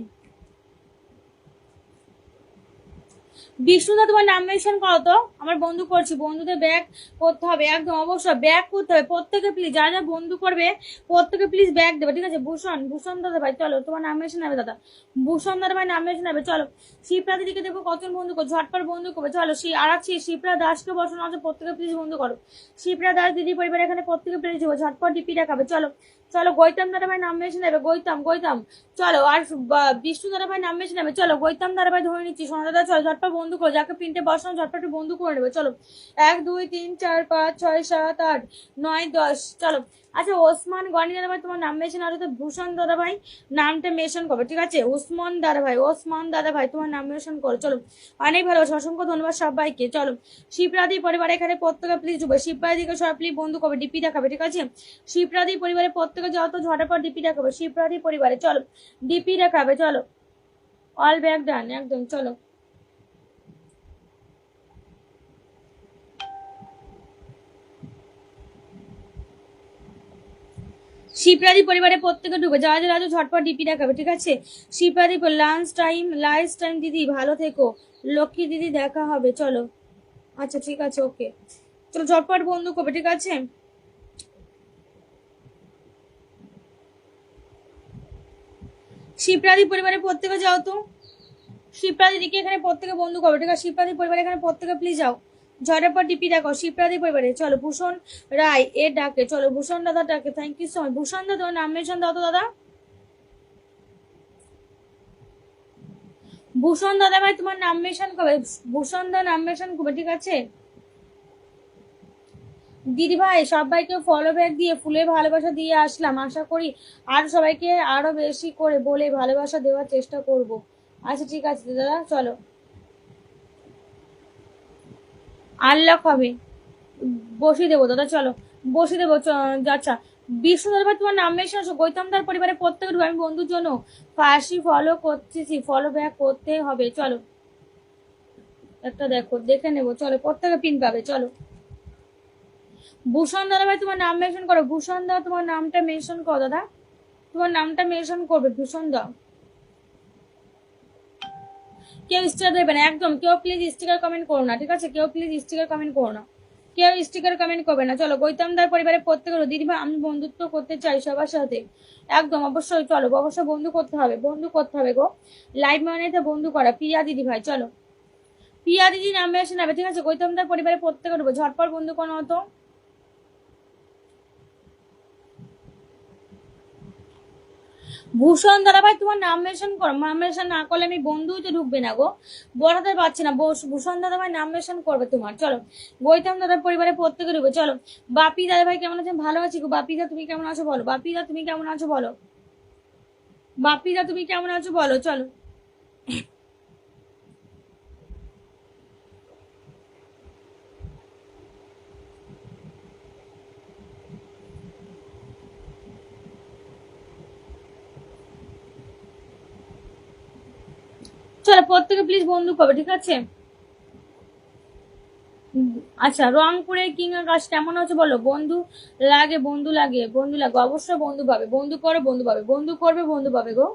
বিষ্ণুদা তোমার নাম মেনশন করো তো, আমার বন্ধু করছি, বন্ধুদের ব্যাক করতে হবে, একদম অবশ্যই ব্যাক করতে হবে প্রত্যেকে প্লিজ, যারা যারা বন্ধু করবে প্রত্যেকে প্লিজ ব্যাক দেবে, ঠিক আছে। ভূষণ দাদা ভাই চলো তোমার নাম মেনশন হবে দাদা, ভূষণ দাদা ভাই নাম মেনশন হবে। চলো শিপ্রা দিদিকে দেখবো কতজন বন্ধু করো, ঝটপট বন্ধু করবে। চলো আর আছি শিপ্রা দাসকে বসানো আছে, প্রত্যেকে প্লিজ বন্ধু করো। শিপ্রা দাস দিদি পরিবার এখানে প্রত্যেকে প্লিজ দেবো, ঝটপট ডিপি দেখাবে। চলো চলো গৈতম দাদা ভাই নাম মেনশন হবে, গৈতম চলো। আর বিষ্ণু দাদা ভাই নাম মেনশন হবে। চলো গৈতম দাদা ভাই ধরে নিচ্ছি, সোনা দাদা চলো ঝটপট বন্ধু করো, যাকে প্রিন্টে বসানো ঝটপট বন্ধু করে নেবে। চলো 1 2 3 4 5 6 7 8 9 10। চলো আচ্ছা ওসমান গনি দাদা ভাই তোমার নাম মেনশন আছে তো, ভূষণ দাদা ভাই নামটা মেনশন করবে, ঠিক আছে। ওসমান দাদা ভাই তোমার নাম মেনশন করো। চলো অনেক ভালোবাসা, অসংখ্য ধন্যবাদ সবাইকে। চলো শিবরাদি পরিবার এখানে প্রত্যেকে প্লিজ ঢুকবে, শিবরাদিকে সবাই প্লিজ বন্ধু করবে, ডিপি দেখাবে, ঠিক আছে। শিবরাদি পরিবারে প্রত্যেকে যত ঝটাপট ডিপি দেখাবে, শিবরাদি পরিবারে চলো ডিপি দেখাবে। চলো অল ব্যাক ডান একদম। চলো শিবরাদি পরিবারে প্রত্যেকে ঢুকবে, যারা যারা ঝটপট ডিপি দেখাবে, ঠিক আছে। শিবরাদি লাঞ্চ টাইম দিদি ভালো থেকো, লক্ষ্মী দিদি দেখা হবে। চলো আচ্ছা ঠিক আছে ওকে, চলো ঝটপট বন্ধু করবে, ঠিক আছে। শিবরাদি পরিবারে প্রত্যেকে যাও তো, শিবরাদি দিকে এখানে প্রত্যেকে বন্ধু করবে, ঠিক আছে। শিবরাদি পরিবারে এখানে প্রত্যেকে প্লিজ যাও, ঝটপট ডিপি দেখো শিবরাদি পরিবারে। চলো ভূষণ রায় এ ডাকে, চলো ভূষণ দাদা ডাকে, থ্যাংক ইউ সো মাচ। ভূষণ দাদা তোমার নাম মেনশন দাও তো দাদা, ভূষণ দাদা ভাই তোমার নাম মেনশন করবে, ভূষণ দা নাম মেনশন করবে, ঠিক আছে। দিদি ভাই সবাইকে ফলো ব্যাক দিয়ে ফুলে ভালোবাসা দিয়ে আসলাম, আশা করি আর সবাইকে আরো বেশি করে বলে ভালোবাসা দেওয়ার চেষ্টা করব। আচ্ছা ঠিক আছে দাদা চলো আনলক হবে, বসিয়ে দেবো দাদা, চলো বসিয়ে দেবো। আচ্ছা বিষ্ণু দাদা ভাই তোমার নাম মেনশন আসো, গৌতমদার পরিবারের প্রত্যেকে আমি বন্ধুর জন্য ফাঁসি ফলো করতেছি, ফলো ব্যাক করতে হবে। চলো একটা দেখো দেখে নেবো, চলো প্রত্যেকে পিন পাবে। চলো ভূষণ দাদা ভাই তোমার নাম মেনশন করো, ভূষণ দা তোমার নামটা মেনশন করো দাদা, তোমার নামটা মেনশন করবে ভূষণ দা। কেউ স্টিকার দেবে না একদম, কেউ প্লিজ স্টিকার কমেন্ট করো না, ঠিক আছে। কেউ প্লিজ স্টিকার কমেন্ট করো না, কেউ স্টিকার কমেন্ট করবে না। চলো গৌতমদার পরিবারের প্রত্যেকের দিদিভাই আমি বন্ধুত্ব করতে চাই সবার সাথে, একদম অবশ্যই। চলো অবশ্যই বন্ধু করতে হবে, বন্ধু করতে হবে গো, লাইভ মানেতে বন্ধু করা। প্রিয়া দিদি ভাই চলো, প্রিয়া দিদি নামে এসে নেবে, ঠিক আছে। গৌতমদার পরিবারের প্রত্যেকের ঝটপট বন্ধু কোনো হতো। ভূষণ দাদা ভাই তোমার নাম মেনশন করো, নাম মেনশন না করলে আমি বন্ধুই তো ঢুকবে না গো, বড়াতে পারছি না। ভূষণ দাদা ভাই নাম মেনশন করবে তোমার। চলো গৌতম দাদার পরিবারের প্রত্যেকে ঢুকবে। চলো বাপি দাদা ভাই কেমন আছেন, ভালো আছি গো। বাপি দা তুমি কেমন আছো বলো, বাপি দা তুমি কেমন আছো বলো, বাপি দা তুমি কেমন আছো বলো। চলো চলো প্রত্যেকে প্লিজ বন্ধু করবে, ঠিক আছে। আচ্ছা রংপুরের কিং আকাশ কেমন আছে বলো, বন্ধু লাগে বন্ধু লাগে বন্ধু লাগে, অবশ্যই বন্ধু পাবে, বন্ধু করো বন্ধু পাবে, বন্ধু করবে বন্ধু পাবে গো।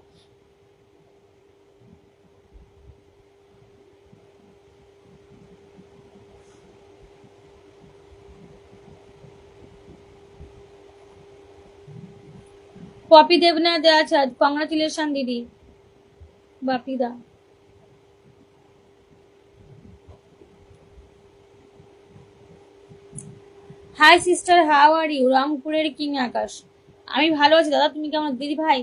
পপি দেবনাথ দেওয়া আছে, কংগ্রাচুলেশন দিদি বাপি দা। Hi sister how are you, রংপুরের কিং আকাশ আমি ভালো আছি দাদা, তুমি কেমন দিদি ভাই।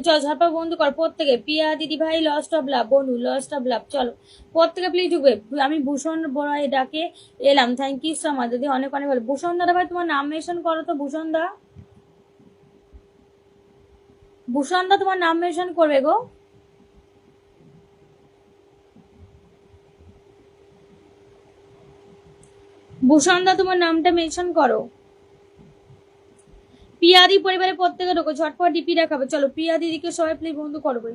চলো ঝটপট বন্ধু কর প্রত্যেকে, পিয়া দিদি ভাই লস্ট অফ লাভ, বন্ধু লস্ট অফ লাভ। চলো প্রত্যেকে প্লিজ ঢুকবে, আমি ভূষণ বড় ডাকে এলাম, থ্যাংক ইউ সো মাচ দিদি, অনেক অনেক ভালো। ভূষণ দাদা ভাই তোমার নাম মেনশন করো তো, ভূষণ দা, ভূষণ দা তোমার নাম মেনশন করবে গো। ভূষণ দা তোমার নামটা মেনশন করো। পিয়াদি পরিবারের প্রত্যেকে ঢোকো, ঝটপট ডিপি দেখাবে। চলো পিয়া দিদিকে সবাই প্লিজ বন্ধু করবে।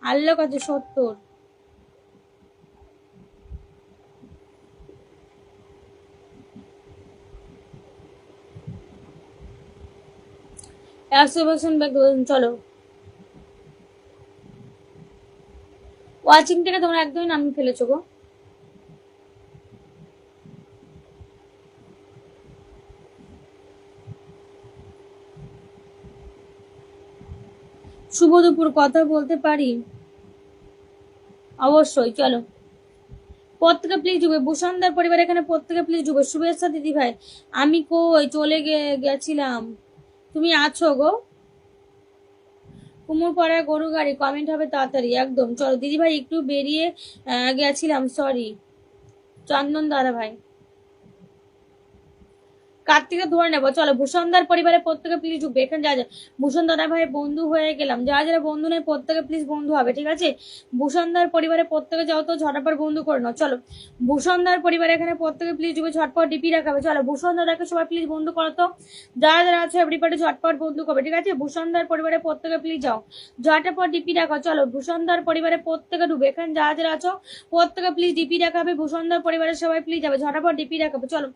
আল্লাহ কাছে 70। চলো ওয়াচিং থেকে তোমরা একদমই নামিয়ে ফেলেছো গো। শুভ দুপুর, কথা বলতে পারি? অবশ্যই, চলো প্রত্যেকে প্লিজ ঢুকবে। ভূষণদার পরিবার এখানে প্রত্যেকে প্লিজ ঢুকবে। শুভেচ্ছা দিদি ভাই। আমি কই চলে গেছিলাম, তুমি আছো গো? কুমোরপাড়ায় গরু গাড়ি, কমেন্ট হবে তাড়াতাড়ি একদম। চলো দিদি ভাই, একটু বেরিয়ে গেছিলাম, সরি। চন্দন দাদা ভাই, কার্তিকে ধরে নেবো। চলো ভূষণদার পরিবারের প্রত্যেকে প্লিজ ঢুকবে এখানে। যা যা ভূষণ দাদা ভাই বন্ধু হয়ে গেলাম, যারা যারা বন্ধু নেই প্রত্যেকে প্লিজ বন্ধু হবে, ঠিক আছে? ভূষণদার পরিবারের প্রত্যেকে যাও তো, ঝটাপট বন্ধু করে নাও। চলো ভূষণদার পরিবার এখানে প্রত্যেকে প্লিজ ঢুকে ঝটপট ডিপি রাখাবে। চলো ভূষণ দাদাকে সবাই প্লিজ বন্ধু করো তো, যারা যারা আছে এভরিবডি ঝটপট বন্ধু করবে, ঠিক আছে? ভূষণদার পরিবারের প্রত্যেকে প্লিজ যাও, ঝটপট ডিপি রাখো। চলো ভূষণদার পরিবারের প্রত্যেকে ঢুকবে এখানে, যারা যারা আছো প্রত্যেকে প্লিজ ডিপি রাখাবে। ভূষণদার পরিবারের সবাই প্লিজ যাবে, ঝটপট ডিপি রাখাবে। চলো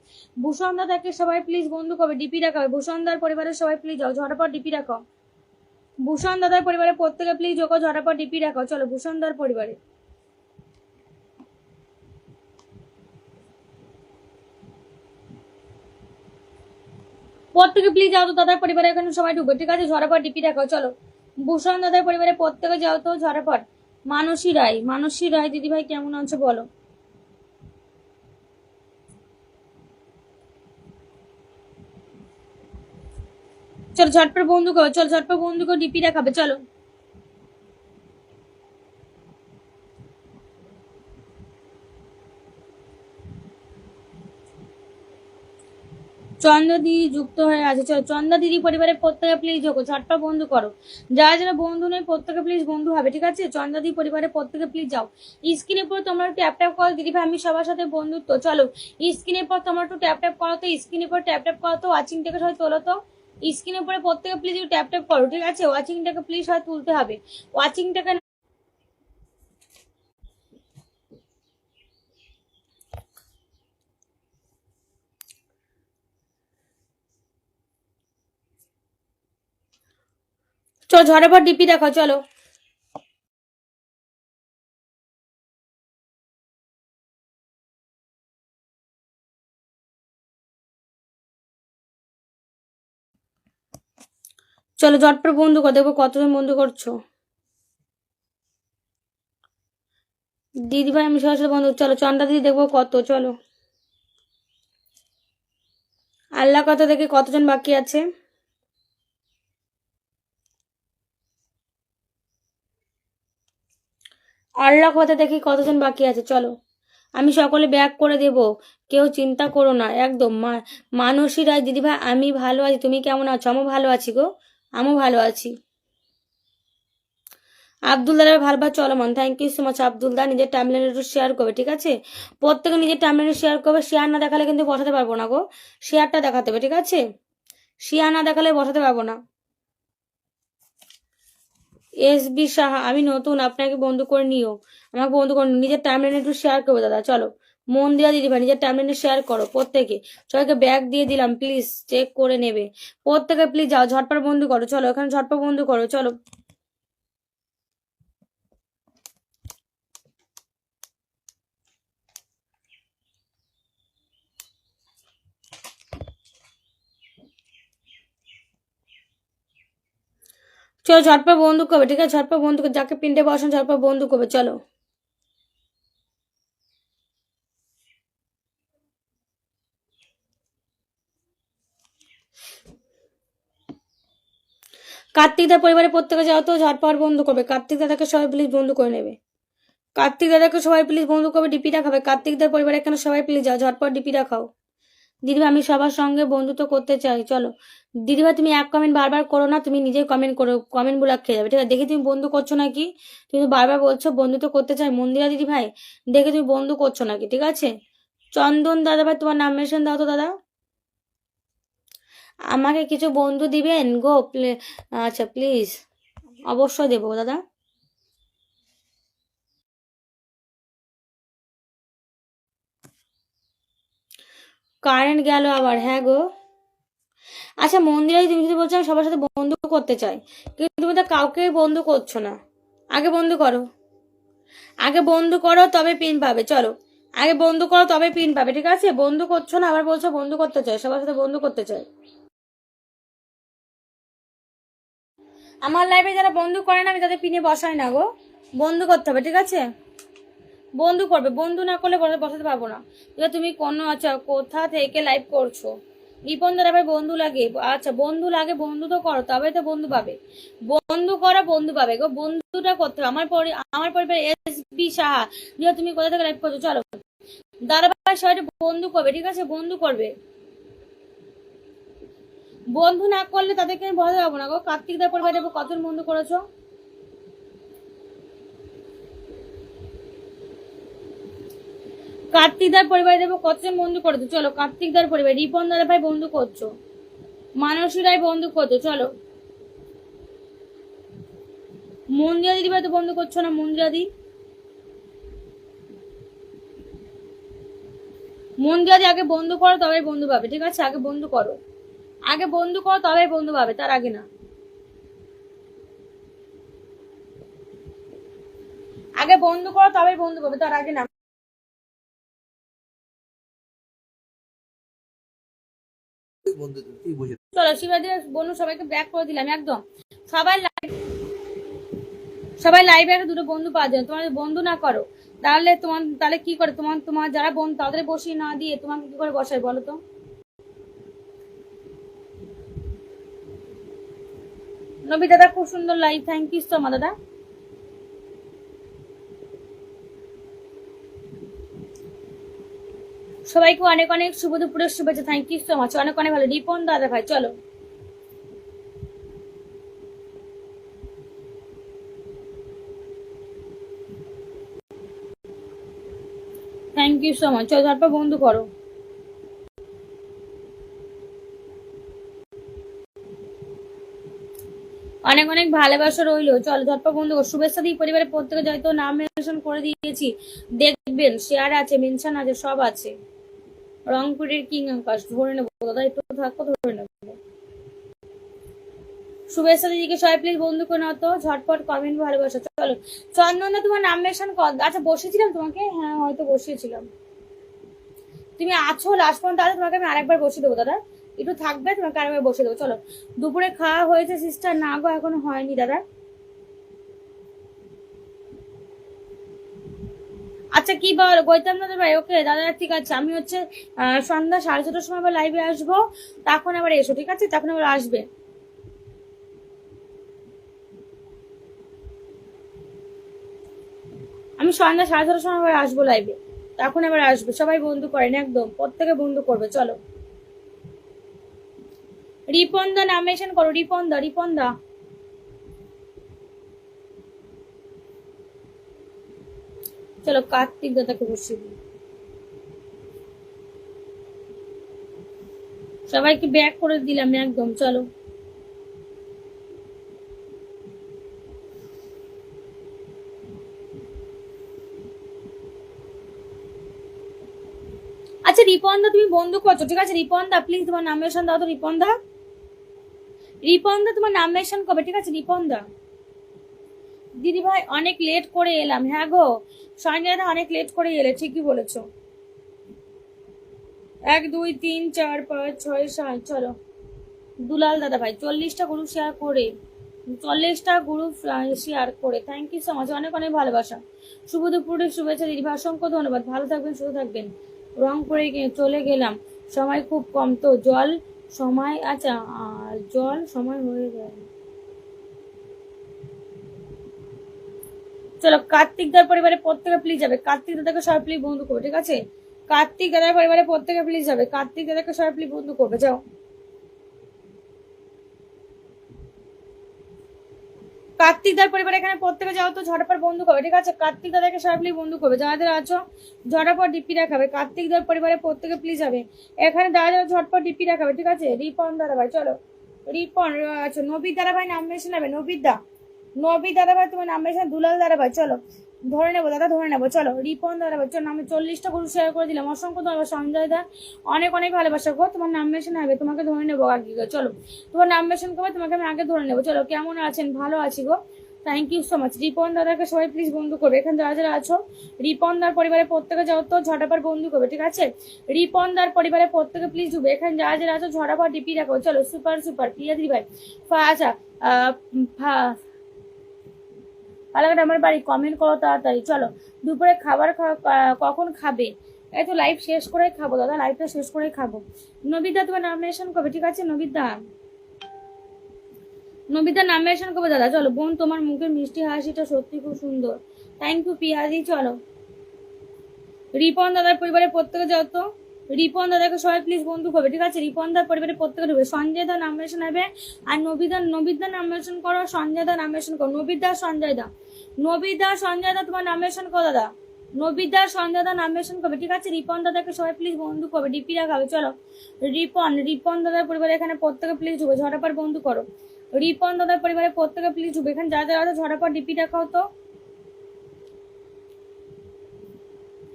ভূষণ দাদাকে সবাই প্লিজ বন্ধু করবে, ডিপি রাখাবে। ভূষণদার পরিবারের সবাই প্লিজ যাও, ঝটপট ডিপি রাখো। ভূষণ দাদার পরিবারের প্রত্যেকে প্লিজ যোগো, ঝটপট ডিপি রাখো। চলো ভূষণদার পরিবারে প্রত্যেকে প্লিজ যাও তো, দাদার পরিবারে এখানে সবাই ঢুকবে, ঠিক আছে? ঝটপট ডিপি রাখো। চলো ভূষণ দাদার পরিবারে প্রত্যেকে যাও তো, ঝটপট। মানসী রায়, মানসী রায় দিদি ভাই কেমন আছো বলো? চলো ঝটপট বন্ধু করো, চলো ঝটপট বন্ধু করো, ডিপি রাখাবে। চলো চন্দ্র দিদি যুক্ত হয়ে আছে। চলো চন্দ্রা দিদি পরিবারের প্রত্যেকে প্লিজ যোগো, ঝটপট বন্ধু করো। যারা যারা বন্ধু নেই প্রত্যেকে প্লিজ বন্ধু হবে, ঠিক আছে? চন্দ্রা দিদি পরিবারের প্রত্যেকে প্লিজ যাও। স্ক্রিনের পর তোমরা ট্যাপ ট্যাপ করো দিদি ভাই, আমি সবার সাথে বন্ধুত্ব। চলো স্ক্রিনের পর তোমরা একটু ট্যাপ ট্যাপ করো তো, স্ক্রিনের পর ট্যাপ ট্যাপ করো তো, ওয়াচিং থেকে সবাই তোলো তো। স্ক্রিনের পরে প্রত্যেকে প্লিজ একটু ট্যাপ ট্যাপ করো, ঠিক আছে? ওয়াচিংটাকে প্লিজ সবাই তুলতে হবে, ওয়াচিংটাকে। চলো ঝটপট ডিপি দেখো। চলো চলো ঝটপট বন্ধু কর, দেখবো কতজন বন্ধু করছো। দিদি ভাই আমি সবার সাথে বন্ধু। চলো চন্দ্রা দিদি দেখবো কত। চলো আল্লাহ কথা দেখে কতজন বাকি আছে। আল্লাহ কথা দেখি কতজন বাকি আছে। চলো আমি সকলে ব্যাক করে দেব, কেউ চিন্তা করো না একদম। মানসী রায় দিদি ভাই আমি ভালো আছি, তুমি কেমন আছো? আমিও ভালো আছি গো, আমিও ভালো আছি। আব্দুলদার ভালবাস চলমান, থ্যাংক ইউ সো মাচ। আব্দুলদা নিজের টাইমলাইনে একটু শেয়ার করবে, ঠিক আছে? প্রত্যেকে নিজের টাইমলাইনে শেয়ার করবে। শেয়ার না দেখালে কিন্তু বসাতে পারবো না গো, শেয়ারটা দেখাতে হবে, ঠিক আছে? শেয়ার না দেখালে বসাতে পারবো না। এস বি সাহা, আমি নতুন, আপনাকে বন্ধু করে নিও, আমাকে বন্ধু করে নিও। নিজের টাইমলাইনে একটু শেয়ার করবে দাদা। চলো মন দিয়া দিদি ভাই নিজের টাইমলাইনে শেয়ার করো প্রত্যেকে। সবাইকে ব্যাগ দিয়ে দিলাম, প্লিজ চেক করে নেবে প্রত্যেকে। প্লিজ যাও ঝটপট বন্ধু করো। চলো এখানে ঝটপট বন্ধু করো। চলো চলো ঝটপট বন্ধু করবে, ঠিক আছে? ঝটপট বন্ধু করবে, যাকে পিন্ডে বসান ঝটপট বন্ধু করবে। চলো কার্তিক দার পরিবারের প্রত্যেকে যাও তো, ঝটপট বন্ধু করবে। কার্তিক দাদাকে সবাই প্লিজ বন্ধু করে নেবে। কার্তিক দাদাকে সবাই প্লিজ বন্ধু করবে, ডিপি রাখাবে। কার্তিক দার পরিবারে এখানে সবাই প্লিজ যাও, ঝটপট ডিপি রাখাও। দিদিভাই আমি সবার সঙ্গে বন্ধুত্ব করতে চাই। চলো দিদিভাই তুমি এক কমেন্ট বারবার করো না, তুমি নিজেই কমেন্ট করো, কমেন্ট গুলা খেয়ে যাবে, ঠিক আছে? দেখি তুমি বন্ধু করছো নাকি, তুমি বারবার বলছো বন্ধুত্ব করতে চাই। মন্দিরা দিদি ভাই দেখে তুমি বন্ধু করছো নাকি, ঠিক আছে? চন্দন দাদা ভাই তোমার নাম মেনশন দাও তো দাদা। আমাকে কিছু বন্ধু দিবেন গো, আচ্ছা প্লিজ, অবশ্যই দেবো দাদা। কারেন্ট গেল আবার, হ্যাঁ গো। আচ্ছা মন্দিরে তুমি যদি বলছো আমি সবার সাথে বন্ধু করতে চাই, কিন্তু তুমি তো কাউকে বন্ধু করছো না। আগে বন্ধু করো, আগে বন্ধু করো তবে পিন পাবে। চলো আগে বন্ধু করো তবে পিন পাবে, ঠিক আছে? বন্ধু করছো না, আবার বলছো বন্ধু করতে চাই, সবার সাথে বন্ধু করতে চাই। আমার লাইফে যারা বন্ধু করে না আমি তাদের পিনে বসাই না গো। বন্ধু করতে হবে, ঠিক আছে? বন্ধু করবে, বন্ধু না করলে বসাতে পারবো না। তুমি কোনো আচ্ছা কোথা থেকে লাইভ করছো? রিপন দাদা ভাই বন্ধু লাগে, আচ্ছা বন্ধু লাগে, বন্ধু তো করো তবে তো বন্ধু পাবে। বন্ধু করো বন্ধু পাবে গো, বন্ধুটা করতে হবে। আমার পরিবার SB সাহা, দিয়ে তুমি কোথা থেকে লাইভ করছো? চলো দাদা ভাই সবাই বন্ধু করবে, ঠিক আছে? বন্ধু করবে, বন্ধু না করলে তাদেরকে আমি বলাতে পারবো না গো। কার্তিক দার পরিবার কতজন বন্ধু করেছো? কার্তিকদার পরিবারে দেবো কতজন বন্ধু করেছো? চলো কার্তিকদার পরিবার, রিপন দাদা ভাই বন্ধু করছো, মানসী রায় বন্ধু করছো। চলো মন্দিরা দিদি ভাই তো বন্ধু করছো না, মন্দিরা দি, মন্দিরা দি আগে বন্ধু করো তবে বন্ধু পাবে, ঠিক আছে? আগে বন্ধু করো, আগে বন্ধু করো তবে বন্ধু পাবে, তার আগে না। আগে বন্ধু করো তবে বন্ধু পাবে, তার আগে না। চলো শিবাদি বন্ধু সবাইকে ব্যাক করে দিলাম একদম। সবাই সবাই লাইভে একটা দুটো বন্ধু পাওয়া যায়। তোমার বন্ধু না করো তাহলে কি করে? তোমার যারা বন্ধু তাদের বসিয়ে না দিয়ে তোমাকে কি করে বসায় বলো তো? নবী দাদা খুব সুন্দর live, thank you so much দাদা। সবাইকে অনেক অনেক শুভ দুপুরের শুভেচ্ছা, থ্যাংক ইউ সো মাচ, অনেক অনেক ভালো। রিপন দাদা ভাই চলো থ্যাংক ইউ সো মাচ, চলো তারপর বন্ধু করো। অনেক অনেক ভালোবাসা রইলো, চলো ঝটপট বন্ধু করো। শুভেচ্ছা দিই পরিবারের প্রত্যেকে, যাই তো নাম মেনশন করে দিয়েছি, দেখবেন শেয়ার আছে, মেনশন আছে, সব আছে। রংপুরের কিং আকাশ ধরে নেবো দাদা, একটু থাকো ধরে নেবো। শুভেচ্ছা দিদিকে সবাই প্লিজ বন্ধু করে নাও তো, ঝটপট কমেন্ট ভালোবাসা। চলো চন্দনা তোমার নাম মেনশন কর। আচ্ছা বসেছিলাম তোমাকে, হ্যাঁ হয়তো বসিয়েছিলাম। তুমি আছো লাস্ট পর্যন্ত, আছো, তোমাকে আমি আরেকবার বসিয়ে দেবো দাদা, একটু থাকবে, তোমাকে আরেকবার বসিয়ে দেবো। চলো দুপুরে খাওয়া হয়েছে সিস্টার? না গো এখনো হয়নি দাদা। আচ্ছা কি বল গৌতম দাদা ভাই? ওকে দাদা ঠিক আছে, আমি হচ্ছে সন্ধ্যা 6:30টার সময় আবার লাইভে আসবো, তখন আবার এসো, ঠিক আছে? তখন আবার আসবে। আমি সন্ধ্যা 6:30টার সময় আবার আসবো লাইভে, তখন আবার আসবে। সবাই বন্ধু করেন একদম, প্রত্যেকে বন্ধু করবে। চলো রিপন দা নাম মেনশন করো, রিপন দা, রিপন দা। চলো কার্তিক দাদাকে বসিয়ে দিই, সবাইকে ব্যাক করে দিলাম একদম। চলো আচ্ছা রিপন দা তুমি বন্ধু করছো, ঠিক আছে? রিপন দা প্লিজ তোমার নাম মেনশন দাও তো, রিপন দা, রিপন দা তোমার নাম মেনশন করবে, ঠিক আছে? রিপন দা। দিদি ভাই অনেক লেট করে এলাম, হ্যাঁ গো সঞ্জয় অনেক লেট করে এলে, ঠিকই বলেছো। 1 2 3 4 5 6 7, চলো দুলাল দাদা ভাই 40টা গ্রুপ শেয়ার করে, 40টা গ্রুপ শেয়ার করে, থ্যাংক ইউ সো মাচ, অনেক অনেক ভালোবাসা। শুভ দুপুরের শুভেচ্ছা দিদি ভাই, অসংখ্য ধন্যবাদ। ভালো থাকবেন, সুস্থ থাকবেন। রংপুরে চলে গেলাম, সময় খুব কম তো, জল সময়, আচ্ছা জল সময় হয়ে যায়। চলো কার্তিক দার পরিবারে প্রত্যেকে প্লিজ যাবে, কার্তিক দাদাকে সবাই প্লিজ বন্ধু করবে, ঠিক আছে? কার্তিক দাদার পরিবারে প্রত্যেকে প্লিজ যাবে, কার্তিক দাদাকে সবাই প্লিজ বন্ধু করবে। যাও কার্তিক দার পরিবার এখানে প্রত্যেকে যাও তো, ঝটাপট বন্ধু করবে, ঠিক আছে? কার্তিক দাদাকে সবাই প্লিজ বন্ধু করবে, যাদের আছো ঝটাপট ডিপি রাখাবে। কার্তিক দার পরিবারে প্রত্যেকে প্লিজ যাবে, এখানে দাদা ঝটপট ডিপি রাখাবে, ঠিক আছে? রিপন দাদা ভাই চলো, রিপন, আচ্ছা নবীর দাদা ভাই নাম মেশে নেবে, নবীর দা, নবীর দাদা ভাই তোমার নাম মেশে, দুলাল দাদা ভাই চলো, ধরে নেবো দাদা, ধরে নেবো। চলো রিপন দাদা, চলো আমি 40টা গ্রুপ শেয়ার করে দিলাম। অসংখ্য ধন্যবাদ সঞ্জয় দা, অনেক অনেক ভালোবাসা গো। তোমার নাম মেশন হবে, তোমাকে ধরে নেবো আগে। চলো তোমার নাম মেশন করবে, তোমাকে আমি আগে ধরে নেবো। চলো কেমন আছেন? ভালো আছি গো, thank you so much. Ripon দাদাকে সবাই প্লিজ বন্ধু করবে, এখানে যারা যারা আছো রিপন দার পরিবারের প্রত্যেকে যাও তো ঝটাপার বন্ধু করবে, ঠিক আছে? রিপন দার পরিবারের প্রত্যেকে প্লিজ ঢুকবে, এখানে যারা যারা আছো ঝটাপট ডিপি রাখো। চলো সুপার সুপার প্রিয়া দিদি ভাই। আচ্ছা পালাঘাট আমার বাড়ি, কমেন্ট করো তাড়াতাড়ি। চলো দুপুরে খাবার কখন খাবে? এই তো লাইভ শেষ করে খাবো দাদা, লাইভটা শেষ করে খাবো। নবিদা তোমার নমিনেশন কবে? ঠিক আছে নবিদা, নবিদা নমিনেশন কবে দাদা? চলো বোন, তোমার মুখের মিষ্টি হাসিটা সত্যি খুব সুন্দর, থ্যাংক ইউ পিয়াদি। চলো রিপন দাদার পরিবারের প্রত্যেকে যাও তো, রিপন দাদাকে সবাই প্লিজ বন্ধু করবে, ঠিক আছে? রিপন দার পরিবারের প্রত্যেকে ঢুকবে। সঞ্জয় দা নমিনেশন হবে, আর নবিদা নমিনেশন করো, সঞ্জয় দা নমিনেশন করো। নবিদা সঞ্জয় দা, নবিদা সঞ্জয় দা তোমার নমিনেশন করো দাদা, নবিদা সঞ্জয় দা নমিনেশন করবে, ঠিক আছে? রিপন দাদাকে সবাই প্লিজ বন্ধু করবে, ডিপি রাখাবে। চলো রিপন দাদার পরিবারে এখানে প্রত্যেকে প্লিজ ঢুকবে, ঝটাপট বন্ধু করো। রিপন দাদার পরিবারের প্রত্যেকে প্লিজ ঢুকবে, এখানে যারা যারা ঝটাপট ডিপি রাখাও তো।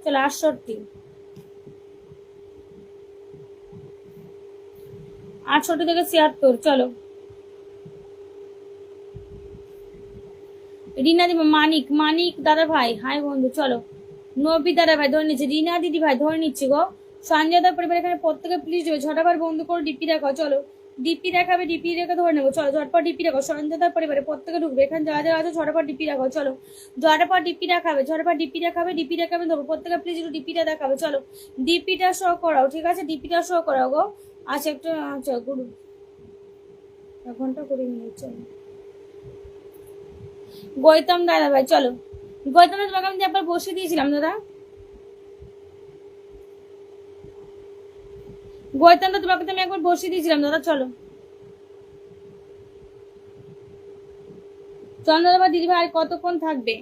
চলো 68 থেকে 76। চলো রিনা দিদি, মানিক দাদা ভাই, হাই বন্ধু। চলো নবী দাদা ভাই ধরে নিচ্ছে, রিনা দিদি ভাই ধরে নিচ্ছি গো। সঞ্জয় দার পরিবার এখানে প্রত্যেকে প্লিজ দেবে, ঝটাবার বন্ধু করো, ডিপি দেখাও। চলো ডিপি দেখাবে, ডিপি রেখে ধরে নেবো। চলো ঝটপট ডিপি রাখো, সঞ্জয় দার পরিবারে প্রত্যেকে ঢুকবে, এখানে যারা যারা আছে ঝটপট ডিপি রাখো। চলো ঝটপট ডিপি দেখাবে, ঝটপট ডিপি দেখাবে, ডিপি দেখাবে ধরো, প্রত্যেকে প্লিজ একটু ডিপিটা দেখাবে। চলো ডিপিটা শো করাও, ঠিক আছে? ডিপিটা শো করাও গো। আচ্ছা একটু, আচ্ছা গুরু ঘন্টা করে নিয়েছে গৌতম দাদা ভাই। চলো গৌতম দাদা তোমাকে আমি একবার বসিয়ে দিয়েছিলাম দাদা, গৌতম দা তোমাকে তো আমি একবার বসিয়ে দিয়েছিলাম দাদা। চলো চন্দ্রদা দিদি ভাই কতক্ষণ থাকবে?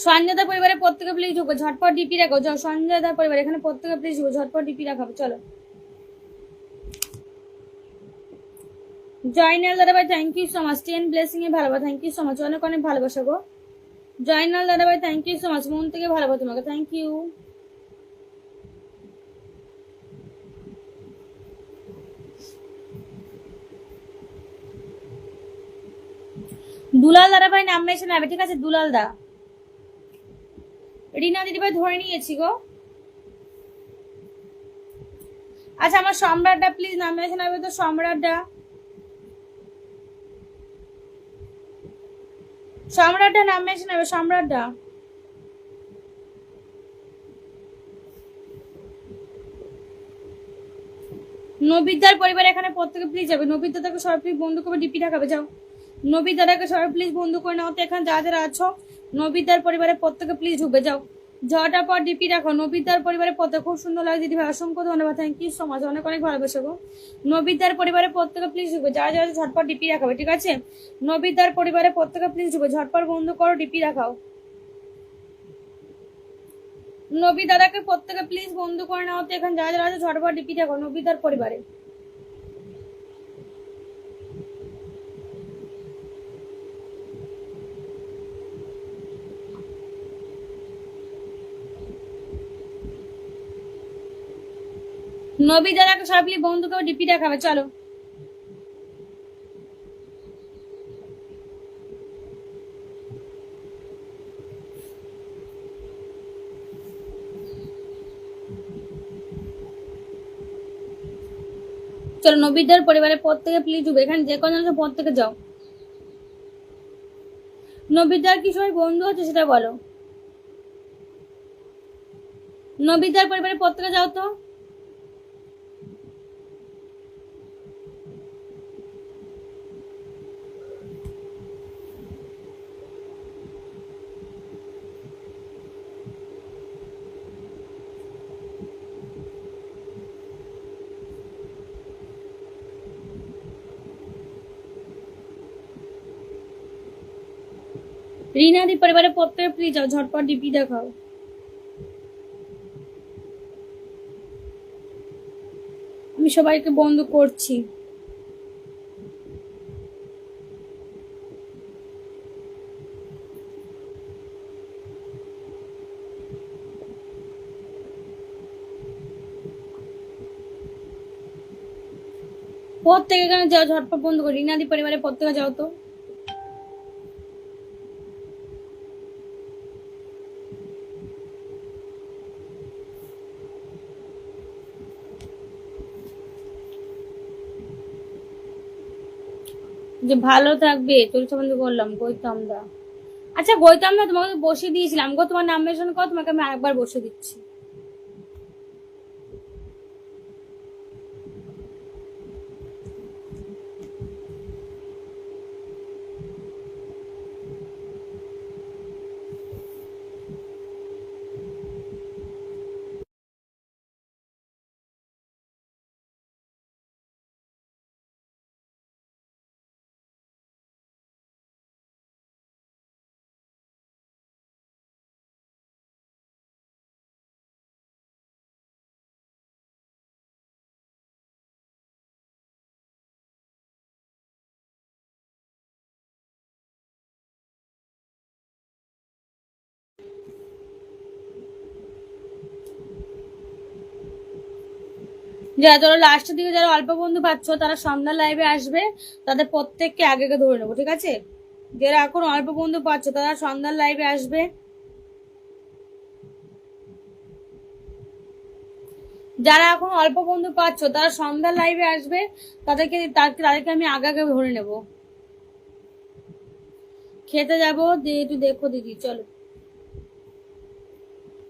সঞ্জয় দার পরিবারে প্রত্যেকে প্লিজ ঢুকবো, ঝটপট ডিপি রাখো। সঞ্জয় দার পরিবার এখানে প্রত্যেকে প্লিজ ঢুকবো, ঝটপট ডিপি রাখাবো। চলো জয়নাল দাদা ভাই thank you so much, 10 blessing এ ভালোবাসা, থ্যাংক ইউ সো মাচ, অনেক অনেক ভালোবাসা গো। জয়নাল দাদা ভাই থ্যাংক ইউ সো মাচ, মন থেকে ভালোবাসা তোমাকে, থ্যাংক ইউ। দুলাল দাদা ভাই নাম মেশে নেবে, ঠিক আছে? দুলাল দা, রিনা দিদি ভাই ধরে নিয়েছি গো। আচ্ছা আমার সম্রাটটা প্লিজ নাম মেশে নেবে তো, সম্রাটটা, সম্রাটটা নাম মেশে নেবে, সম্রাটটা। নবিদার পরিবার এখানে প্রত্যেকে প্লিজ যাবে, নবীর দাদাকে সবাই প্লিজ বন্ধু করে ডিপি দেখাবে। যাও নবীর দাদাকে সবাই প্লিজ বন্ধু করে নাও তো, এখানে যা যারা আছো নবিদার পরিবারের প্রত্যেকে প্লিজ ঢুকবে। যাও ঝটা পর ডিপি রাখো, নবিদার পরিবারের প্রত্যেক খুব সুন্দর লাগে দিদি ভাই, অসংখ্য ধন্যবাদ, থ্যাংক ইউ সো মাচ, অনেক অনেক ভালোবাসা গো। নবিদার পরিবারের প্রত্যেকে প্লিজ ঢুকবে, যারা যারা ঝটপট ডিপি রাখাবে, ঠিক আছে? নবিদার পরিবারের প্রত্যেকে প্লিজ ঢুকবে, ঝটপট বন্ধু করো, ডিপি রাখাও। নবী দাদাকে প্রত্যেকে প্লিজ বন্ধু করে নাও তো, এখানে যারা যারা আছে ঝটপট ডিপি রাখো নবিদার পরিবারে। নবী দাদাকে সবাই বন্ধু করে ডিপি দেখাবে। চলো চলো নবীদার পরিবারের প্রত্যেকে প্লিজ ঢুকবে, এখানে যে কোনো আছে প্রত্যেকে যাও। নবীদার কি সবাই বন্ধু আছে সেটা বলো, নবীদার পরিবারের প্রত্যেকে যাও তো। রিনাদি পরিবারের প্রত্যেকে প্লিজ যাও, ঝটপট ডিপি দেখাও। আমি সবাইকে বন্ধ করছি। প্রত্যেকে এখানে যাও, ঝটপট বন্ধ করি। রিনাদি পরিবারে প্রত্যেকে যাও তো। যে ভালো থাকবে তুলসা বন্ধু বললাম গৌতম দা। আচ্ছা গৌতম দা, তোমাকে তো বসে দিয়েছিলাম গো, তোমার নাম মেনশন করো, তোমাকে আমি আরেকবার বসে দিচ্ছি। যারা ধরো লাস্টের দিকে যারা অল্প বন্ধু পাচ্ছ তারা সন্ধ্যার লাইভে আসবে, তাদের প্রত্যেককে আগে আগে ধরে নেবো, ঠিক আছে? যারা এখন অল্প বন্ধু পাচ্ছ তারা সন্ধ্যার লাইভে আসবে। যারা এখন অল্প বন্ধু পাচ্ছ তারা সন্ধ্যার লাইভে আসবে, তাদেরকে আমি আগে আগে ধরে নেব। খেতে যাবো, দিয়ে একটু দেখো দিদি, চলো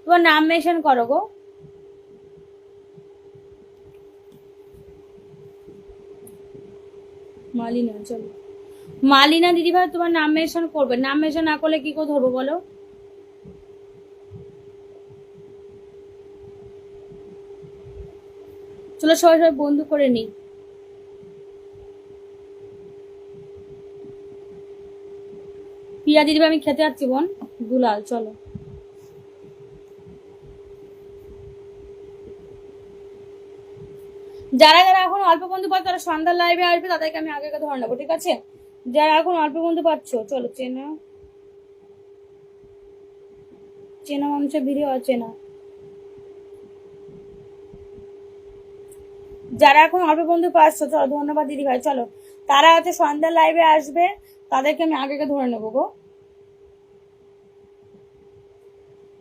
তোমার নাম মেনশন করো গো। মালিনা, চলো মালিনা দিদি ভাই তোমার নাম মেনশন করবে, নাম মেনশন না করলে কি করে ধরবো বলো? চলো সবাই সবাই বন্ধু করে নি। পিয়া দিদি ভাই আমি খেতে যাচ্ছি বোন। দুলাল চলো। যারা যারা এখন অল্প বন্ধু পাচ্ছ তারা সন্ধ্যার লাইভে আসবে, তাদেরকে আমি আগে আগে ধরে নেবো, ঠিক আছে? যারা এখন অল্প বন্ধু পাচ্ছ চলো। চেনা চেনা মানুষের ভিডিও আছে না। যারা এখন অল্প বন্ধু পাচ্ছ চলো, ধন্যবাদ দিদি ভাই, চলো তারা হচ্ছে সন্ধ্যার লাইভে আসবে, তাদেরকে আমি আগে আগে ধরে নেবো গো।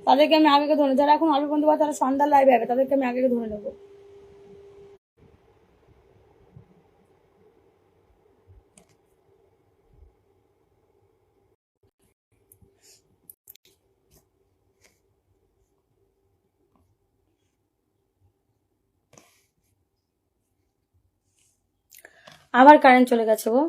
তাদেরকে আমি আগে আগে ধরে, যারা এখন অল্প বন্ধু পাচ্ছ তারা সন্ধ্যার লাইভে আসবে, তাদেরকে আমি আগে আগে ধরে নেবো। আবার কারেন্ট চলে গেছে গো।